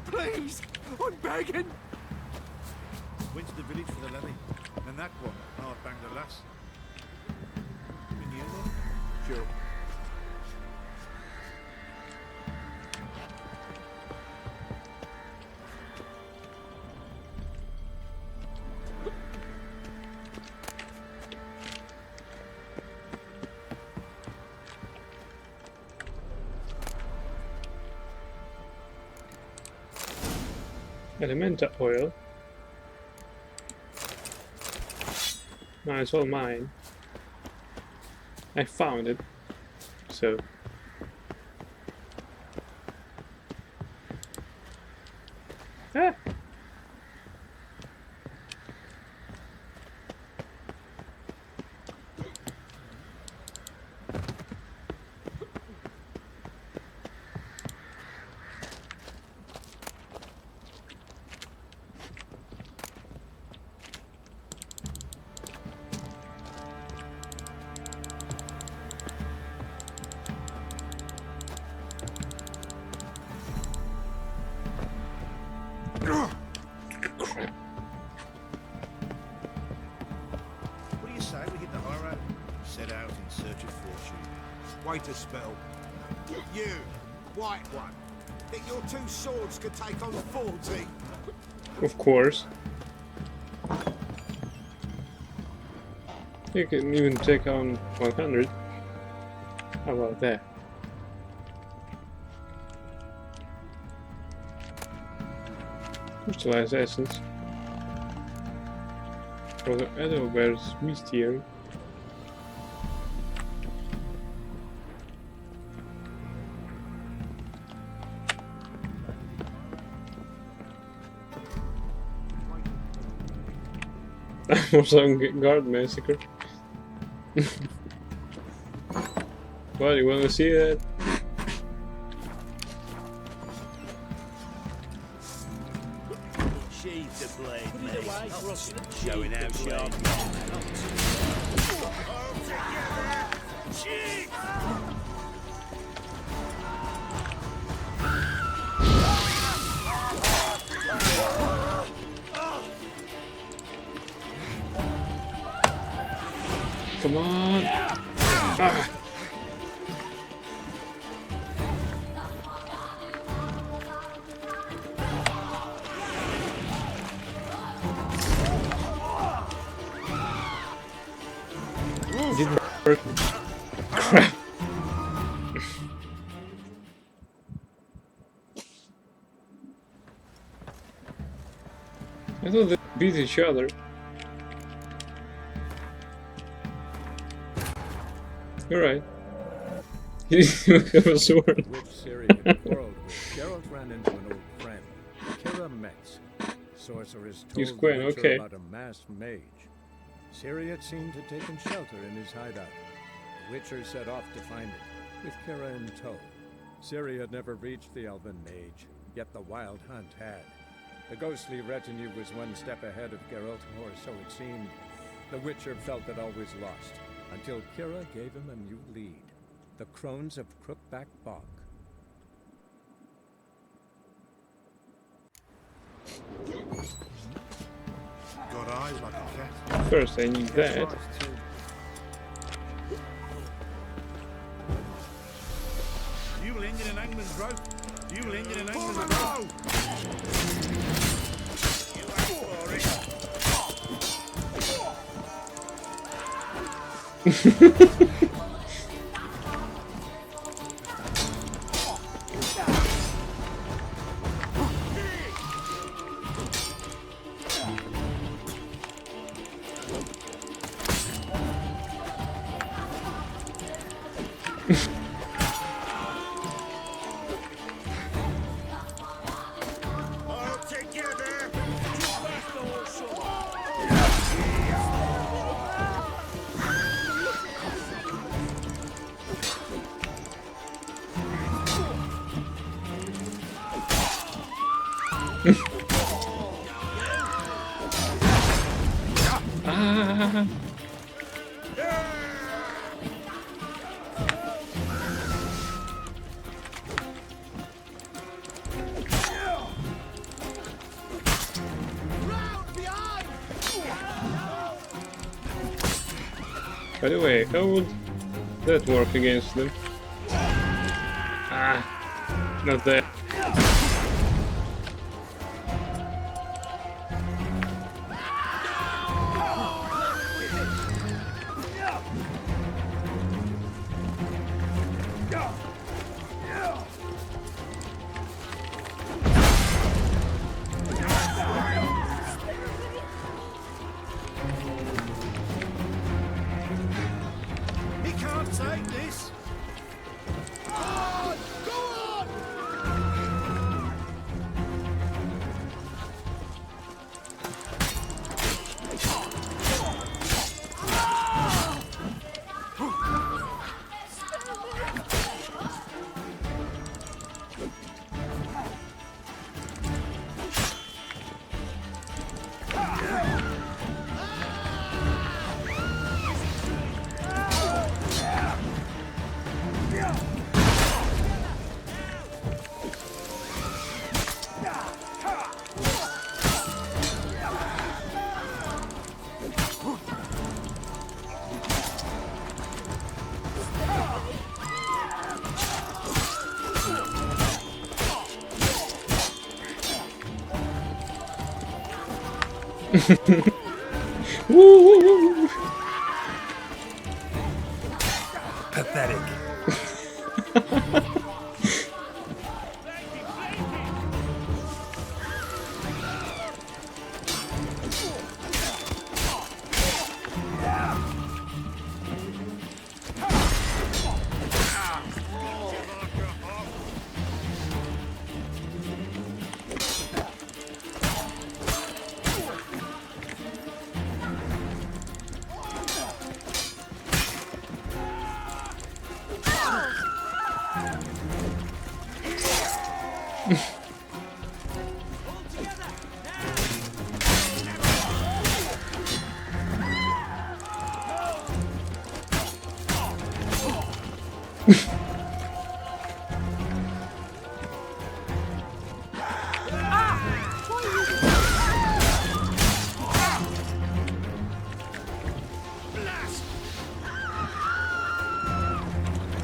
Please! I'm begging! Went to the village for the levy, and that one hard banged a lass. And you know? Sure. Elemental oil. No, it's all mine. I found it. So. Ah! What do you say we hit the high road? Set out in search of fortune. Wait a spell. You, white one, think your two swords could take on 40? Of course. You can even take on 100. How about that? Crystallized essence. For the Edelbert's Mystium. Some guard massacre. What, you wanna see that? Sheathe the blade, mate. Showing how sharp you Come on! Ah. Didn't work. Crap. I thought they beat each other. You're right. He didn't have a sword. Which Ciri had quarreled with, Geralt ran into an old friend, Kira Metz. Sorceress He's told Gwen, the Witcher okay. about a masked mage. Ciri had seemed to take shelter in his hideout. The Witcher set off to find it, with Kira in tow. Ciri had never reached the elven mage, yet the wild hunt had. The ghostly retinue was one step ahead of Geralt, or so it seemed. The Witcher felt it always lost, until Kira gave him a new lead. The Crones of Crookback Bog. Got eyes like a cat. First, I need that. You will end in an hangman's rope. You will end in an hangman's rope. You asked for it. Ah. By the way, how would that work against them? Ah, not that. He can't take this. Woo! Pathetic.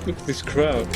Look at this crowd.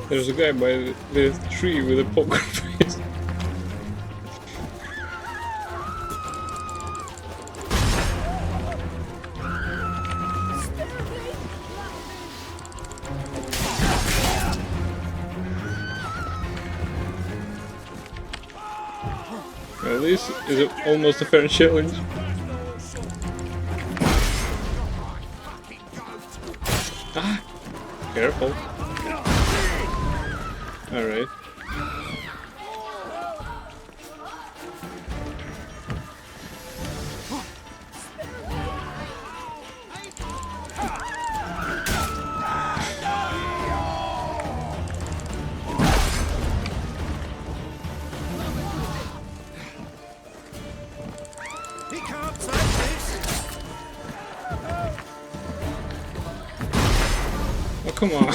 There's a guy by the tree with a poker face. Well, this is almost a fair challenge. Ah! Careful. Alright. He can't take this. Oh, come on.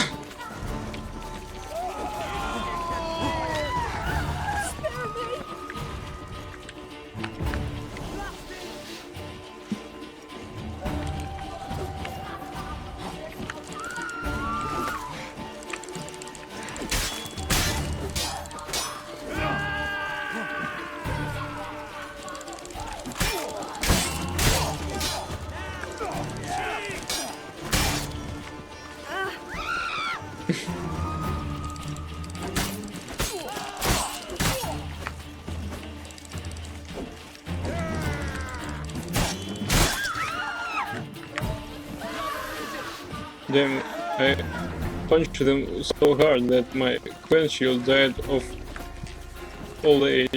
Damn, I punched them so hard that my Quen shield died of old age.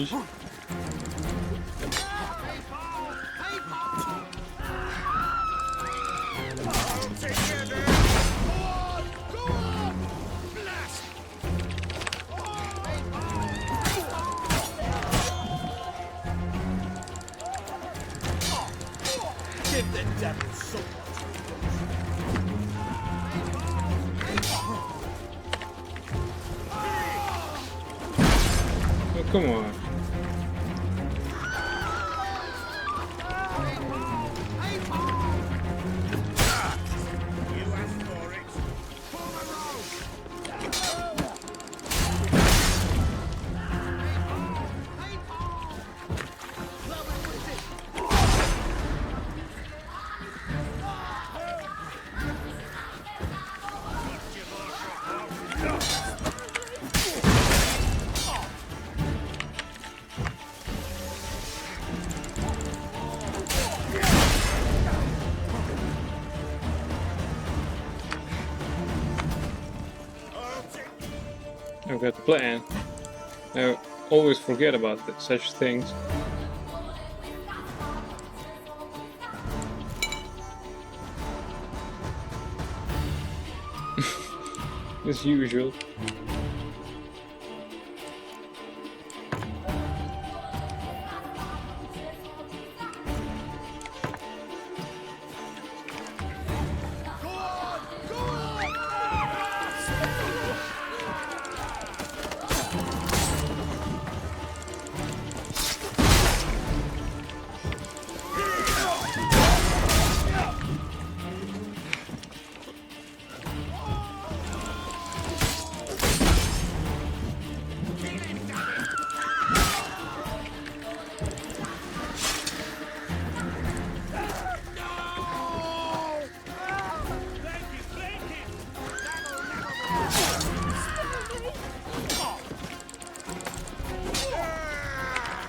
Give the devil so much. Oh, come on. I've got a plan. I always forget about such things. As usual.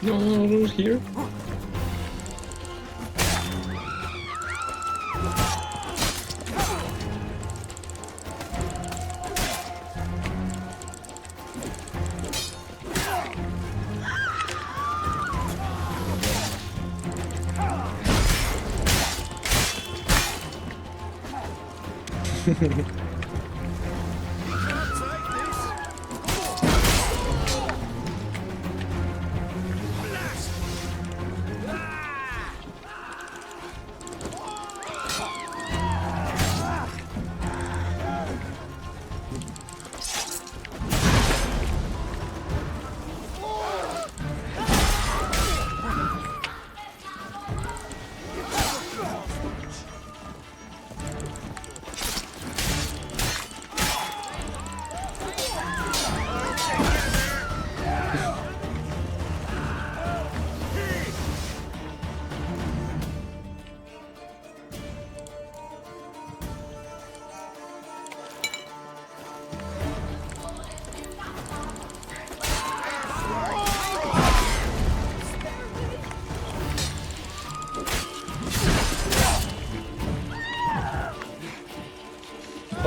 No, here.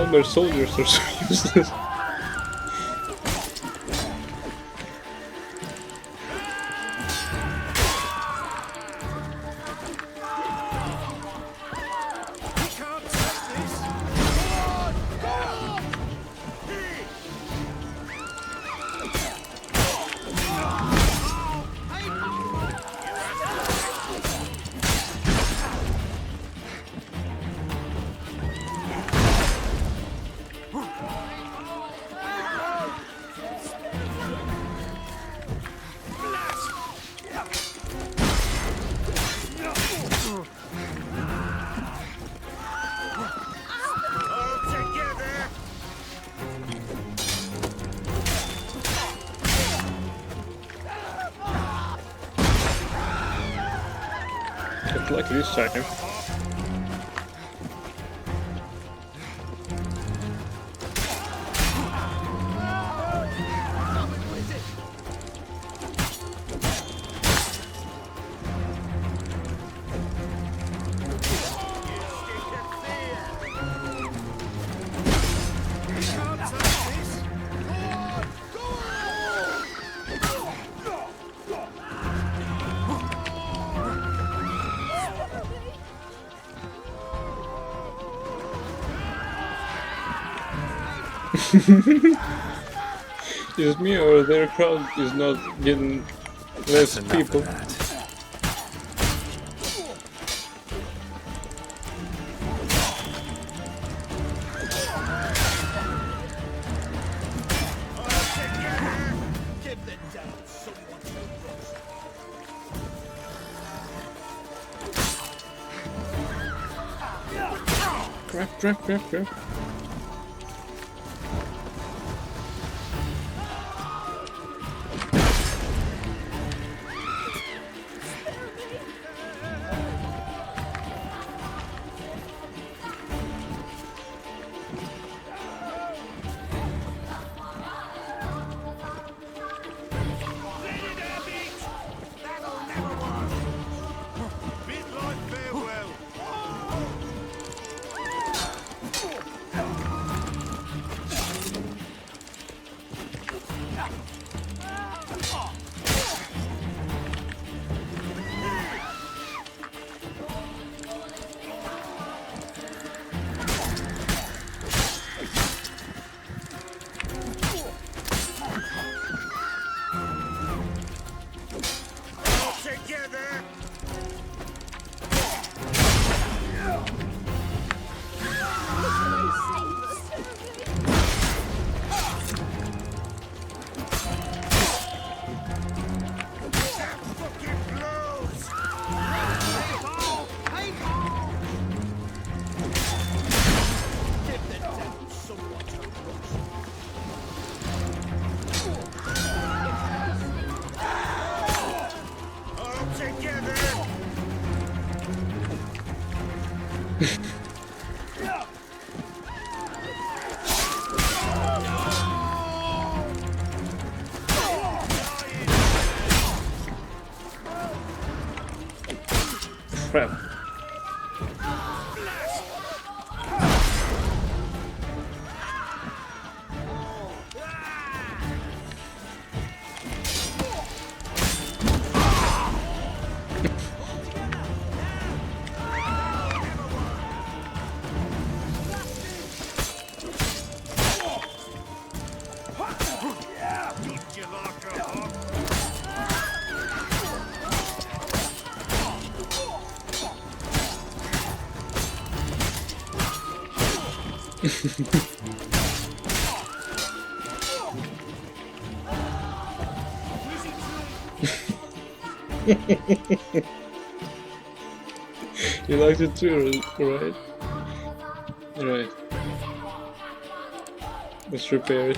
wonder soldiers are so useless. Like this time. Is me or their crowd is not getting less people? Crap. Crap. You liked it too, right? Right. Let's repair it.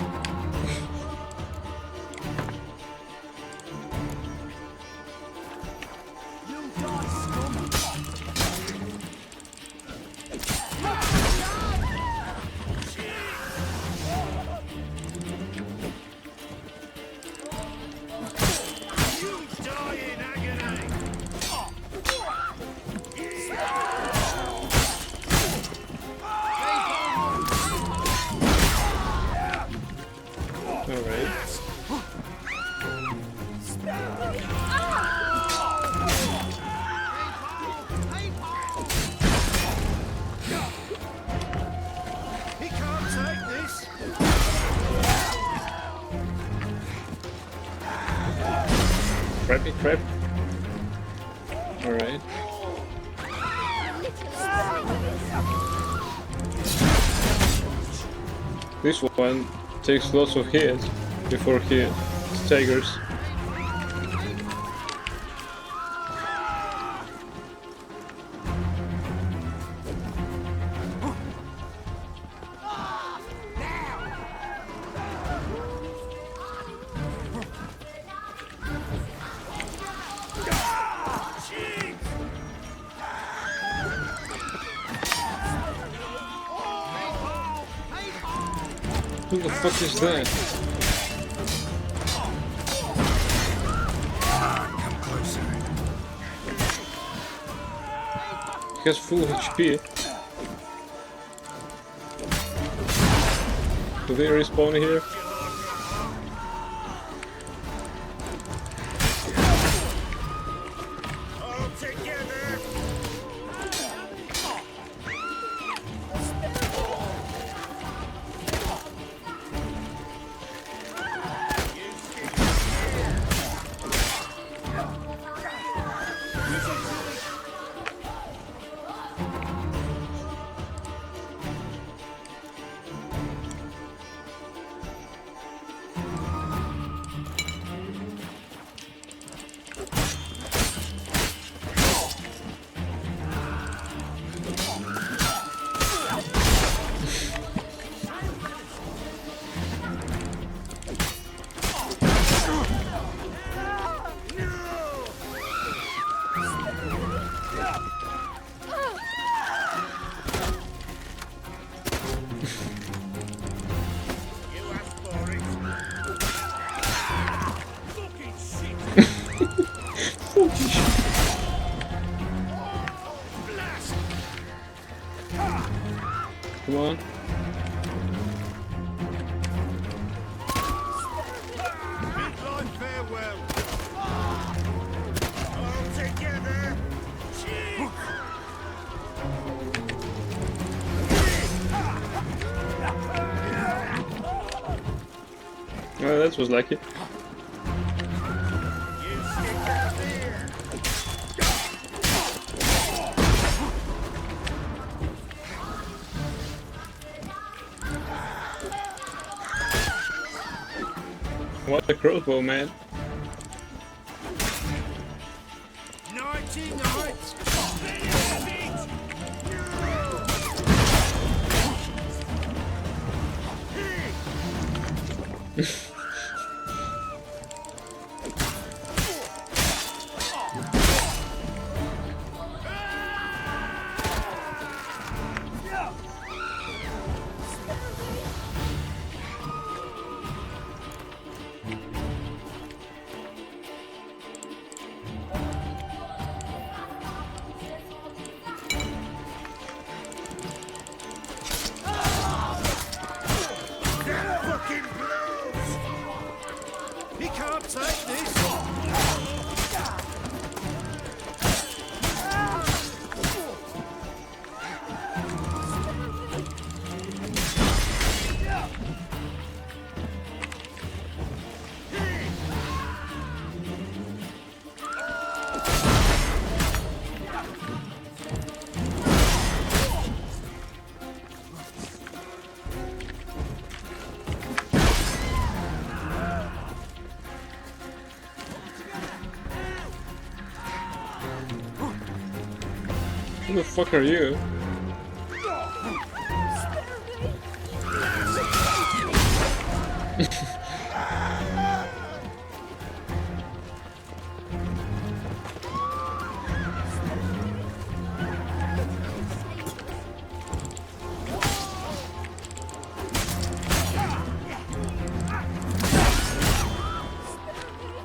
Crappy crap. Alright. This one takes lots of hits before he staggers. Who the fuck is that? Come closer. He has full HP. Do they respawn here? Come on. Midline farewell. All together. Oh, that was lucky. What a crossbow, man. Nighty night. He can't take this. Who the fuck are you?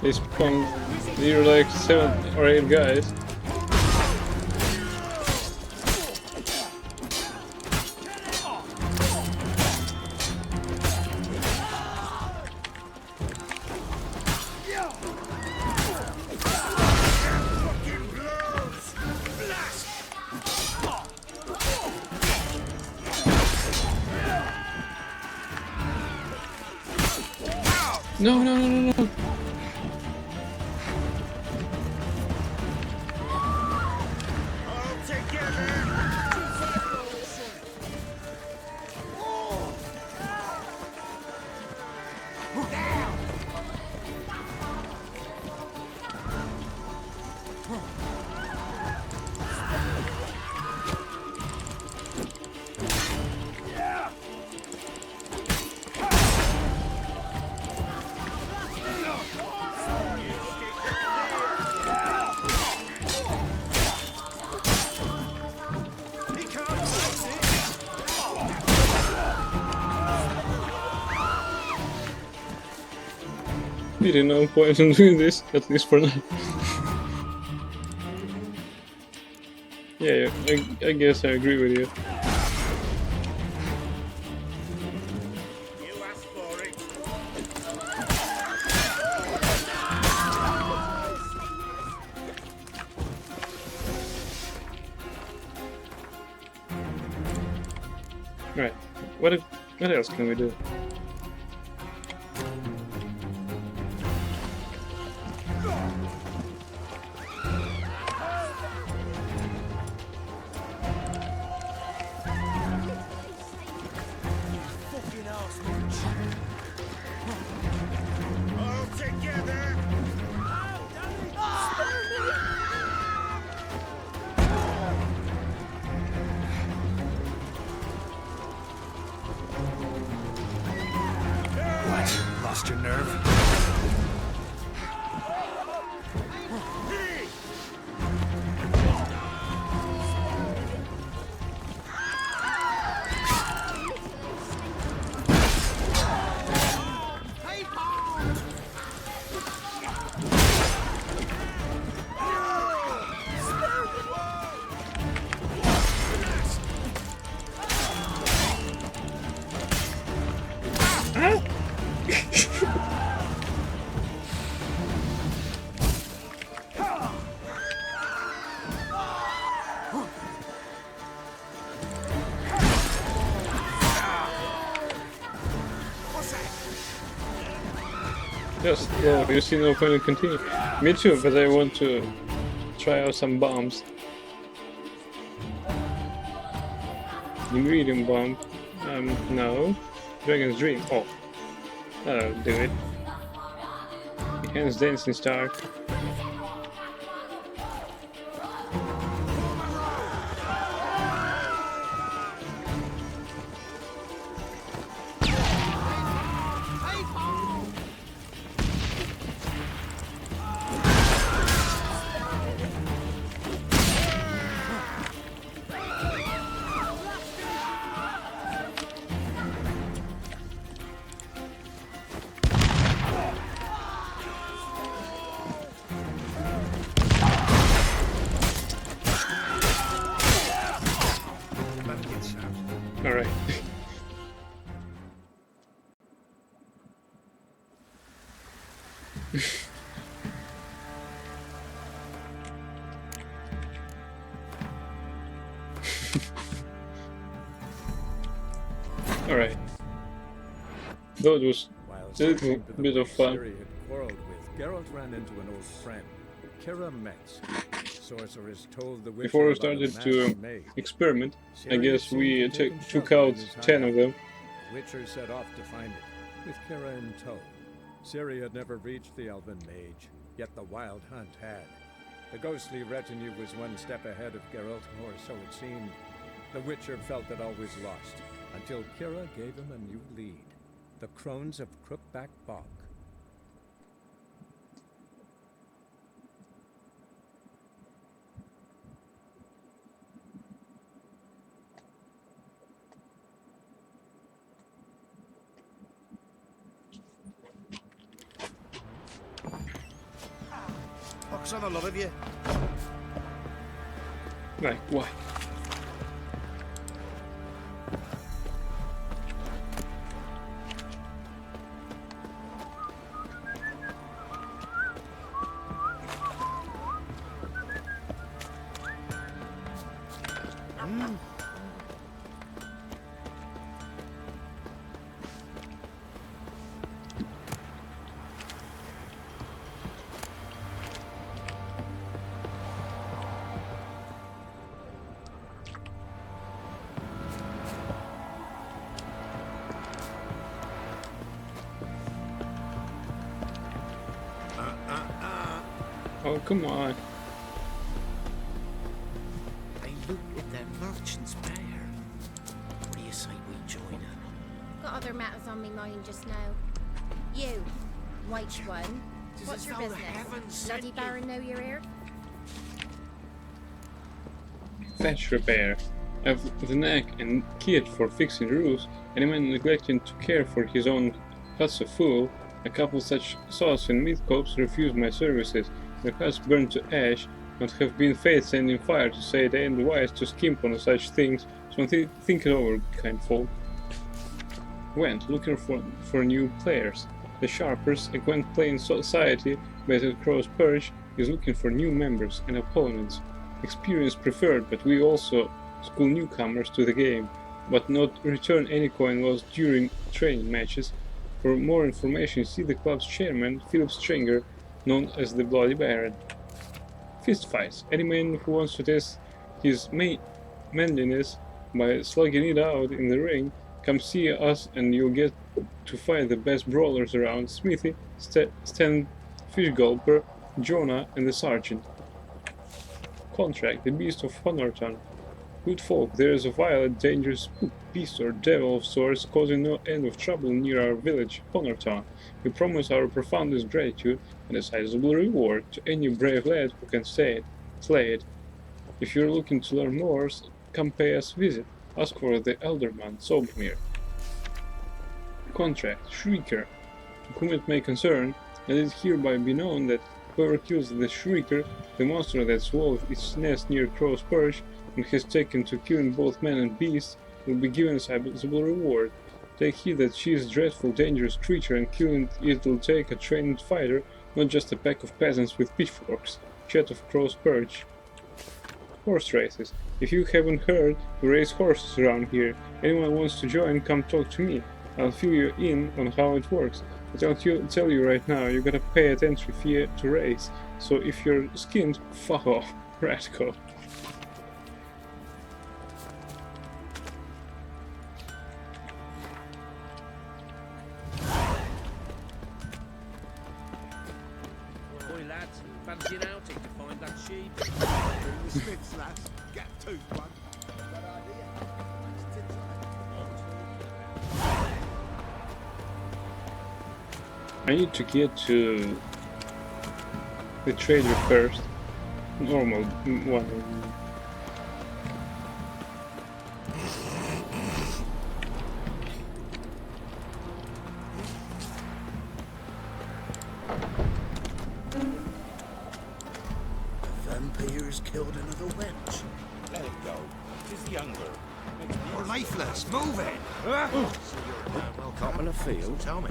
They spawned, they're like 7 or 8 guys. No, no, no, no, no. Really no point in doing this, at least for now. Yeah, I guess I agree with you. Right, what else can we do? Lost your nerve? Yes, yeah, you see no point in continuing. Me too, but I want to try out some bombs. Ingredient bomb. No. Dragon's Dream. Oh. That'll do it. Enhanced Dancing Star. Alright. Alright. That was a little bit of fun. Ciri had quarreled with, Geralt ran into an old friend, Kira Metz. Sorceress told the Witcher Before we about a started to masked mage. experiment, I Ciri guess seemed we to have taken took shelter in out his 10 of hideout. them. The Witcher set off to find it, with Kira in tow. Ciri had never reached the elven mage, yet the wild hunt had. The ghostly retinue was one step ahead of Geralt, or so it seemed. The Witcher felt that all was lost, until Kira gave him a new lead. The Crones of Crookback Bog. Fox on the love of you. Like, why? Oh, come on. Hey, look at that merchant's pair. What do you say we join her? Got other matters on me mind just now. You, white one. Tis What's as your though the business? heavens sent Bloody you. Baron know you're here? Thatch repair. Have the knack and kit for fixing roofs, and a man neglecting to care for his own hut's a fool. A couple such sauce and meat cops refused my services. Their huts burned to ash. Not have been fate sending fire to say it ain't wise to skimp on such things, so think it over, kind folk. Went looking for new players. The Sharpers, a Gwent playing society based at Crow's Perch, is looking for new members and opponents. Experience preferred, but we also school newcomers to the game, but not return any coin lost during training matches. For more information, see the club's chairman, Philip Stringer, known as the Bloody Baron. Fist fights. Any man who wants to test his manliness by slugging it out in the ring, come see us and you'll get to fight the best brawlers around: Smithy, Stan Fishgulper, Jonah, and the Sergeant. Contract. The Beast of Honorton. Good folk, there is a violent, dangerous spook, beast or devil of sorts causing no end of trouble near our village, Honorton. We promise our profoundest gratitude and a sizable reward to any brave lad who can slay it. If you're looking to learn more, come pay us a visit. Ask for the Elderman, Sobermere. Contract. Shrieker. To whom it may concern, let it hereby be known that whoever kills the Shrieker, the monster that swallowed its nest near Crow's Perch, and has taken to killing both men and beasts, will be given a sizable reward. Take heed that she is a dreadful, dangerous creature, and killing it will take a trained fighter, not just a pack of peasants with pitchforks. Chat of Crow's Perch. Horse races. If you haven't heard, we race horses around here. Anyone wants to join, come talk to me. I'll fill you in on how it works. But I'll tell you right now, you gotta pay an entry fee to race. So if you're skinned, fuck off, Ratco. Boy, lads, fancy an outing to find that sheep? The Smiths, lads. Get two, one. I need to get to the trader first. Normal one. Vampire's killed another wench. Let it go. It's younger. You're lifeless. Move it. So you're a well Cop in a field. Tell me.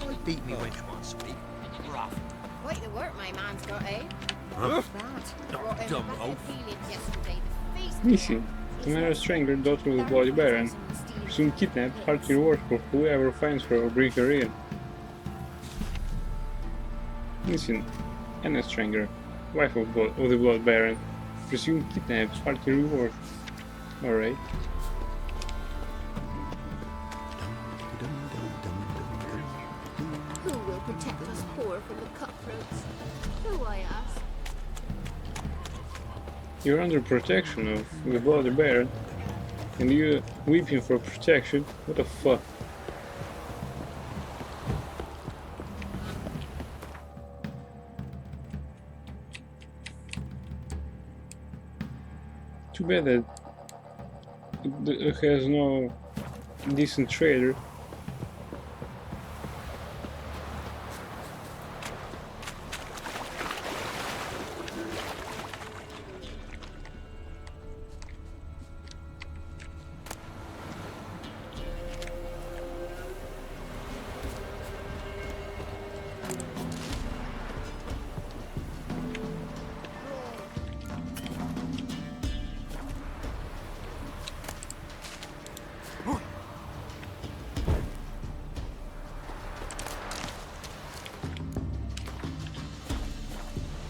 I beat me wench once a week. Rough. Quite the work my man's got, eh? Huh? Bad. Not Brought in dumb a bucket oaf. of Helium yesterday. The face Missing. Tamara Stranger, daughter of the Bloody Baron. Presumed kidnapped, hard reward for whoever finds her or bring her in. Missing. Anna Stranger, wife of the Blood Baron. Presumed kidnapped, hard reward. Alright. Who will protect us poor from the cutthroats? Who, I ask? You're under protection of the Bloody Baron, and you weeping for protection? What the fuck? Too bad that it has no decent trader.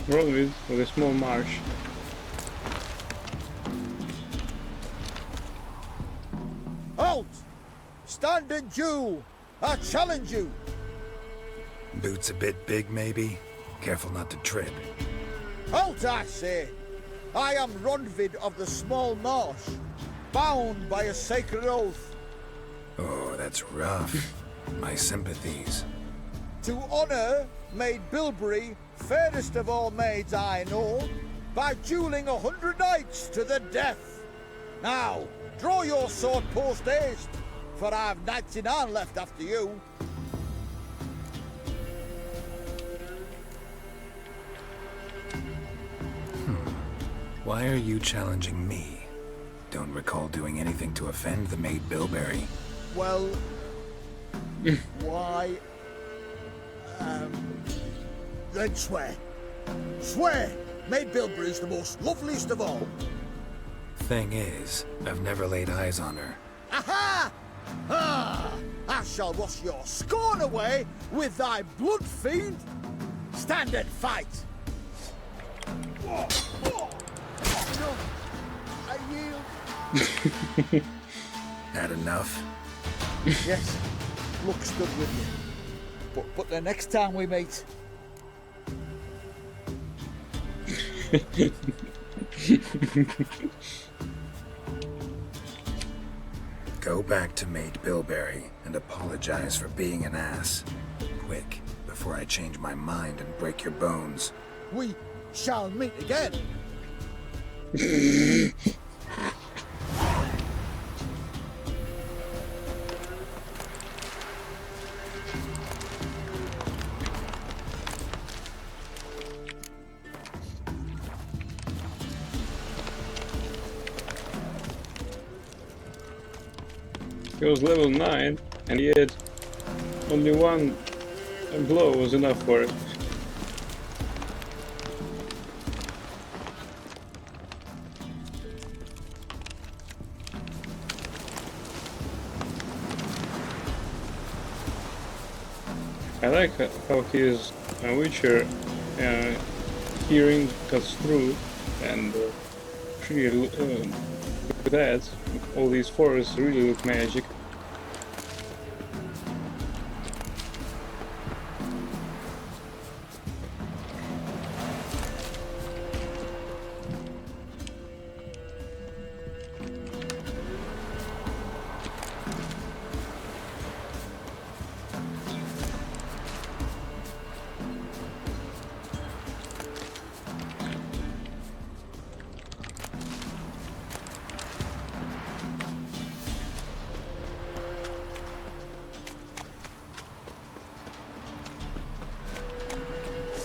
Road with a small marsh. Halt! Standing Jew! I challenge you! Boots a bit big, maybe? Careful not to trip. Halt, I say! I am Ronvid of the Small Marsh, bound by a sacred oath. Oh, that's rough. My sympathies. To honour Maid Bilberry, fairest of all maids I know, by duelling 100 knights to the death. Now, draw your sword post haste, for I've 99 left after you. Why are you challenging me? Don't recall doing anything to offend the maid Bilberry. Well, why? Then swear. Swear! Maid Bilberry's the most loveliest of all. Thing is, I've never laid eyes on her. Aha! Ah! I shall wash your scorn away with thy blood fiend. Stand and fight. No, I yield. Had enough? Yes, luck's good with you. But the next time we meet. Go back to Maid Bilberry and apologize for being an ass. Quick, before I change my mind and break your bones. We shall meet again. He was level 9, and yet only one blow was enough for it. I like how his Witcher hearing cuts through, and pretty with that, all these forests really look magic.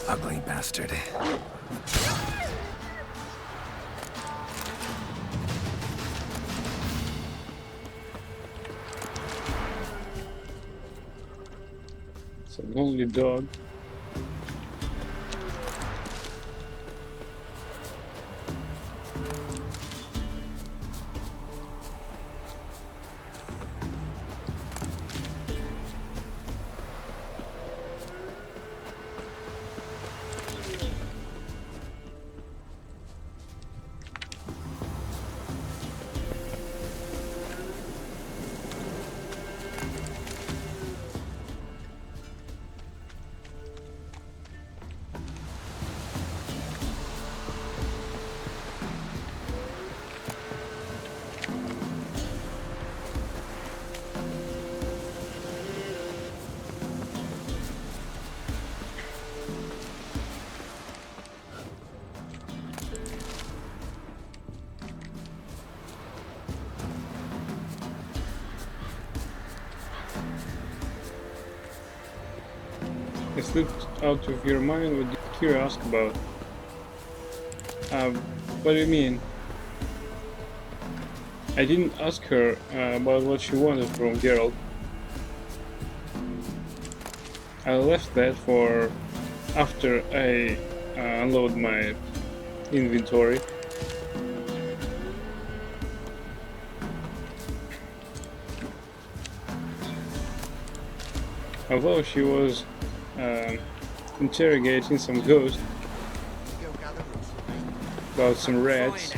Ugly bastard. It's a lonely dog. It slipped out of your mind. What did Kira ask about? What do you mean? I didn't ask her about what she wanted from Geralt. I left that for after I unload my inventory. Although she was interrogating some ghost about some rats.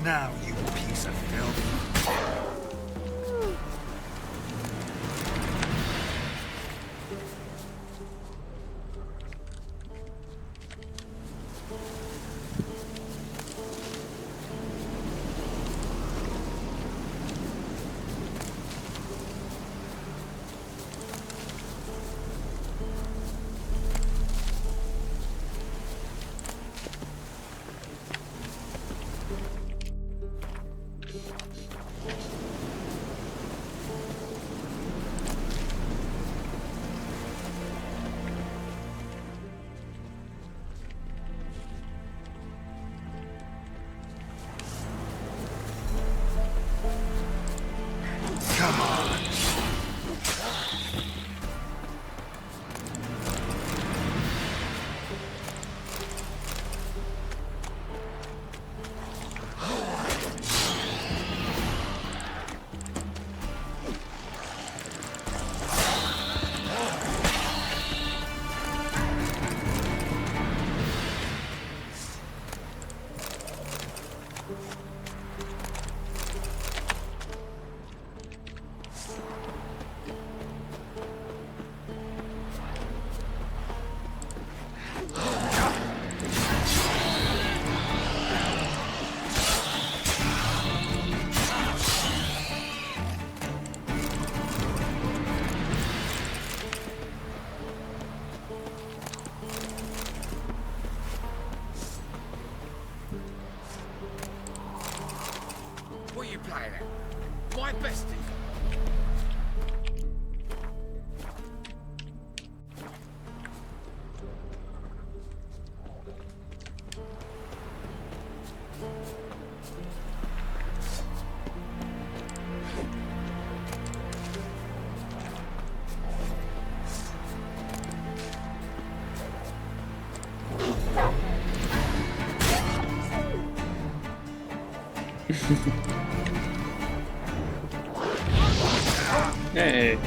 Now, you piece of filth. What are you playing at? My bestie. Hey.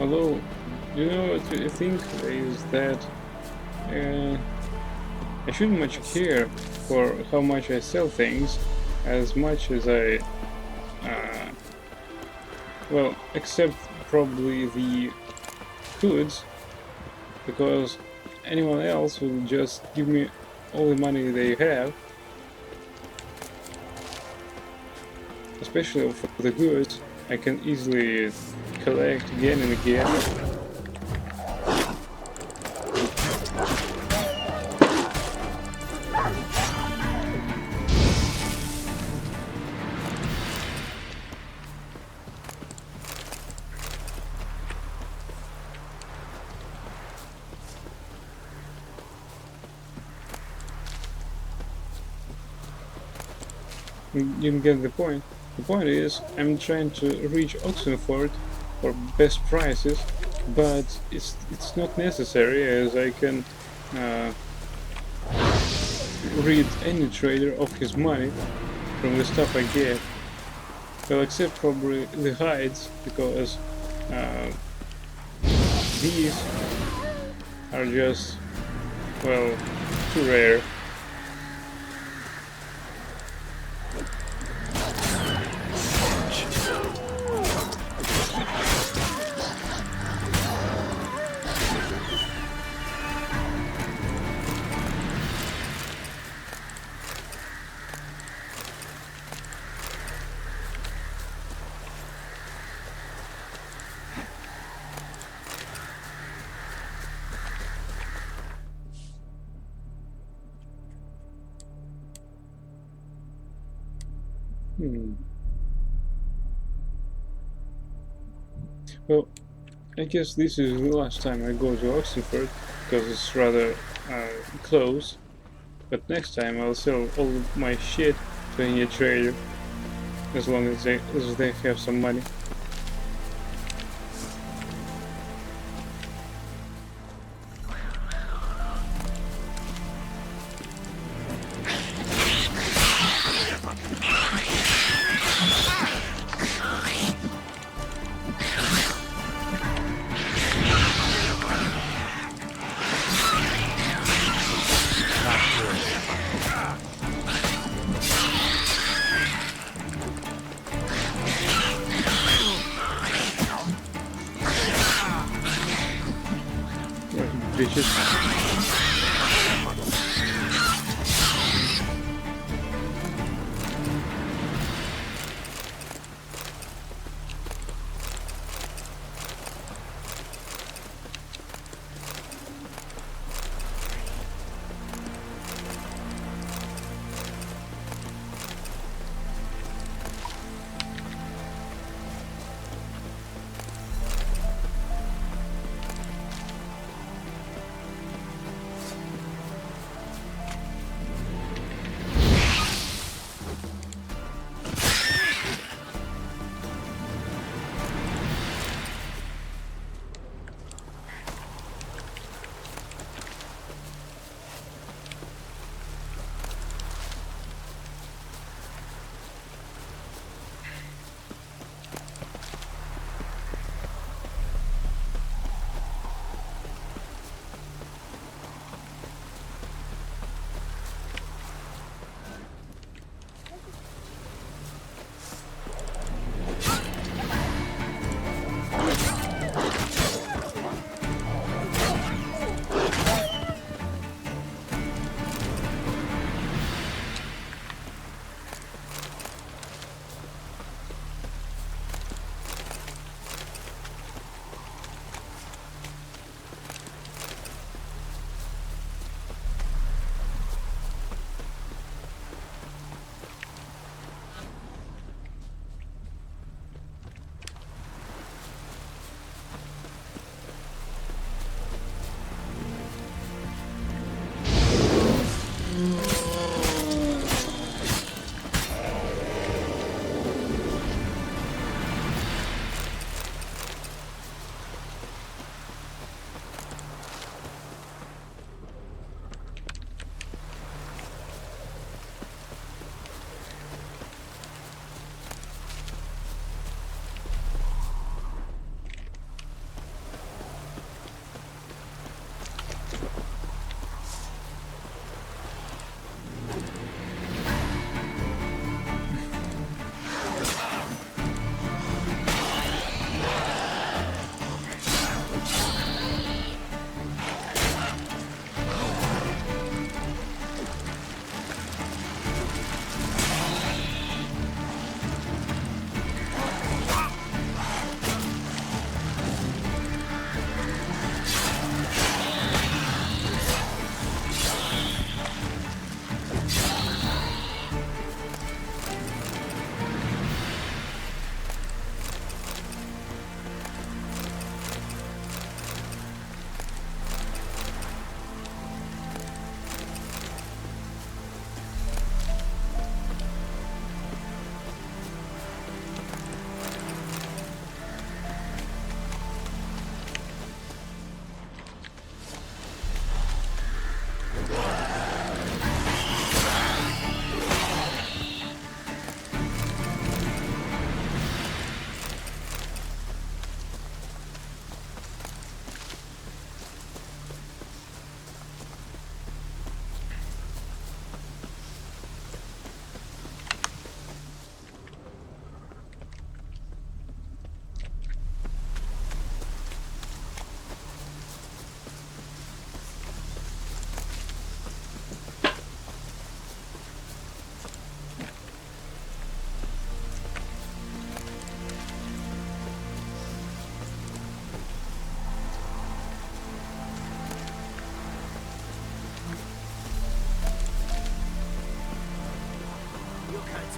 Although, you know what I think is that I shouldn't much care for how much I sell things as much as I, well, except probably the goods, because anyone else will just give me all the money they have, especially for the goods. I can easily collect again and again. You can get the point. The point is, I'm trying to reach Oxenford for best prices, but it's not necessary, as I can rid any trader of his money from the stuff I get. Well, except probably the hides, because these are just, well, too rare. Well, I guess this is the last time I go to Oxenford, because it's rather close. But next time I'll sell all my shit to any trader, as long as they have some money.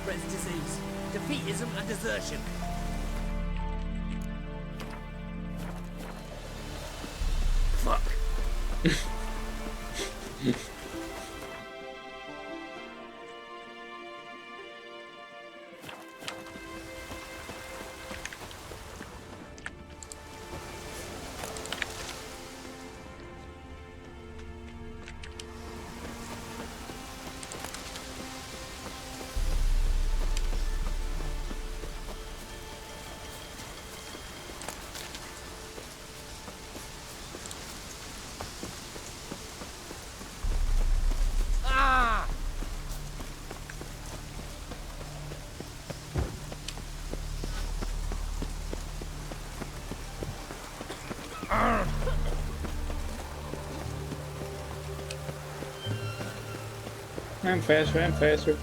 spreads disease, defeatism and desertion. I'm faster, I'm faster.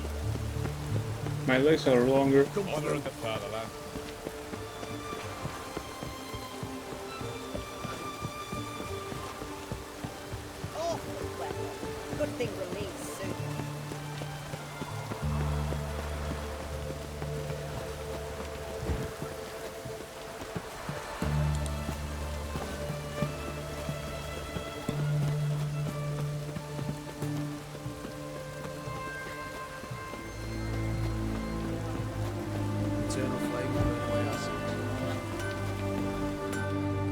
My legs are longer. Honor of the fatherland. Awful weather. Good thing we'll leave soon. Eternal flame burn away our sins.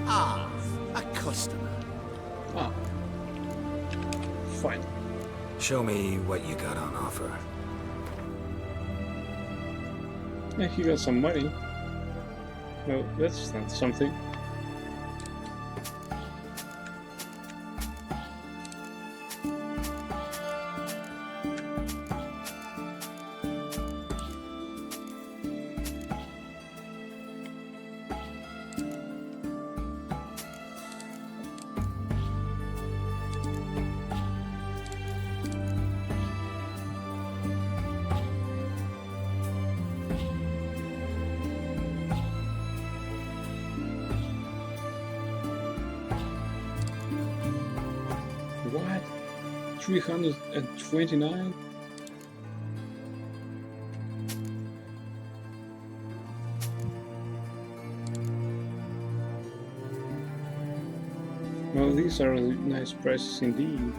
Ah, a customer. Ah. Fine. Show me what you got on offer. Yeah, he got some money. Well, that's not something. What? 329? Well, these are nice prices indeed.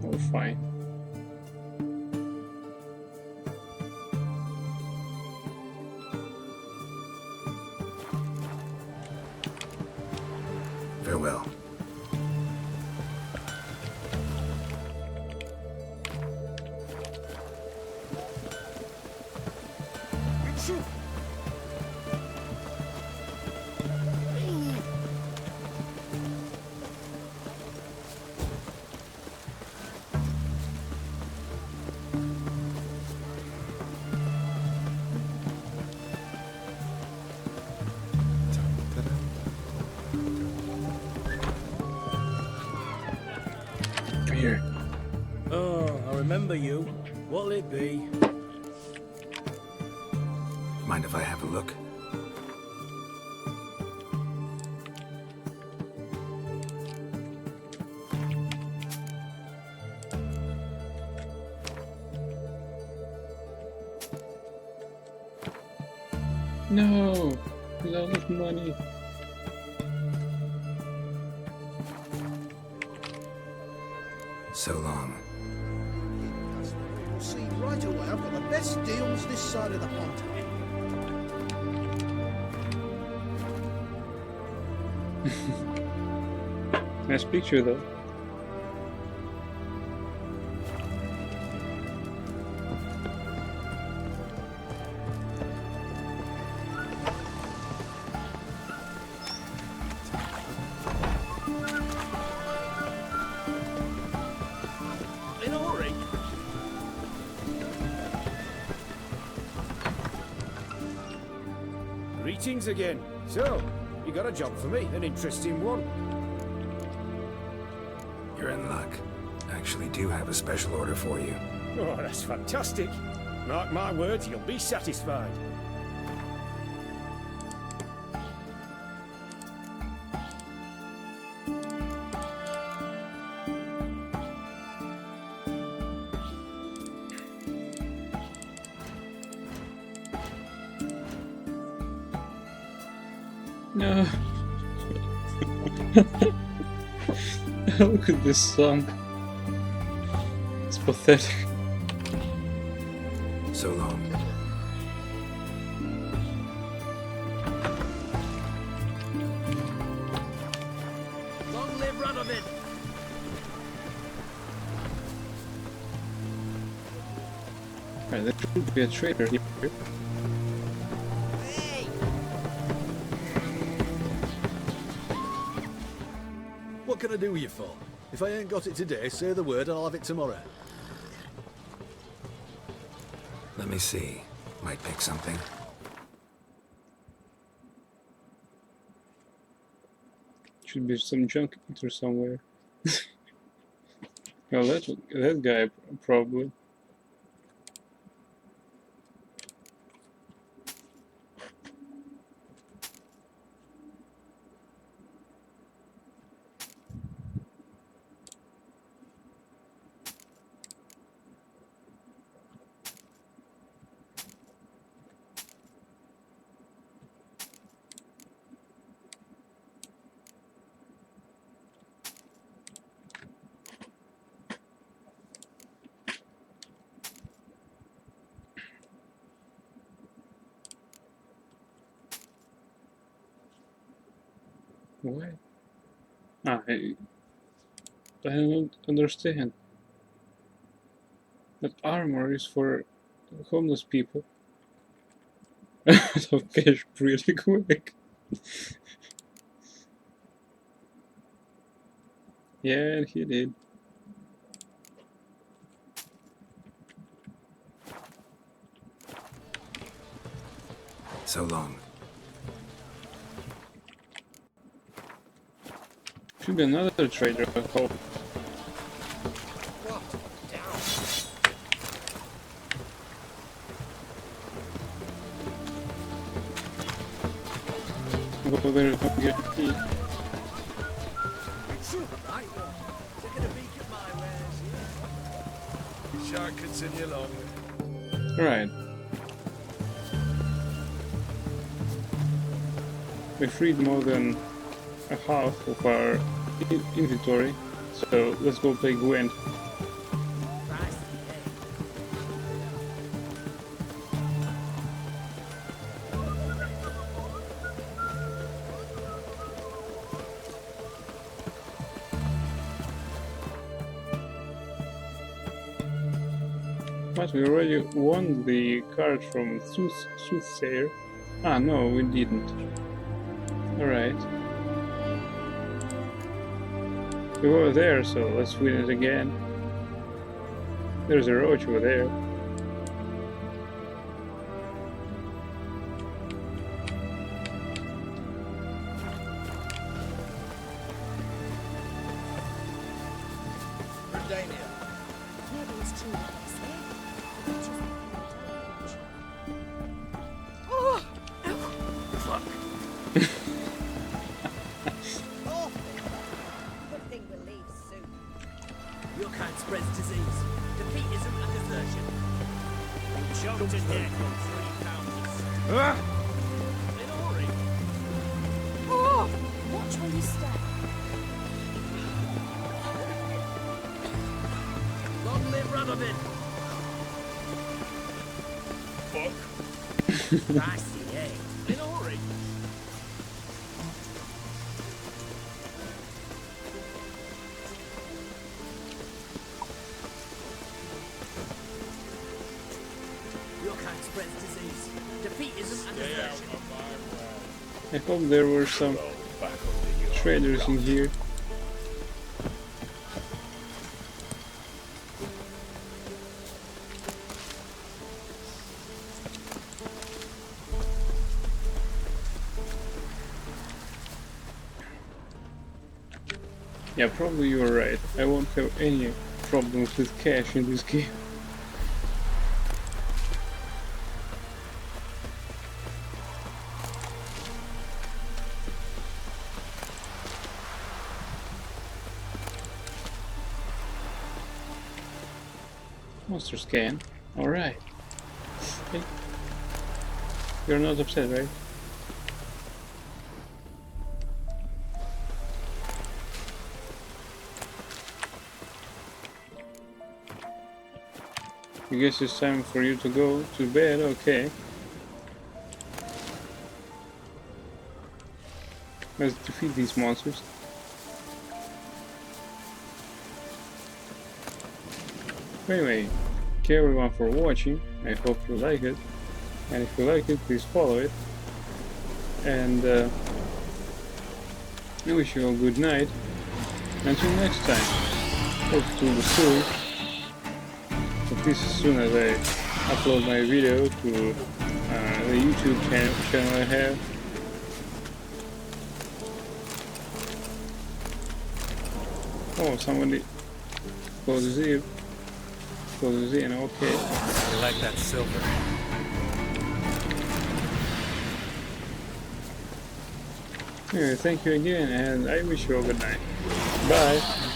Oh, fine. Farewell. Come here. Oh, I remember you. What'll it be? Mind if I have a look? No! A lot of money. So long. You'll see right away I've got the best deals this side of the pond. Nice picture though. In a hurry. Greetings again. So, you got a job for me, an interesting one. You're in luck. I actually do have a special order for you. Oh, that's fantastic. Mark my words, you'll be satisfied. No. Look at this song. It's pathetic. So long. Long live Radovid. Right, there should be a trader here. What can I do with you for? If I ain't got it today, say the word and I'll have it tomorrow. Let me see. Might pick something. Should be some junk eater somewhere. Oh, that guy probably. What? I don't understand. That armor is for homeless people. Out of cash pretty quick. Yeah, he did. So long. Should be another trader, I hope. Go there and get key. Right, taking a peek at my wares. Shan't continue long. Alright. We freed more than a half of our inventory, so let's go play Gwent. But we already won the card from Soothsayer. Ah, no, we didn't. Alright. We were there, so let's win it again. There's a roach over there. Redania. Maybe it's true what they say. Oh! Fuck. Good thing we'll leave soon. Your kind spreads disease. Defeatism and desertion. Choked to death on 3 pounds. In a hurry. Oh! Watch where you step. Long live Radovid. Fuck. Nasty, eh? In a hurry. Your kind spreads disease. Defeatism and desertion. I hope there were some traders in here. Yeah, probably you're right. I won't have any problems with cash in this game. Monster scan. Alright. Hey. You're not upset, right? I guess it's time for you to go to bed, okay. Let's defeat these monsters. Anyway, thank you everyone for watching. I hope you like it. And if you like it, please follow it. And I wish you a good night. Until next time. Hope to the soon. At least as soon as I upload my video to the YouTube channel I have. Oh, somebody closes it. Closes in, okay. I like that silver. Anyway, thank you again, and I wish you a good night. Bye.